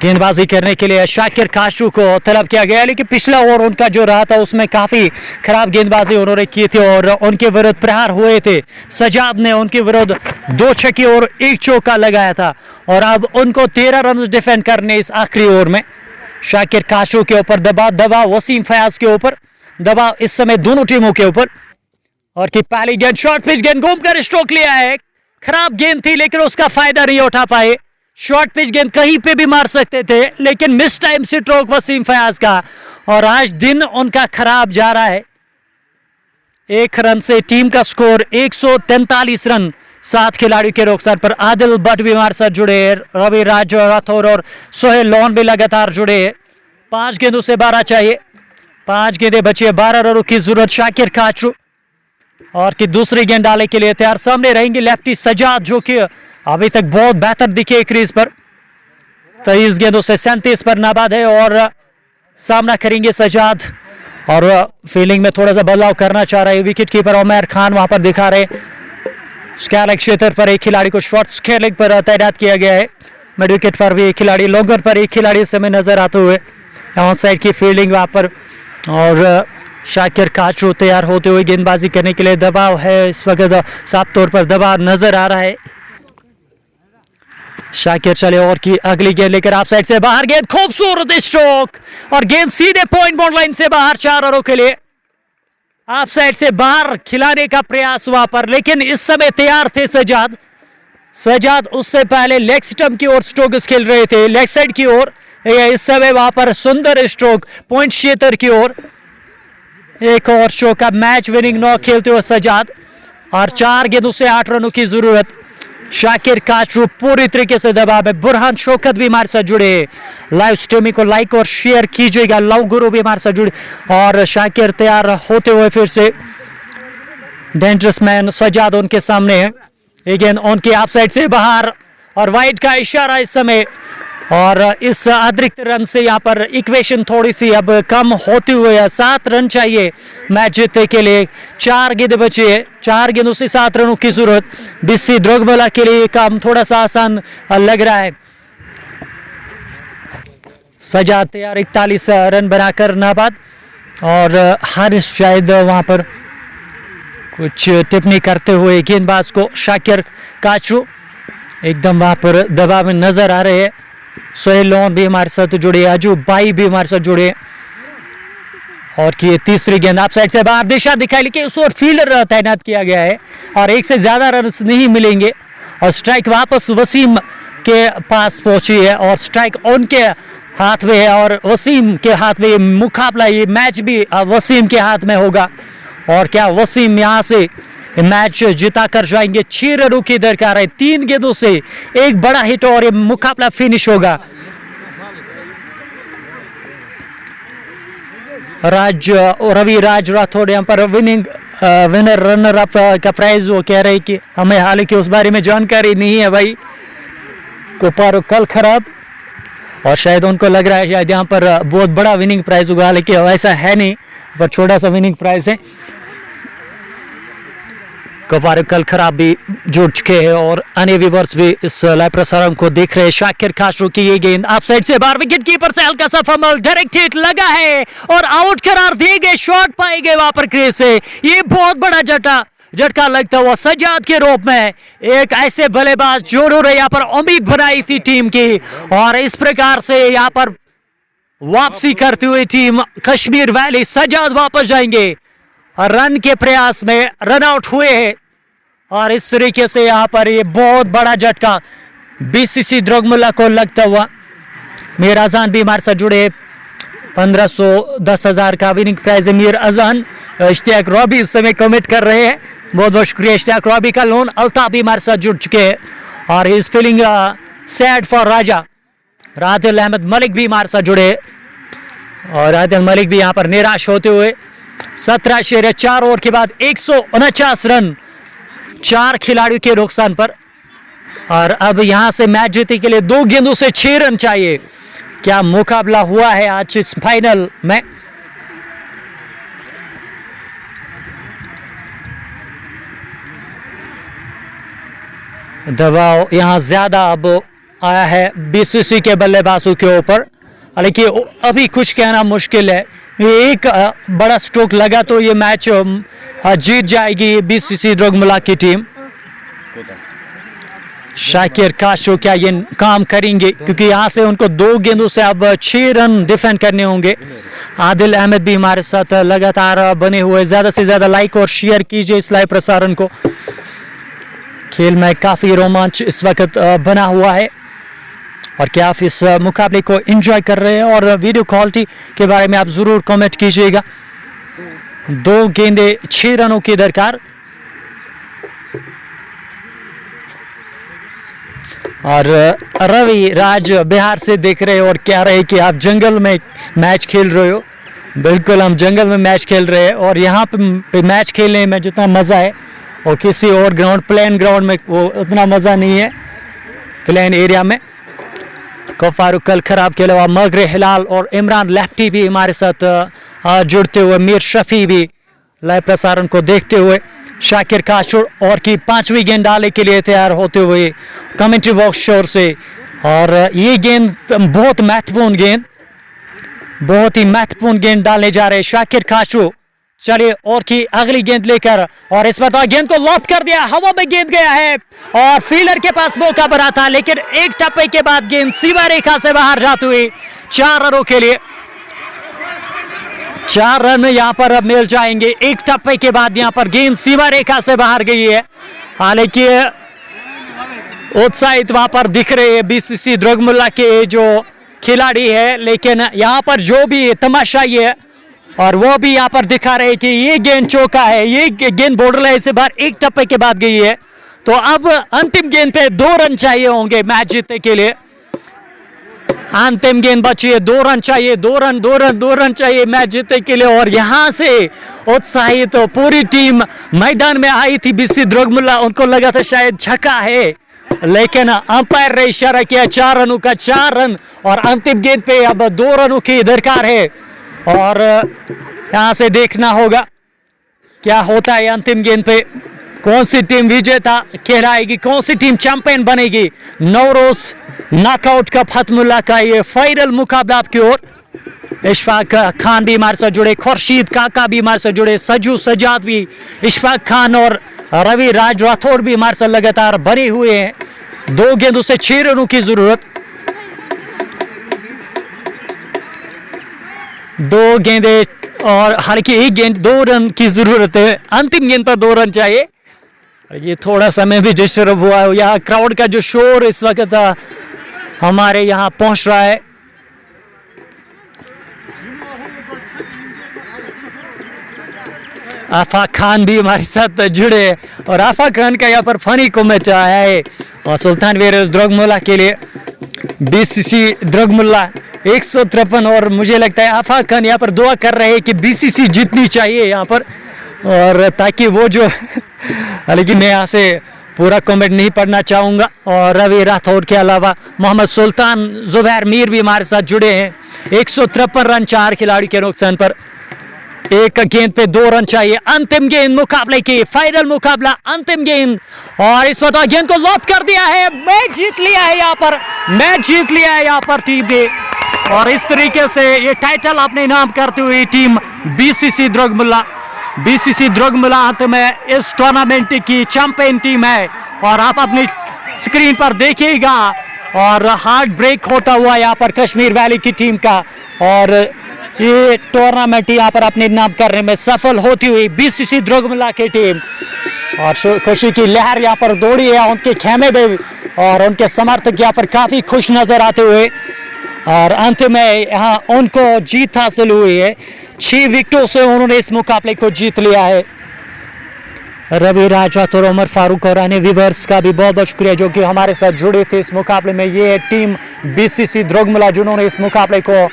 गेंदबाजी करने के लिए शाकिर काशू को तलब किया गया, लेकिन पिछला ओवर उनका जो रहा था उसमें काफ़ी खराब गेंदबाजी उन्होंने की थी और उनके विरुद्ध प्रहार हुए थे। सजाद ने उनके विरुद्ध 2 छक्के और 1 चौका लगाया था और अब उनको 13 रन डिफेंड करने इस आखिरी ओवर में। शाकिर काशू के ऊपर दबाव वसीम फयाज के ऊपर दबाव इस समय दोनों टीमों के ऊपर। और की पहली गेंद शॉर्ट पिच गेंद घूमकर स्ट्रोक लिया है। खराब गेंद थी लेकिन उसका फायदा नहीं उठा पाए। शॉर्ट पिच गेंद कहीं पे भी मार सकते थे लेकिन mistime stroke Wasim Fayaz का और आज दिन उनका खराब जा रहा है। 1 रन से टीम का स्कोर 143 रन। 7 खिलाड़ियों के रोकसार पर आदिल भट्ट भी हमारे साथ जुड़े हैं, रवि राज राठौर और सोहेल लोन भी लगातार जुड़े हैं। 5 गेंदों से 12 चाहिए, 5 गेंदें बची है, 12 रनों की जरूरत। शाकिर काचू और की दूसरी गेंद डालने के लिए तैयार। सामने रहेंगे लेफ्टी सजाद जो कि अभी तक बहुत बेहतर दिखे क्रीज पर। 23 गेंदों से 37 पर नाबाद है और सामना करेंगे सजाद और फील्डिंग में थोड़ा सा बदलाव करना चाह रहे हैं। विकेट कीपर उमर खान वहां पर दिखा रहे। स्कैलक क्षेत्र पर एक खिलाड़ी को शॉर्ट स्कैलिंग पर तैनात किया गया है मिड विकेट पर भी एक खिलाड़ी, लॉन्गर पर एक खिलाड़ी इस समय नजर आते हुए। ऑन साइड की फील्डिंग वहाँ पर, और शाकिर काचू तैयार होते हुए गेंदबाजी करने के लिए। दबाव है इस वक्त, साफ तौर पर दबाव नजर आ रहा है। शाकिर चले और की अगली गेंद लेकर आप साइड से बाहर, गेंद खूबसूरत स्ट्रोक और गेंद सीधे पॉइंट बाउंड लाइन से बाहर 4 रनों के लिए। आप साइड से बाहर खिलाने का प्रयास वहां पर, लेकिन इस समय तैयार थे सजाद उससे पहले लेग स्टंप की ओर स्ट्रोक खेल रहे थे, लेग साइड की ओर। इस समय वहां पर सुंदर स्ट्रोक पॉइंट क्षेत्र की ओर। एक और चौका, मैच विनिंग नॉक खेलते हुए सजाद, और 4 गेंदों से 8 रनों की जरूरत। शाकिर काचू पूरी तरीके से दबाव है। बुरहान शौकत भी हमारे साथ जुड़े। लाइव स्ट्रीमिंग को लाइक और शेयर कीजिएगा। लव गुरु भी हमारे साथ जुड़े, और शाकिर तैयार होते हुए फिर से। डेंजरस मैन सजाद उनके सामने है। अगेन उनकी ऑफ साइड से बाहर, और वाइड का इशारा इस समय, और इस अतिरिक्त रन से यहाँ पर इक्वेशन थोड़ी सी अब कम होती हुई है। 7 रन चाहिए मैच जीतने के लिए। 4 गेंद बची है, 4 गेंदों से 7 रनों की जरूरत। बीसी द्रोगमला के लिए काम थोड़ा सा आसान लग रहा है। सजाद तैयार 41 रन बनाकर नाबाद, और हारिस शायद वहां पर कुछ टिप्पणी करते हुए गेंदबाज को। शाकिर काचू एकदम वहां पर दबाव में नजर आ रहे हैं। सोहेल लोन भी हमारे साथ जुड़े, अजू भाई भी हमारे साथ जुड़े, और कि तीसरी गेंद आप साइड से बाहर, दिशा दिखाई, लेकिन उस ओर फील्डर तैनात किया गया है और 1 से ज्यादा रन नहीं मिलेंगे। और स्ट्राइक वापस वसीम के पास पहुंची है, और स्ट्राइक उनके हाथ में है, और वसीम के हाथ में ये मुकाबला, ये मैच भी वसीम के हाथ में होगा। और क्या वसीम यहां से मैच जिता कर जाएंगे? 6 रनों की दरकार है, 3 गेंदों से एक बड़ा हिट, और ये मुकाबला फिनिश होगा। रवि राज राठौड़ यहाँ पर विनर रनर अप का प्राइज वो कह रहे कि हमें हालांकि उस बारे में जानकारी नहीं है भाई। कोपारो कल खराब, और शायद उनको लग रहा है शायद यहाँ पर बहुत बड़ा विनिंग प्राइज होगा, हालांकि ऐसा है नहीं, पर छोटा सा विनिंग प्राइज है। कोपारो कल खराब भी जुड़ चुके हैं, और अन्य व्यूअर्स भी इस लाइव प्रसारण को देख रहे हैं। शाकिर काचू की ये गेंद आप साइड से बाहर, विकेट कीपर से हल्का सा फंबल, डायरेक्ट हिट लगा है और आउट करार दिए गए। शॉट पाए गए वहां पर क्रीज से। ये बहुत बड़ा झटका लगता हुआ सजाद के रूप में। एक ऐसे बल्लेबाज जो यहाँ पर उम्मीद बनाई थी टीम की, और इस प्रकार से यहाँ पर वापसी करती हुई टीम कश्मीर वैली। सजाद वापस जाएंगे, रन के प्रयास में रन आउट हुए हैं, और इस तरीके से यहाँ पर ये बहुत बड़ा झटका बीसीसी द्रोगमुल्ला को लगता हुआ। मीर अजान भी हमारे साथ जुड़े, 1500 10,000 का विनिंग प्राइज है मीर अजान। इश्तियाक रॉबी इस समय कमेंट कर रहे हैं, बहुत बहुत शुक्रिया इश्तियाक रॉबी का। लोन अल्ताफ भी हमारे साथ जुड़ चुके हैं, और इस फीलिंग सैड फॉर राजा। रादिल अहमद मलिक भी हमारे साथ जुड़े, और रादिल मलिक भी यहाँ पर निराश होते हुए। 17 शेर 4 ओवर के बाद 149 रन 4 खिलाड़ियों के नुकसान पर, और अब यहां से मैच जीतने के लिए 2 गेंदों से 6 रन चाहिए। क्या मुकाबला हुआ है आज इस फाइनल में? दबाव यहां ज्यादा अब आया है बीसीसी के बल्लेबाजों के ऊपर, हालांकि अभी कुछ कहना मुश्किल है। एक बड़ा स्ट्रोक लगा तो ये मैच जीत जाएगी बीसीसी द्रोगमुल्ला की टीम। शाकिर काचू क्या ये काम करेंगे, क्योंकि यहां से उनको 2 गेंदों से अब 6 रन डिफेंड करने होंगे। आदिल अहमद भी हमारे साथ लगातार बने हुए। ज्यादा से ज्यादा लाइक और शेयर कीजिए इस लाइव प्रसारण को। खेल में काफी रोमांच इस वक्त बना हुआ है, और क्या आप इस मुकाबले को एंजॉय कर रहे हैं? और वीडियो क्वालिटी के बारे में आप जरूर कमेंट कीजिएगा। 2 गेंदे 6 रनों की दरकार, और रवि राज बिहार से देख रहे हैं और कह रहे हैं कि आप जंगल में मैच खेल रहे हो। बिल्कुल हम जंगल में मैच खेल रहे हैं, और यहाँ पे मैच खेलने में जितना मज़ा है और किसी और ग्राउंड प्लेन ग्राउंड में वो उतना मज़ा नहीं है। प्लेन एरिया में फारूक कल खराब के अलावा मगरे हिलाल और इमरान लेफ्टी भी हमारे साथ जुड़ते हुए। मीर शफी भी लाइव प्रसारण को देखते हुए। शाकिर काचू और की 5वीं गेंद डालने के लिए तैयार होते हुए कमेंट्री बॉक्स शोर से और ये गेंद बहुत महत्वपूर्ण गेंद, बहुत ही महत्वपूर्ण गेंद डालने जा रहे शाकिर खाशू। चलिए और की अगली गेंद लेकर, और इस बार गेंद को लॉफ्ट कर दिया, हवा में गेंद गया है और फील्डर के पास मौका बना था, लेकिन एक टप्पे के बाद गेंद सीमा रेखा से बाहर जाती हुई 4 रनों के लिए। 4 रन यहां पर अब मिल जाएंगे। एक टप्पे के बाद यहां पर गेंद सीमा रेखा से बाहर गई है। हालांकि उत्साहित वहां पर दिख रहे हैं बीसीसी द्रगमुल्ला के जो खिलाड़ी है, लेकिन यहां पर जो भी तमाशाई है और वो भी यहां पर दिखा रहे हैं कि ये गेंद चौका है, ये गेंद बॉर्डर लाइन से बाहर एक टप्पे के बाद गई है। तो अब अंतिम गेंद पे 2 रन चाहिए होंगे मैच जीतने के लिए। अंतिम गेंद बची है, 2 रन चाहिए, 2 रन 2 रन 2 रन चाहिए मैच जीतने के लिए। और यहां से उत्साहित तो पूरी टीम मैदान में आई थी बीसी द्रगमुल्ला, उनको लगा था शायद छक्का है, लेकिन अंपायर ने इशारा किया 4 रनों का 4 रन, और अंतिम गेंद पे अब 2 रनों की दरकार है। और यहां से देखना होगा क्या होता है अंतिम गेंद पे, कौन सी टीम विजेता कहलाएगी, कौन सी टीम चैंपियन बनेगी। नौरोज नॉकआउट कप हथमुल्ला का ये फाइनल मुकाबला आपकी ओर। इशफाक खान भी हमारे साथ जुड़े, खुर्शीद काका भी हमारे साथ जुड़े, सजू सजाद भी, इशफाक खान और रवि राज राठौड़ भी हमारे साथ लगातार बने हुए हैं। 2 गेंदों से 6 रनों की जरूरत, 2 गेंदे और हालांकि एक गेंद 2 रन की जरूरत है। अंतिम गेंद पर 2 रन चाहिए। ये थोड़ा समय भी डिस्टर्ब हुआ है, यहाँ क्राउड का जो शोर इस वक्त हमारे यहाँ पहुंच रहा है। आफा खान भी हमारे साथ जुड़े, और आफा खान का यहाँ पर फनी कमेंट आया है और सुल्तान वेयर्स द्रगमुल्ला के लिए बीसीसी द्रगमुल्ला 153, और मुझे लगता है आफा खान यहाँ पर दुआ कर रहे हैं कि बीसीसी जीतनी चाहिए यहाँ पर, और ताकि वो जो लेकिन मैं यहाँ से पूरा कमेंट नहीं पढ़ना चाहूँगा। और रवि राठौर के अलावा मोहम्मद सुल्तान, जुबैर मीर भी हमारे साथ जुड़े हैं। 153 रन 4 खिलाड़ी के नुकसान पर, एक गेंद पे 2 रन चाहिए। अंतिम गेंद मुकाबले की, फाइनल मुकाबला, अंतिम गेंद, और इस पर गेंद को लॉक कर दिया है। मैच जीत लिया है यहाँ पर, मैच जीत लिया है यहाँ पर टीम ने, और इस तरीके से ये टाइटल अपने नाम करती हुई team BCC Drugmulla. BCC Drugmulla अंत में इस टूर्नामेंट की चैंपियन टीम है, और आप अपनी स्क्रीन पर देखिएगा। और हार्ट ब्रेक होता हुआ यहाँ पर कश्मीर वैली की टीम का, और ये टूर्नामेंट यहाँ पर अपने नाम करने में सफल होती हुई बीसीसी द्रगमुल्ला की टीम, और खुशी की लहर यहाँ पर दौड़ी है उनके खेमे में, और उनके समर्थक यहाँ पर काफी खुश नजर आते हुए। और अंत में यहाँ उनको जीत हासिल हुई है, 6 विकेटों से उन्होंने इस मुकाबले को जीत लिया है। रवि राजा और उमर फारूक और अन्य व्यूअर्स का भी बहुत बहुत शुक्रिया जो कि हमारे साथ जुड़े थे इस मुकाबले में। ये टीम बीसीसी द्रगमुल्ला जिन्होंने इस मुकाबले को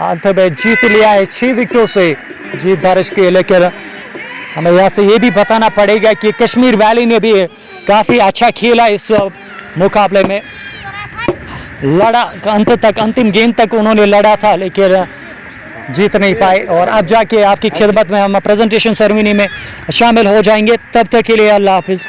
अंत में जीत लिया है, 6 विकेटों से जीत दर्ज की। लेकिन हमें यहाँ से ये भी बताना पड़ेगा कि कश्मीर वैली ने भी काफ़ी अच्छा खेला इस मुकाबले में, लड़ा अंत तक, अंतिम गेंद तक उन्होंने लड़ा था, लेकिन जीत नहीं पाए। और अब जाके आपकी खिदमत में हम प्रेजेंटेशन सेरेमनी में शामिल हो जाएंगे। तब तक के लिए अल्लाह हाफिज़।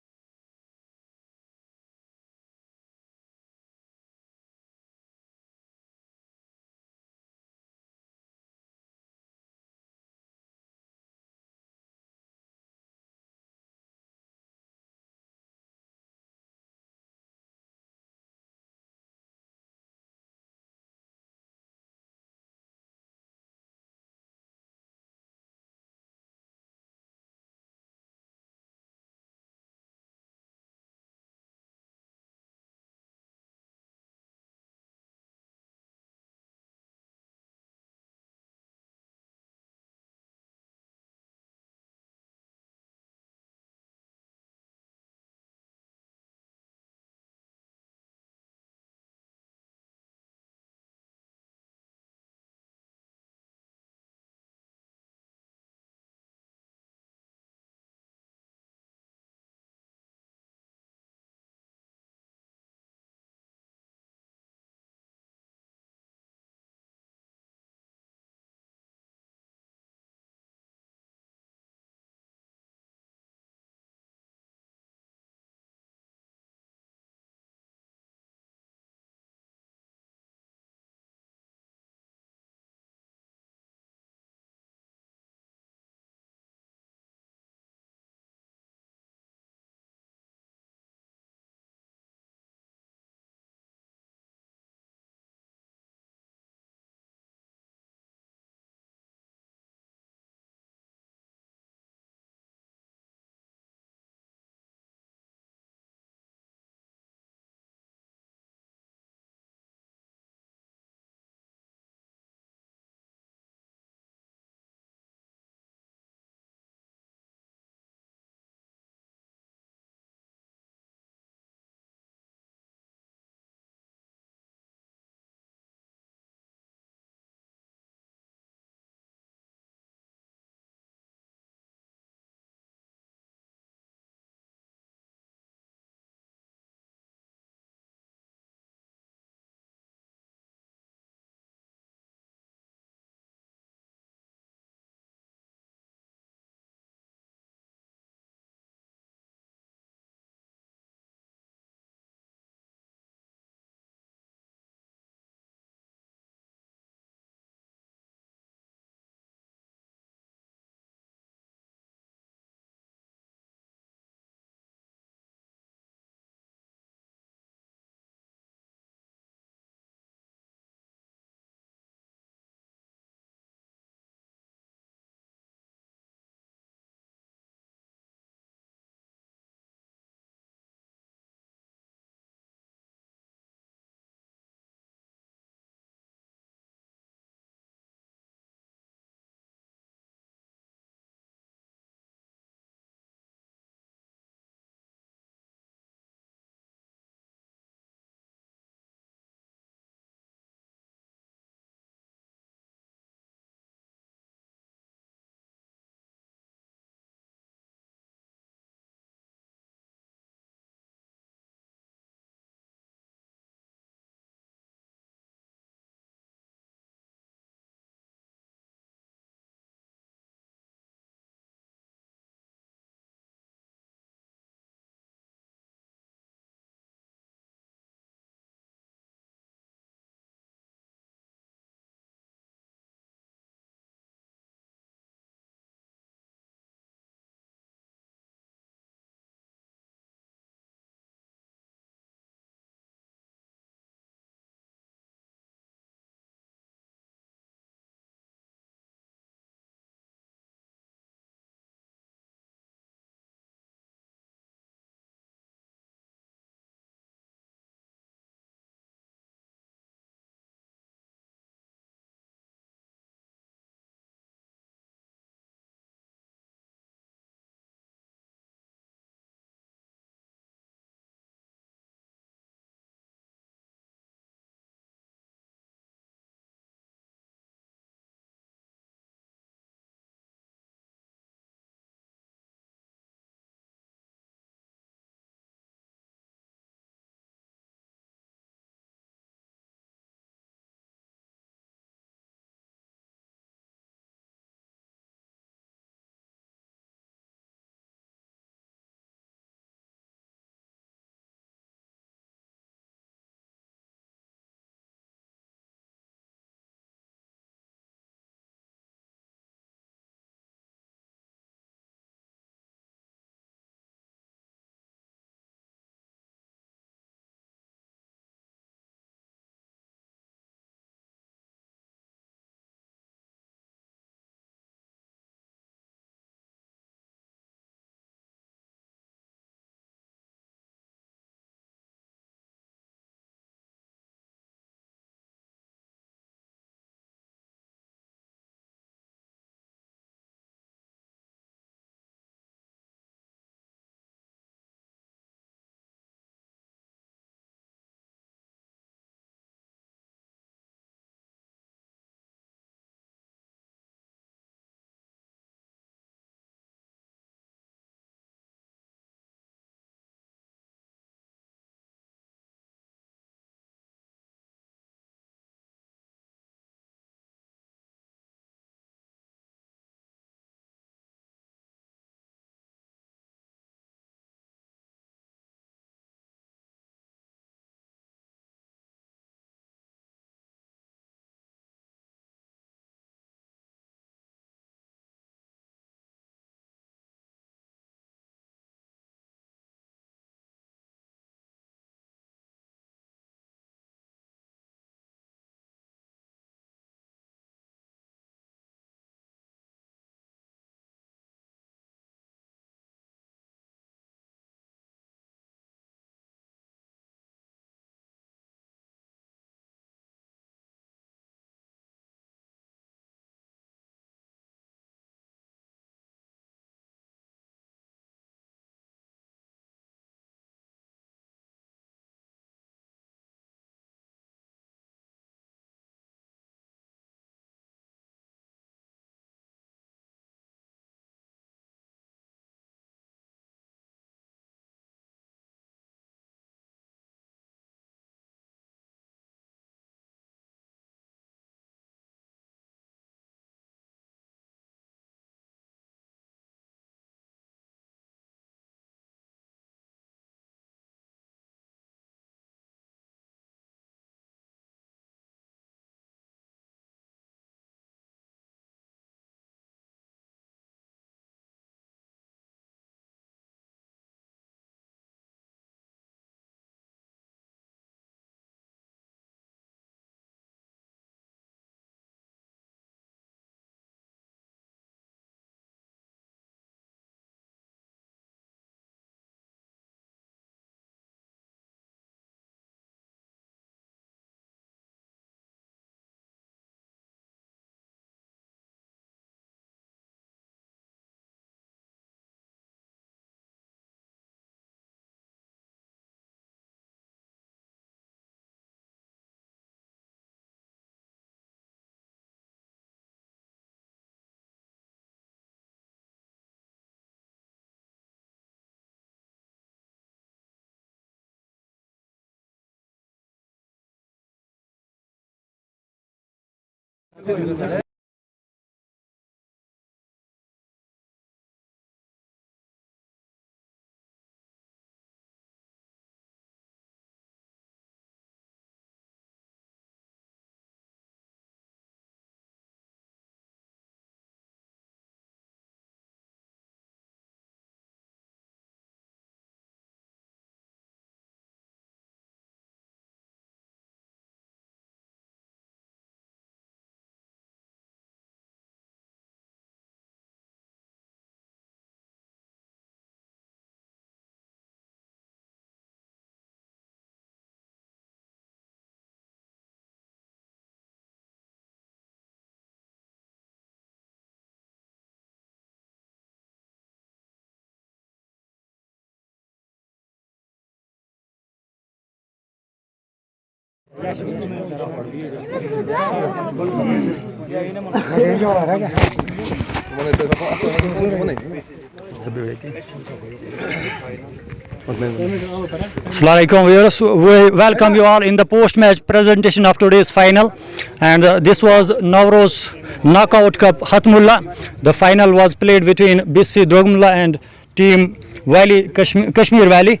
Assalamualaikum viewers, we welcome you all in the post-match presentation of today's final, and this was Navroz Knockout Cup Hatmullah. The final was played between BC Dogmullah and Team Valley Kashmir Valley.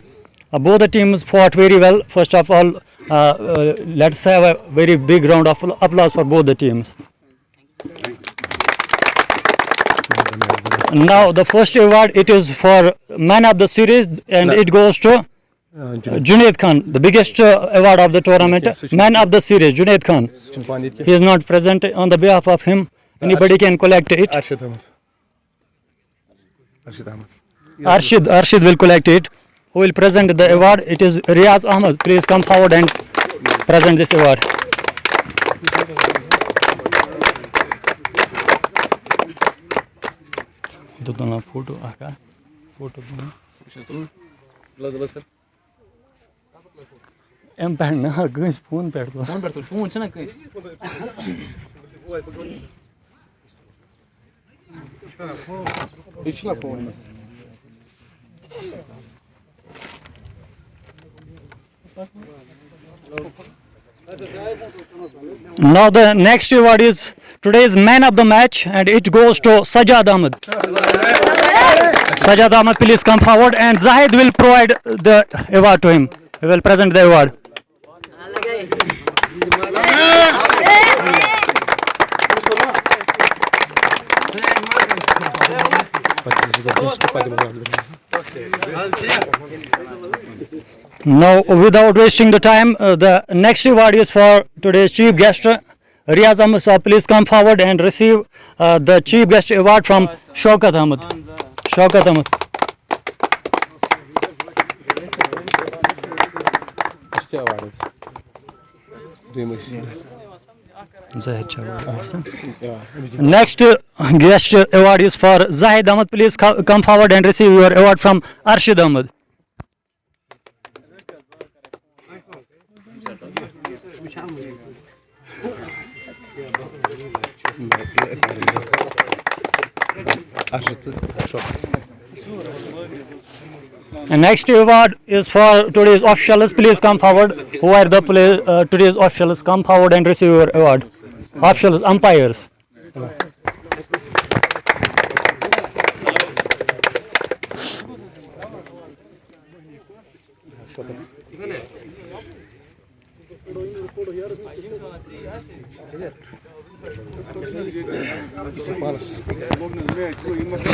Both the teams fought very well. First of all, let's have a very big round of applause for both the teams. Now the first award, it is for man of the series, and it goes to Junaid Khan, the biggest award of the tournament. Man of the series, Junaid Khan. He is not present. On the behalf of him, anybody can collect it. Arshid will collect it. Who will present the award? It is Riaz Ahmed. Please come forward and present this award. Photo. Now the next award is today's man of the match, and it goes to Sajad Ahmed. Sajad Ahmed, please come forward, and Zahid will provide the award to him. He will present the award. Now, without wasting the time, the next award is for today's chief guest, Riaz Ahmed. So please come forward and receive the chief guest award from Shaukat Ahmed. Shaukat Ahmed. Next guest award is for Zahid Ahmed. Please come forward and receive your award from Arshid Ahmed. And next award is for today's officials. Please come forward. Who are the today's officials? Come forward and receive your award. Officials, umpires.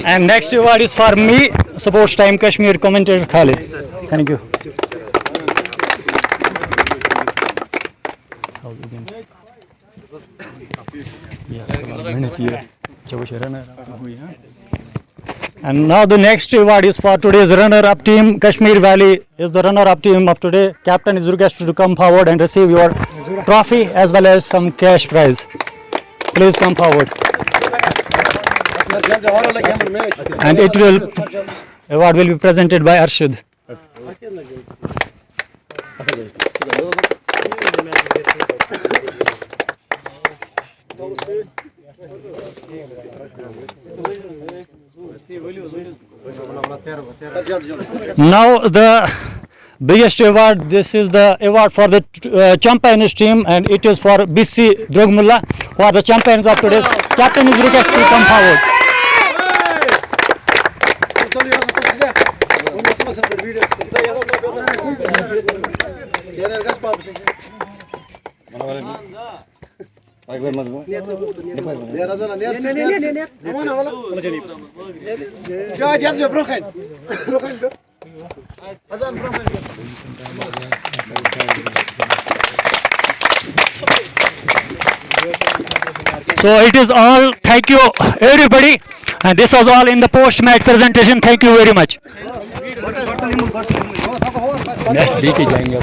And next award is for me, Sports Time Kashmir commentator Khalid. Thank you. And now the next award is for today's runner-up team. Kashmir Valley is the runner-up team of today. Captain is requested to come forward and receive your trophy as well as some cash prize. Please come forward. And award will be presented by Arshid. Now the biggest award. This is the award for the champions team, and it is for BC Drogmulla, who are the champions of today. Captain is requested to come forward. So it is all. Thank you everybody, and this was all in the post match presentation. Thank you very much. Next week जाएंगे